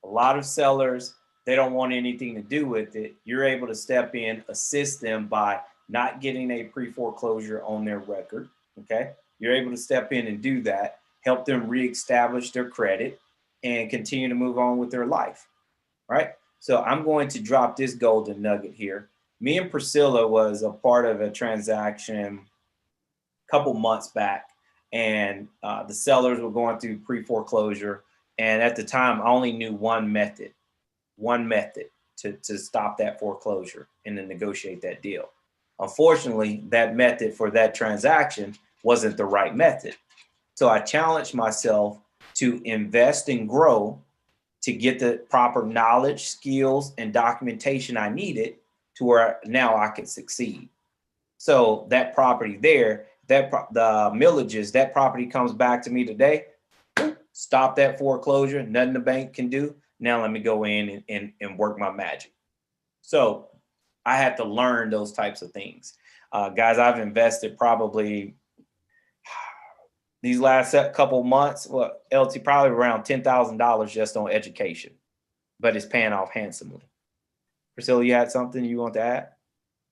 A lot of sellers, they don't want anything to do with it. You're able to step in, assist them by not getting a pre-foreclosure on their record, okay? You're able to step in and do that, help them reestablish their credit and continue to move on with their life, right? So I'm going to drop this golden nugget here. Me and Priscilla was a part of a transaction a couple months back, and the sellers were going through pre-foreclosure. And at the time, I only knew one method to stop that foreclosure and to negotiate that deal. Unfortunately, that method for that transaction wasn't the right method. So I challenged myself to invest and grow to get the proper knowledge, skills, and documentation I needed to where now I could succeed. So that property there, the millages, that property comes back to me today. Stop that foreclosure, nothing the bank can do. Now let me go in and work my magic. So I had to learn those types of things. Guys, I've invested probably these last couple months, well, LT, probably around $10,000 just on education, but it's paying off handsomely. Priscilla, you had something you want to add?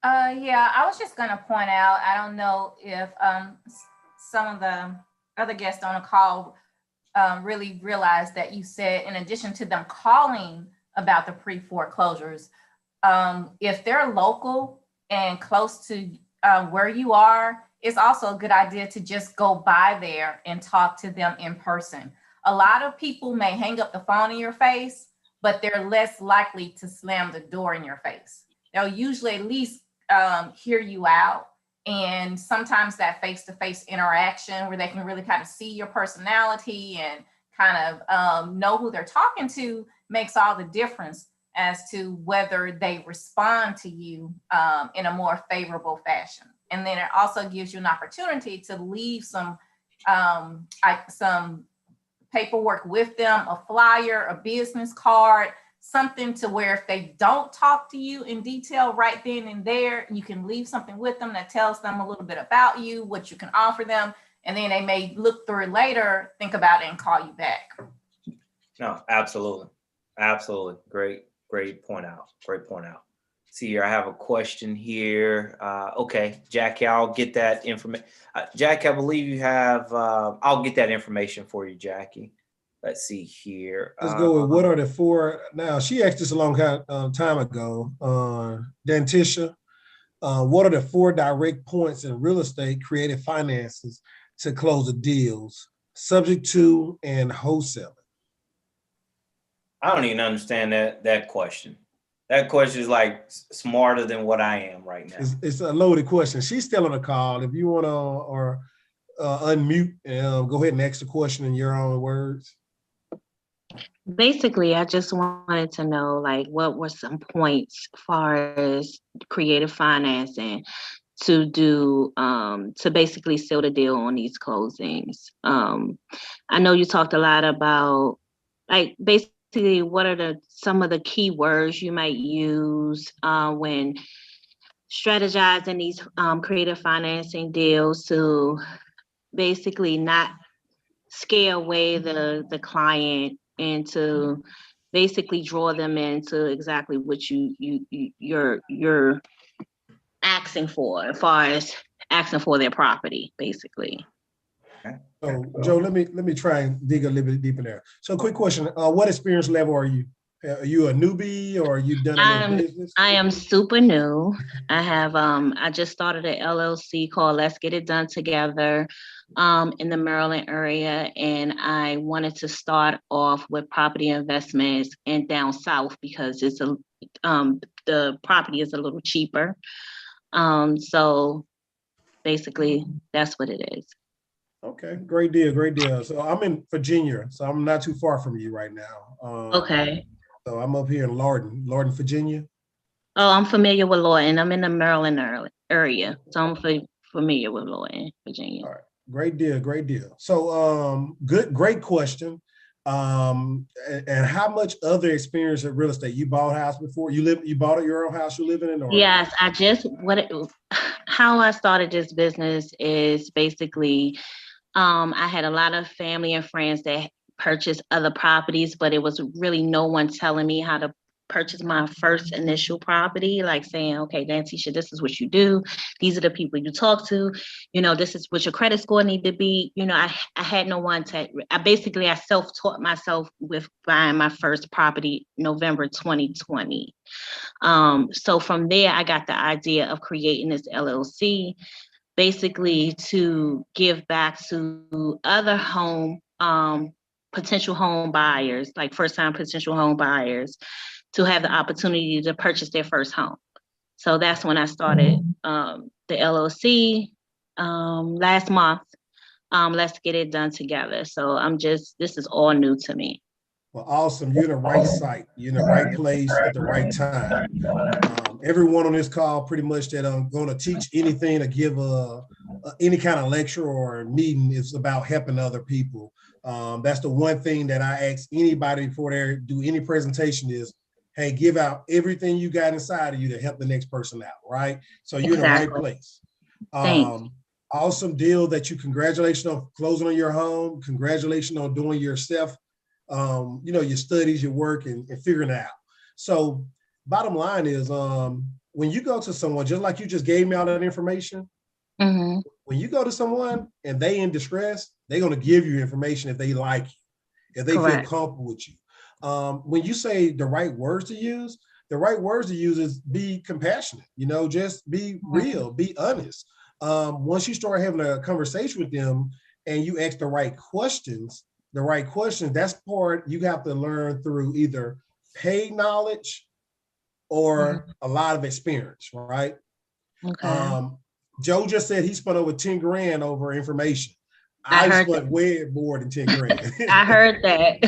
Yeah, I was just going to point out, I don't know if some of the other guests on the call really realized that you said, in addition to them calling about the pre-foreclosures, if they're local and close to where you are, it's also a good idea to just go by there and talk to them in person. A lot of people may hang up the phone in your face, but they're less likely to slam the door in your face. They'll usually at least hear you out. And sometimes that face-to-face interaction where they can really kind of see your personality and kind of know who they're talking to makes all the difference. as to whether they respond to you in a more favorable fashion. And then it also gives you an opportunity to leave some paperwork with them, a flyer, a business card, something to where if they don't talk to you in detail right then and there, you can leave something with them that tells them a little bit about you, what you can offer them, and then they may look through it later, think about it, and call you back. No, absolutely. Absolutely. Great point out. Great point out. See here, I have a question here. Okay, Jackie, I'll get that information. Jackie, I believe you have, I'll get that information for you, Jackie. Let's see here. Let's go with what are the four, now she asked this a long time ago, Dantisha, what are the 4 direct points in real estate creative finances to close the deals, subject to and wholesaling? I don't even understand that question. That question is like smarter than what I am right now. It's a loaded question. She's still on the call. If you want to or unmute, go ahead and ask the question in your own words. Basically, I just wanted to know, like, what were some points as far as creative financing to do to basically seal the deal on these closings. I know you talked a lot about, like, basically what are some of the key words you might use when strategizing these creative financing deals to basically not scare away the client and to basically draw them into exactly what you're asking for, as far as asking for their property, basically. So Joe, let me try and dig a little bit deeper there. So quick question, what experience level are you? Are you a newbie or you done any business? I am super new. I have I just started an LLC called Let's Get It Done Together in the Maryland area, and I wanted to start off with property investments and down south because it's the property is a little cheaper. So basically that's what it is. Okay, great deal, great deal. So I'm in Virginia, so I'm not too far from you right now. Okay. So I'm up here in Lorton, Virginia. Oh, I'm familiar with Lorton. I'm in the Maryland area, so I'm familiar with Lorton, Virginia. All right, great deal, great deal. So great question. And how much other experience in real estate? You bought a house before? You bought your own house you're living in? Or? Yes, how I started this business is basically, I had a lot of family and friends that purchased other properties, but it was really no one telling me how to purchase my first initial property, like saying, okay, Dantisha, this is what you do. These are the people you talk to. You know, this is what your credit score need to be. You know, I had no one I self-taught myself with buying my first property November 2020. So from there, I got the idea of creating this LLC, basically to give back to other potential home buyers, like first-time potential home buyers, to have the opportunity to purchase their first home. So that's when I started the LLC last month. Let's Get It Done Together. So this is all new to me. Well, awesome. You're in the right site. You're in the right place at the right time. Everyone on this call pretty much that I'm going to teach anything or give any kind of lecture or meeting is about helping other people. That's the one thing that I ask anybody before they do any presentation is, hey, give out everything you got inside of you to help the next person out, right? So you're in the right place. Awesome deal that congratulations on closing on your home. Congratulations on doing your self, your studies, your work, and figuring it out. So bottom line is when you go to someone, just like you just gave me all that information, when you go to someone and they in distress, they're going to give you information if they like you, if they feel comfortable with you. When you say the right words to use is be compassionate, just be real, be honest. Once you start having a conversation with them and you ask the right questions, that's part you have to learn through either paid knowledge or a lot of experience, right? Okay. Joe just said he spent over 10 grand over information. I spent way more than 10 grand. I heard that.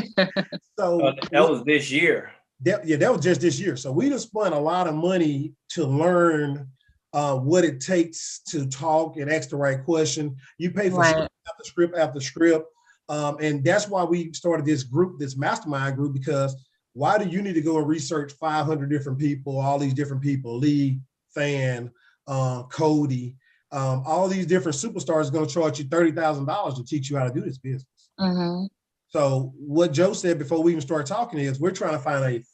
So that was this year. That was just this year. So we just spent a lot of money to learn what it takes to talk and ask the right question. You pay for script after script. And that's why we started this group, this mastermind group, because why do you need to go and research 500 different people, all these different people, Lee, Fan, Cody, all these different superstars are going to charge you $30,000 to teach you how to do this business. Mm-hmm. So what Joe said before we even started talking is we're trying to find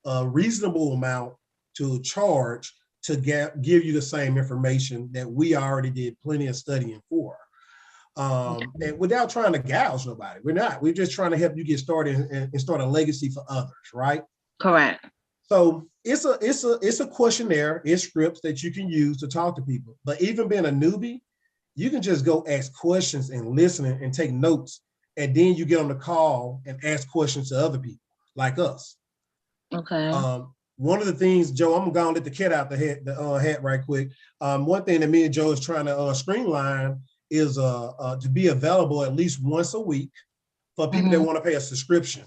a reasonable amount to charge to give you the same information that we already did plenty of studying for. And without trying to gouge nobody. We're not. We're just trying to help you get started and start a legacy for others, right? Correct. So it's a questionnaire, it's scripts that you can use to talk to people. But even being a newbie, you can just go ask questions and listen and take notes. And then you get on the call and ask questions to other people like us. Okay. One of the things, Joe, I'm gonna let the cat out the hat right quick. One thing that me and Joe is trying to streamline is to be available at least once a week for people that want to pay a subscription.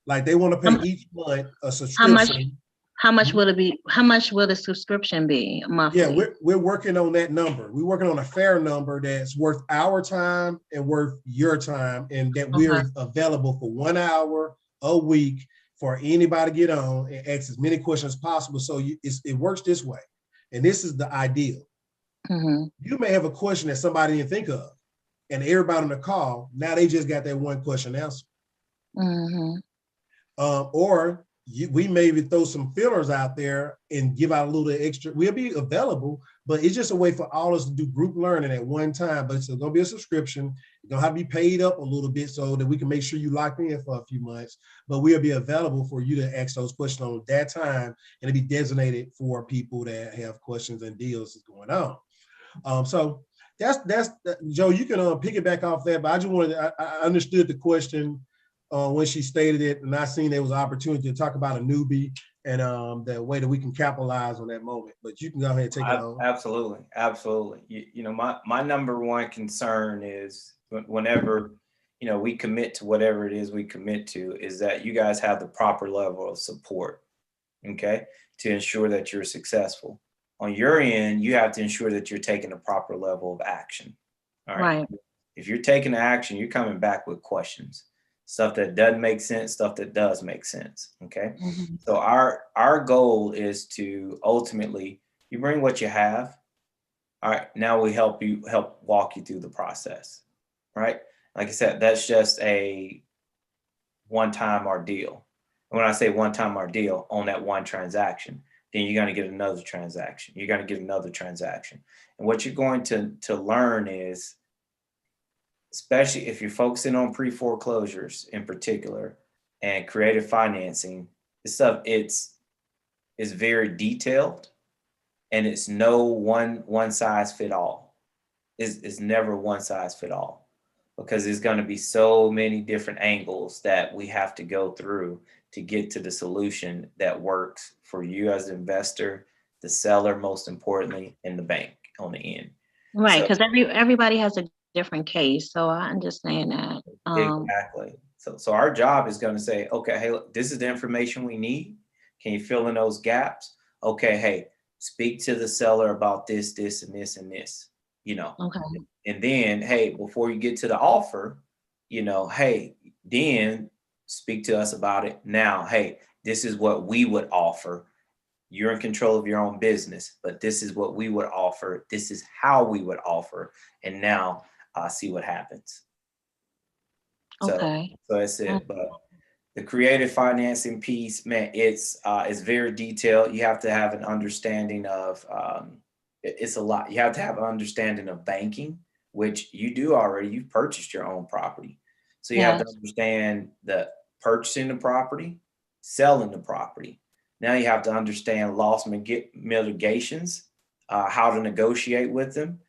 Like they want to pay each month a subscription. How much will it be? How much will the subscription be monthly? Yeah, we're working on that number. We're working on a fair number that's worth our time and worth your time, and that we're available for 1 hour a week for anybody to get on and ask as many questions as possible. So it works this way, and this is the ideal. Mm-hmm. You may have a question that somebody didn't think of, and everybody on the call, now they just got that one question answered. Mm-hmm. Or we maybe throw some fillers out there and give out a little extra. We'll be available, but it's just a way for all of us to do group learning at one time. But it's going to be a subscription. You're going to have to be paid up a little bit so that we can make sure you locked in for a few months. But we'll be available for you to ask those questions on that time, and it'll be designated for people that have questions and deals that's going on. So that's Joe. You can piggyback off that, but I just wanted I understood the question. When she stated it, and I seen there was an opportunity to talk about a newbie and the way that we can capitalize on that moment. But you can go ahead and take it on. Absolutely. You know, my number one concern is whenever, you know, we commit to whatever it is we commit to, is that you guys have the proper level of support, okay, to ensure that you're successful. On your end, you have to ensure that you're taking the proper level of action. All right. If you're taking action, you're coming back with questions. Stuff that doesn't make sense, stuff that does make sense, okay? Mm-hmm. So our goal is to ultimately, you bring what you have, all right, now we help walk you through the process, right? Like I said, that's just a one-time ordeal. And when I say one-time ordeal, on that one transaction, then you're gonna get another transaction. You're gonna get another transaction. And what you're going to learn is, especially if you're focusing on pre-foreclosures in particular and creative financing, this stuff, it's very detailed, and it's no one size fit all. It's never one size fit all, because there's going to be so many different angles that we have to go through to get to the solution that works for you as an investor, the seller, most importantly, and the bank on the end. Right, because everybody has a different case, so I understand that. Exactly. So our job is going to say, okay, hey, look, this is the information we need. Can you fill in those gaps? Okay, hey, speak to the seller about this, this, and this, and this, you know. Okay. And then, hey, before you get to the offer, you know, hey, then speak to us about it. Now, hey, this is what we would offer. You're in control of your own business, but this is what we would offer. This is how we would offer. And now see what happens. Okay. So that's it. But the creative financing piece, man, it's very detailed. You have to have an understanding of, it's a lot. You have to have an understanding of banking, which you do already. You've purchased your own property. So you have to understand the purchasing the property, selling the property. Now you have to understand loss mitigations, how to negotiate with them,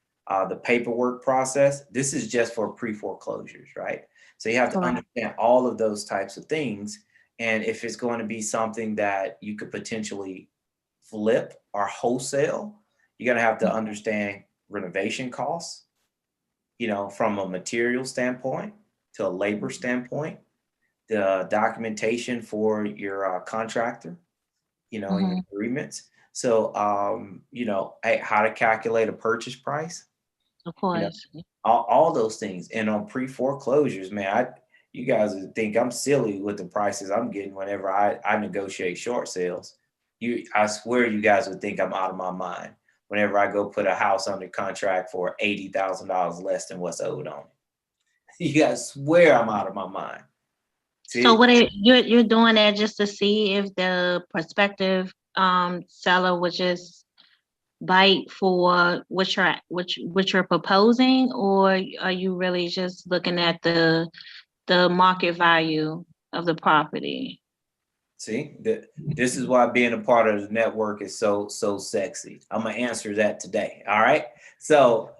the paperwork process. This is just for pre-foreclosures, right? So you have to understand all of those types of things. And if it's going to be something that you could potentially flip or wholesale, you're going to have to understand renovation costs, you know, from a material standpoint to a labor standpoint. the documentation for your contractor, you know, in your agreements. So, you know, how to calculate a purchase price. Of course. You know, all those things. And on pre-foreclosures, man, you guys would think I'm silly with the prices I'm getting whenever I negotiate short sales. I swear you guys would think I'm out of my mind whenever I go put a house under contract for $80,000 less than what's owed on it. You guys swear I'm out of my mind. See? So you're doing that just to see if the prospective seller would just bite for what you're proposing, or are you really just looking at the market value of the property? See, this is why being a part of the network is so sexy. I'm gonna answer that today. All right. So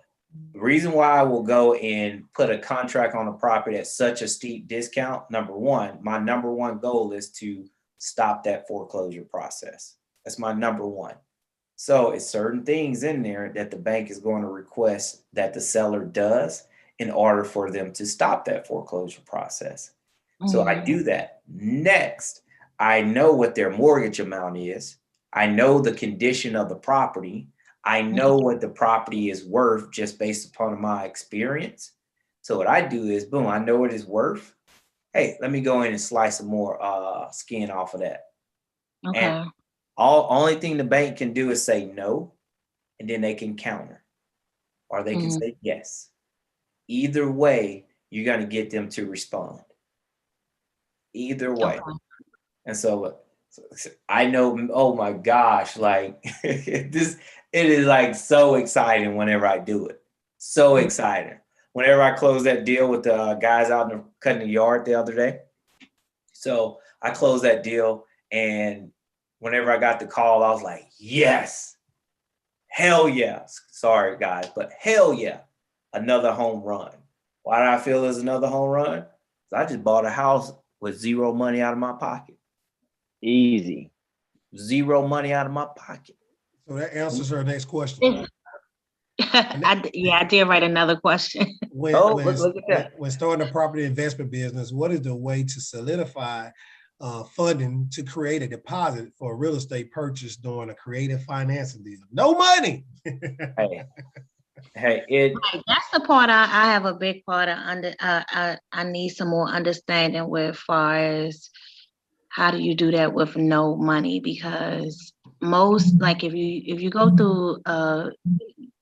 the reason why I will go and put a contract on a property at such a steep discount, my number one goal is to stop that foreclosure process. That's my number one. So it's certain things in there that the bank is going to request that the seller does in order for them to stop that foreclosure process. So I do that. Next, I know what their mortgage amount is. I know the condition of the property. I know what the property is worth just based upon my experience. So what I do is, boom, I know what it's worth. Hey, let me go in and slice some more skin off of that. Okay. And only thing the bank can do is say no, and then they can counter, or they can say yes. Either way, you're going to get them to respond. Either way. Okay. And so I know, oh my gosh, like it is like so exciting whenever I do it. So exciting. Whenever I close that deal with the guys out in cutting the yard the other day. So I closed that deal, and whenever I got the call, I was like, yes, hell yeah. Sorry guys, but hell yeah, another home run. Why did I feel there's another home run? Because I just bought a house with zero money out of my pocket. Easy. Zero money out of my pocket. So that answers her next question. I did write another question. When starting a property investment business, what is the way to solidify funding to create a deposit for a real estate purchase during a creative financing deal? No money. Hey, that's the part I have a big part of I need some more understanding with, far as how do you do that with no money? Because most, like if you go through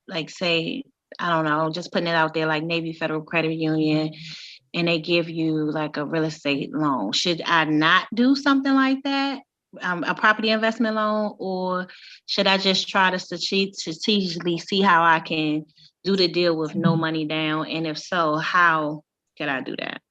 like say, I don't know, just putting it out there, like Navy Federal Credit Union, and they give you like a real estate loan. Should I not do something like that? A property investment loan, or should I just try to strategically see how I can do the deal with no money down? And if so, how can I do that?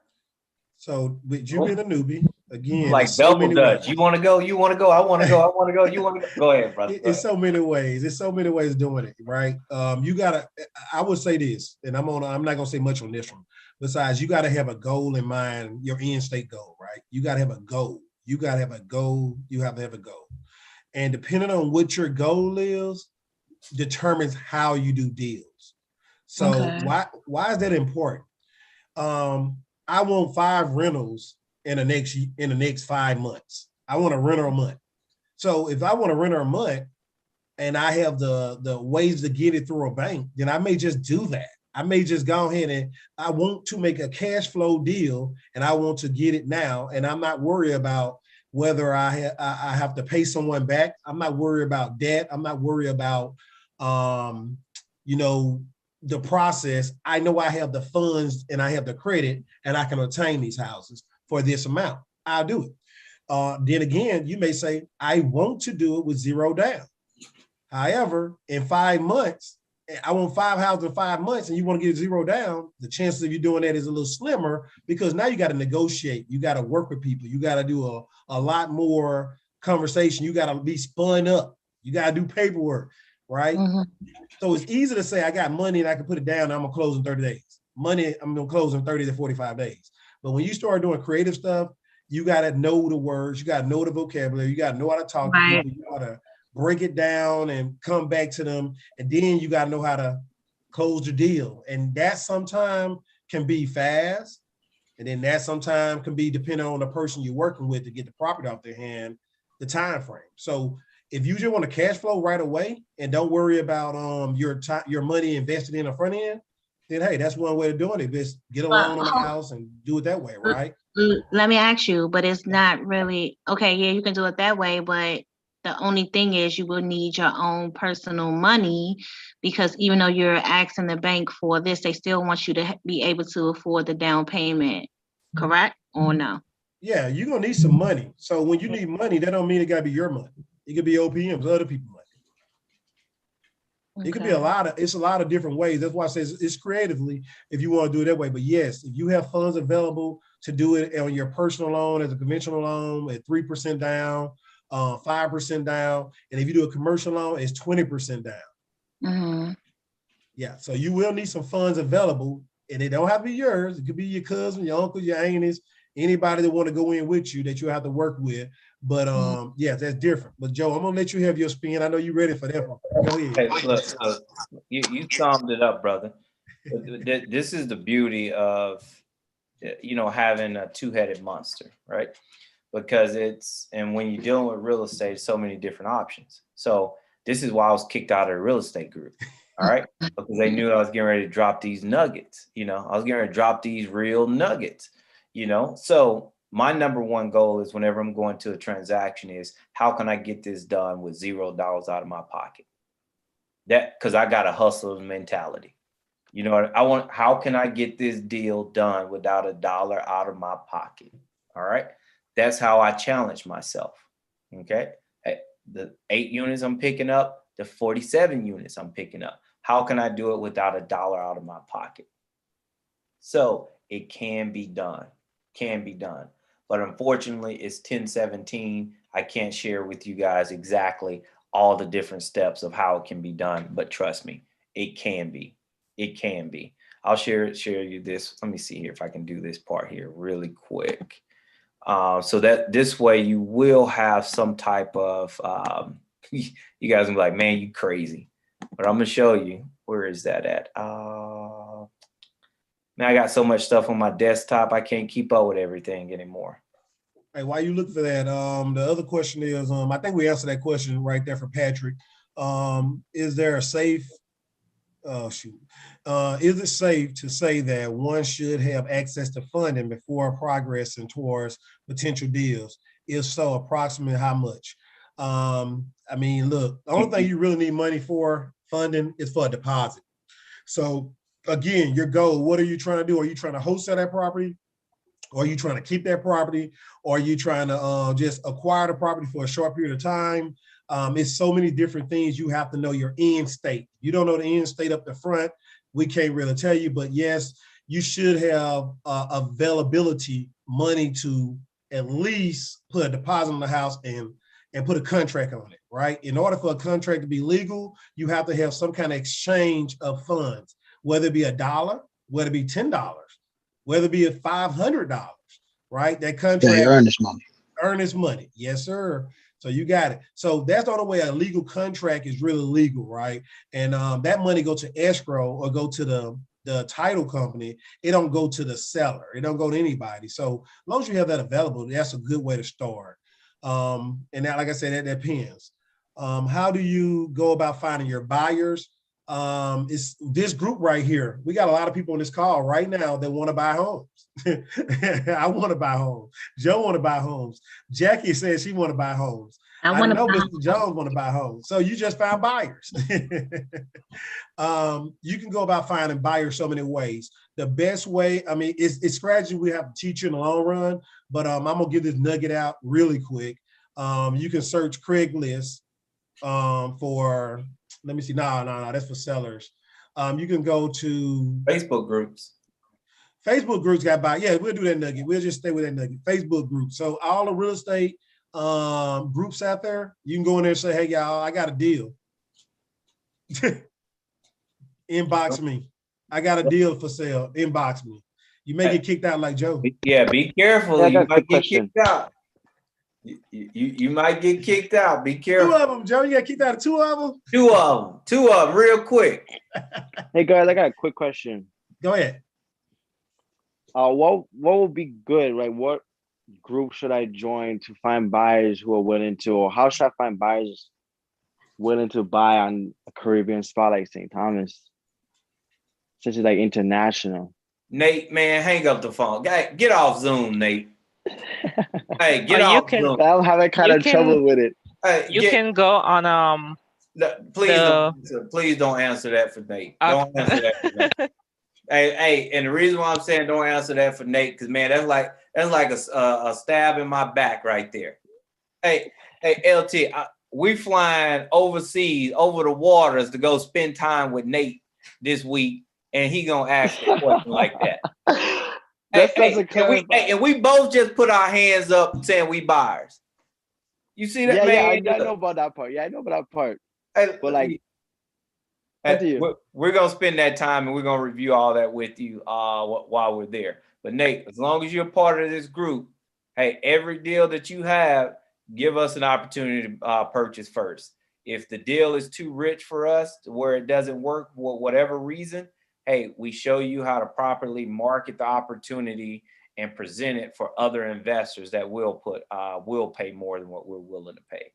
So with you being a newbie, again, like double Dutch. You want to go? You want to go? I want to go. I want to go. You want to go? Go ahead, brother. It's so many ways. There's so many ways of doing it, right? You gotta. I would say this, and I'm not gonna say much on this one. Besides, you gotta have a goal in mind, your end state goal, right? You gotta have a goal. You gotta have a goal. You have to have a goal, and depending on what your goal is, determines how you do deals. So why is that important? I want 5 rentals in the next 5 months. I want a renter a month. So if I want a renter a month and I have the ways to get it through a bank, then I may just do that. I may just go ahead and I want to make a cash flow deal and I want to get it now. And I'm not worried about whether I have to pay someone back. I'm not worried about debt. I'm not worried about, the process. I know I have the funds and I have the credit and I can obtain these houses for this amount. I'll do it. Then again, you may say, I want to do it with zero down. However, in 5 months, I want 5 houses in 5 months and you want to get zero down, the chances of you doing that is a little slimmer because now you got to negotiate. You got to work with people. You got to do a lot more conversation. You got to be spun up. You got to do paperwork, right? Mm-hmm. So it's easy to say I got money and I can put it down and I'm gonna close in 30 days. Money, I'm gonna close in 30 to 45 days. But when you start doing creative stuff, you gotta know the words, you gotta know the vocabulary, you gotta know how to talk to people, you gotta break it down and come back to them. And then you gotta know how to close the deal. And that sometimes can be fast And then that sometimes can be depending on the person you're working with to get the property off their hand, the time frame. So if you just want to cash flow right away and don't worry about your money invested in the front end, then hey, that's one way of doing it. Just get a loan on the house and do it that way, right? Let me ask you, but it's not really okay. Yeah, you can do it that way, but the only thing is you will need your own personal money, because even though you're asking the bank for this, they still want you to be able to afford the down payment, correct or no? Yeah, you're gonna need some money. So when you need money, that don't mean it gotta be your money. It could be OPM's, other people's money. It could be a lot of different ways. That's why I say it's creatively if you want to do it that way. But yes, if you have funds available to do it on your personal loan as a conventional loan at 3% down, 5% down, and if you do a commercial loan, it's 20% down. Mm-hmm. Yeah, so you will need some funds available, and it don't have to be yours. It could be your cousin, your uncle, your aunties, anybody that want to go in with you that you have to work with. But yeah, that's different. But Joe, I'm gonna let you have your spin. I know you're ready for that one. Go ahead. Hey, look, you summed it up, brother. This is the beauty of having a two-headed monster, right? Because and when you're dealing with real estate, so many different options. So this is why I was kicked out of the real estate group. All right, because they knew I was getting ready to drop these nuggets. I was getting ready to drop these real nuggets. So my number one goal is whenever I'm going to a transaction is how can I get this done with $0 out of my pocket? Because I got a hustler mentality. How can I get this deal done without $1 out of my pocket? All right. That's how I challenge myself. Okay. The 8 units I'm picking up, the 47 units I'm picking up. How can I do it without $1 out of my pocket? So it can be done. But unfortunately, it's 1017. I can't share with you guys exactly all the different steps of how it can be done. But trust me, it can be. It can be. I'll share you this. Let me see here if I can do this part here really quick. So that this way you will have some type of, you guys will be like, man, you crazy. But I'm going to show you. Where is that at? Man, I got so much stuff on my desktop, I can't keep up with everything anymore. Hey, while you look for that, the other question is, I think we answered that question right there for Patrick. Is there a safe, is it safe to say that one should have access to funding before progressing towards potential deals? If so, approximately how much? I mean, look, the only thing you really need money for funding is for a deposit. So again, your goal, what are you trying to do? Are you trying to wholesale that property? Or are you trying to keep that property? Or are you trying to just acquire the property for a short period of time? It's so many different things. You have to know your end state. You don't know the end state up the front, we can't really tell you, but yes, you should have availability money to at least put a deposit on the house and put a contract on it, right? In order for a contract to be legal, you have to have some kind of exchange of funds, whether it be $1, whether it be $10, whether it be $500, right? That contract. Yeah, earnest money. Earnest money, yes, sir. So you got it. So that's the only way a legal contract is really legal, right? And that money go to escrow or go to the title company. It don't go to the seller. It don't go to anybody. So as long as you have that available, that's a good way to start. And now, like I said, that depends. How do you go about finding your buyers? It's this group right here. We got a lot of people on this call right now that want to buy homes. I want to buy homes. Joe want to buy homes. Jackie says she want to buy homes. I know Mr. Jones want to buy homes. So you just found buyers. You can go about finding buyers so many ways. The best way, I mean, it's strategy we have to teach you in the long run, but I'm gonna give this nugget out really quick. You can search Craigslist for, let me see, no, that's for sellers. You can go to Facebook groups. Facebook groups got by. Yeah, we'll do that nugget. We'll just stay with that nugget. Facebook groups. So all the real estate groups out there, you can go in there and say, hey, y'all, I got a deal. Inbox me. I got a deal for sale. Inbox me. You may get kicked out like Joe. Yeah, be careful. Yeah, you might get kicked out. You might get kicked out. Be careful. 2 of them, Joe. You got kicked out of 2 of them? 2 of them, real quick. Hey, guys, I got a quick question. Go ahead. what would be good, right? What group should I join to find buyers who are willing to, or how should I find buyers willing to buy on a Caribbean spot like St. Thomas, since it's like international? Nate, man, hang up the phone. Get off Zoom, Nate. Hey, get off Zoom. I'm having kind of trouble with it. Hey, you can go on please don't answer that for Nate. Don't answer that for Nate. Hey, and the reason why I'm saying don't answer that for Nate, because man, that's like a stab in my back right there. Hey, LT, we flying overseas over the waters to go spend time with Nate this week, and he gonna ask a question like that. And we both just put our hands up saying we buyers. You see that, man? Yeah, I know about that part. Yeah, I know about that part. Hey, but like, we're gonna spend that time and we're gonna review all that with you while we're there. But Nate, as long as you're part of this group, hey, every deal that you have, give us an opportunity to purchase first. If the deal is too rich for us to where it doesn't work for whatever reason, hey, we show you how to properly market the opportunity and present it for other investors that will pay more than what we're willing to pay.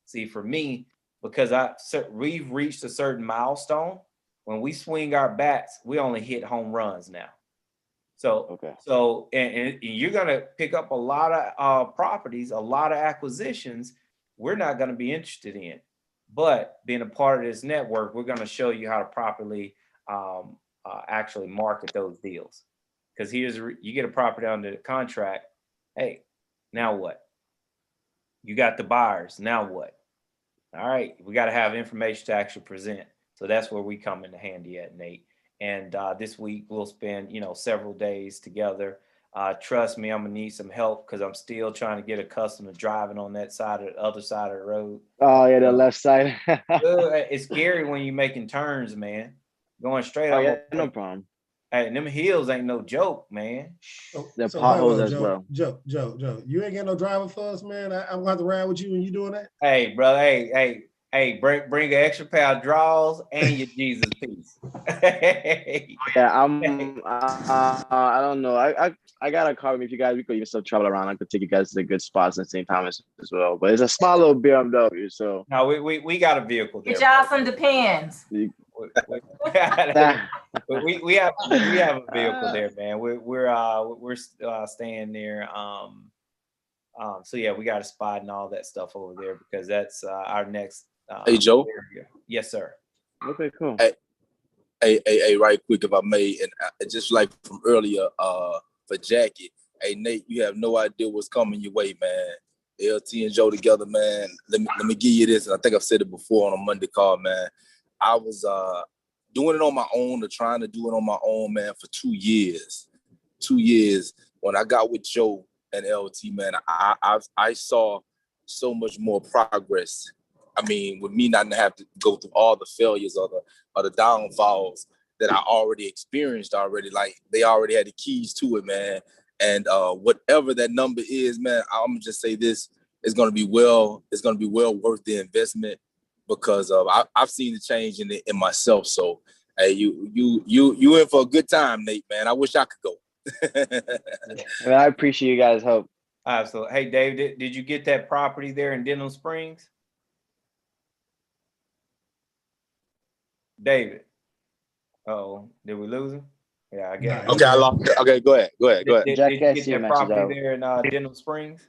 See, for me, because we've reached a certain milestone, when we swing our bats, we only hit home runs now. So and you're gonna pick up a lot of properties, a lot of acquisitions we're not gonna be interested in. But being a part of this network, we're gonna show you how to properly actually market those deals. Because you get a property under the contract. Hey, now what? You got the buyers. Now what? All right, we got to have information to actually present. So that's where we come into handy at, Nate. And this week we'll spend, several days together. Trust me, I'm gonna need some help because I'm still trying to get accustomed to driving on that other side of the road. Oh yeah, the left side. It's scary when you're making turns, man. Going straight up. Yeah, no problem. Hey, them hills ain't no joke, man. They're potholes as well. Joe, you ain't got no driver for us, man. I'm gonna have to ride with you when you doing that. Hey, brother. Hey, bring an extra pair of draws and your Jesus piece. Yeah, I don't know. I got a car with me. If you guys, we could even still travel around. I could take you guys to the good spots in St. Thomas as well. But it's a small little BMW, so. No, we got a vehicle there. Get y'all some Depends. We have a vehicle there, man. We're staying there. So yeah, we got a spot and all that stuff over there because that's our next. Hey Joe. Area. Yes, sir. Okay, cool. Hey, right quick, if I may, and just like from earlier, for Jackie. Hey Nate, you have no idea what's coming your way, man. LT and Joe together, man. Let me give you this, and I think I've said it before on a Monday call, man. I was doing it on my own or trying to do it on my own, man, for 2 years. 2 years. When I got with Joe and LT, man, I saw so much more progress. I mean, with me not have to go through all the failures or the downfalls that I already experienced already. Like they already had the keys to it, man. And whatever that number is, man, I'm gonna just say this: it's gonna be well worth the investment because I've seen the change in myself. So, hey, you in for a good time, Nate, man. I wish I could go. Well, I appreciate you guys' help. Absolutely. Hey, Dave, did you get that property there in Denham Springs? David. Oh, did we lose him? Yeah, I guess. Okay, I lost. Okay, go ahead. Did you get that property there in Denham Springs?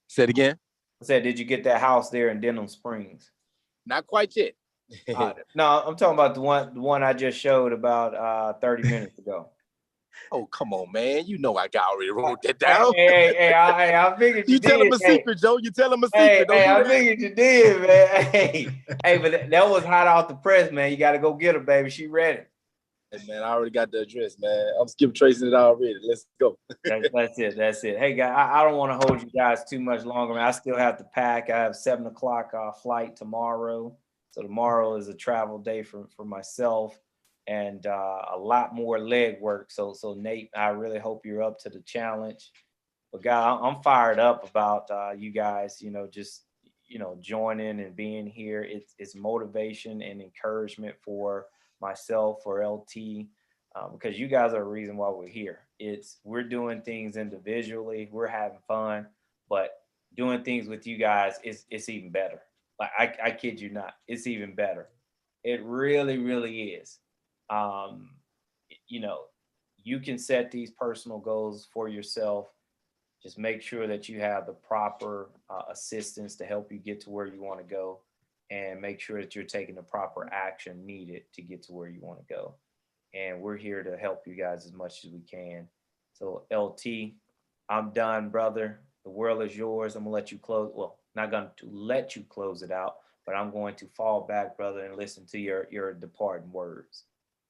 Say it again. I said, did you get that house there in Denham Springs? Not quite yet. No, I'm talking about the one I just showed about 30 minutes ago. Oh, come on, man. You know I already wrote that down. Hey, I figured you did. Tell him a secret, Joe. You tell him a secret. I figured you did, man. Hey, but that was hot off the press, man. You got to go get her, baby. She ready. Hey, man, I already got the address, man. I'm skip tracing it already. Let's go. That's it. Hey, guys, I don't want to hold you guys too much longer, man. I still have to pack. I have 7 o'clock flight tomorrow. So tomorrow is a travel day for myself. And a lot more leg work. So Nate, I really hope you're up to the challenge. But God, I'm fired up about you guys, just, joining and being here. It's motivation and encouragement for myself, for LT, because you guys are the reason why we're here. We're doing things individually, we're having fun, but doing things with you guys it's even better. Like I kid you not, it's even better. It really, really is. You know, you can set these personal goals for yourself. Just make sure that you have the proper assistance to help you get to where you want to go, and make sure that you're taking the proper action needed to get to where you want to go. And we're here to help you guys as much as we can. So LT, I'm done, brother. The world is yours. I'm gonna let you close. Well, not going to let you close it out, but I'm going to fall back, brother, and listen to your departing words.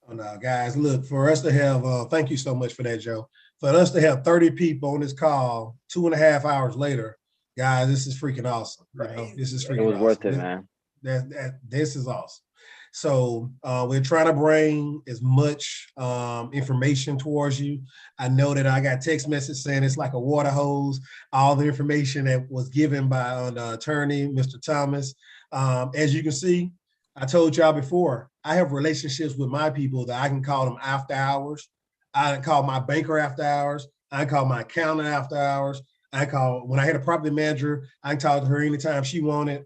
Oh, no, guys, look, for us to have, thank you so much for that, Joe. For us to have 30 people on this call 2.5 hours later, guys, this is freaking awesome. You know, this is freaking It was awesome. worth it, man. This is awesome. So we're trying to bring as much information towards you. I know that I got text message saying it's like a water hose, all the information that was given by the attorney, Mr. Thomas. As you can see, I told y'all before, I have relationships with my people that I can call them after hours. I can call my banker after hours. I can call my accountant after hours. When I had a property manager, I can talk to her anytime she wanted.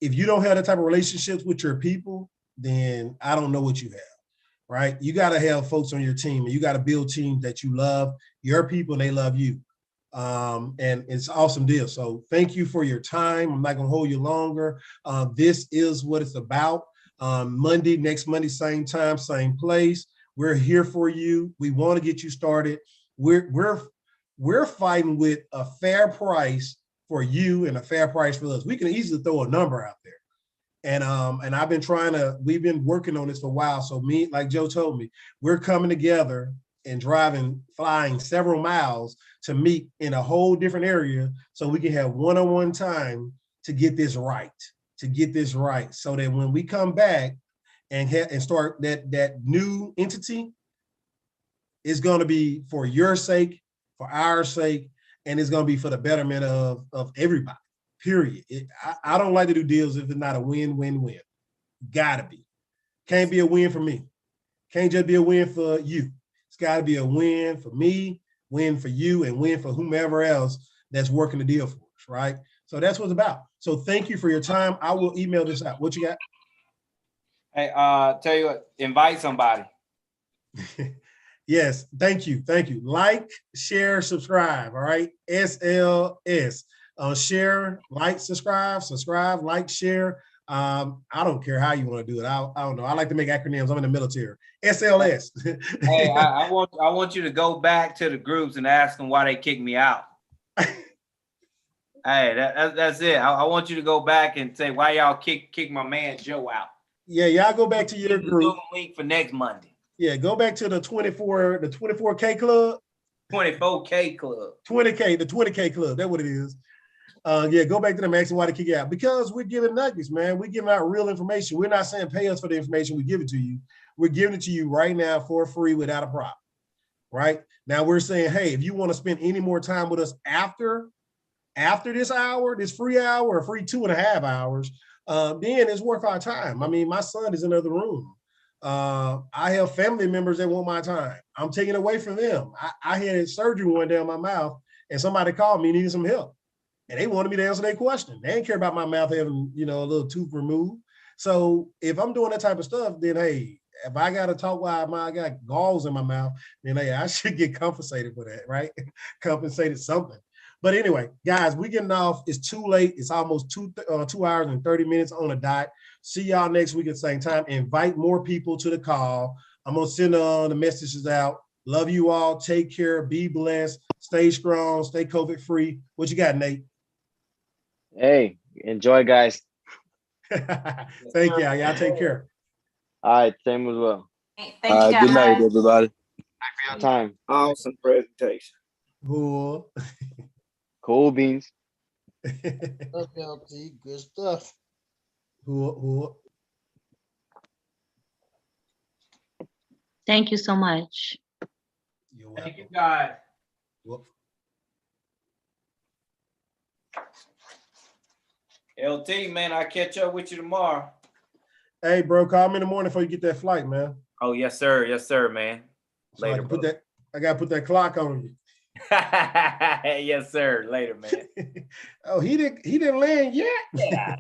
If you don't have that type of relationships with your people, then I don't know what you have, right? You got to have folks on your team, and you got to build teams that you love, your people, and they love you. And it's an awesome deal. So thank you for your time. I'm not going to hold you longer. This is what it's about. Next Monday, same time, same place. We're here for you. We want to get you started. We're fighting with a fair price for you and a fair price for us. We can easily throw a number out there. And we've been working on this for a while. So like Joe told me, we're coming together and flying several miles to meet in a whole different area so we can have one-on-one time to get this right, so that when we come back and start that new entity, it's going to be for your sake, for our sake, and it's going to be for the betterment of everybody, period. I don't like to do deals if it's not a win-win-win. Gotta be. Can't be a win for me. Can't just be a win for you. It's got to be a win for me, win for you, and win for whomever else that's working the deal for us, right? So that's what it's about. So thank you for your time. I will email this out. What you got? Hey, tell you what, invite somebody. Yes, thank you. Like, share, subscribe, all right? SLS. Share, like, subscribe, like, share. I don't care how you want to do it. I don't know. I like to make acronyms. I'm in the military. SLS. Hey, I want you to go back to the groups and ask them why they kicked me out. Hey, that's it. I want you to go back and say why y'all kick my man Joe out. Yeah, y'all go back to your group. Link for next Monday. Yeah, go back to the 24K club. 24K club. 20K, the 20K club. That's what it is. Yeah, go back to them, asking why they kick you out. Because we're giving nuggets, man. We're giving out real information. We're not saying pay us for the information. We give it to you. We're giving it to you right now for free without a problem. Right? Now we're saying, hey, if you want to spend any more time with us after this hour, this free hour, or free 2.5 hours, then it's worth our time. I mean, my son is in the other room. I have family members that want my time. I'm taking it away from them. I had surgery one day on my mouth, and somebody called me needing some help. And they wanted me to answer their question. They didn't care about my mouth having, a little tooth removed. So if I'm doing that type of stuff, then hey, if I got to talk while I got galls in my mouth, then hey, I should get compensated for that, right? Compensated something. But anyway, guys, we getting off. It's too late. It's almost 2 hours and 30 minutes on the dot. See y'all next week at the same time. Invite more people to the call. I'm going to send the messages out. Love you all. Take care. Be blessed. Stay strong. Stay COVID free. What you got, Nate? Hey, enjoy, guys. Thank y'all. Y'all take care. All right, same as well. Thank you, guys. Good night, everybody. Thank you for your time. Awesome presentation. Cool. Cool beans. LT, good stuff. Cool. Thank you so much. You're welcome. Thank you, guys. Whoop. LT, man, I'll catch up with you tomorrow. Hey, bro, call me in the morning before you get that flight, man. Oh, yes, sir. Yes, sir, man. So Later, I gotta put that clock on you. yes, sir. Later, man. Oh, he didn't land yet. Yeah.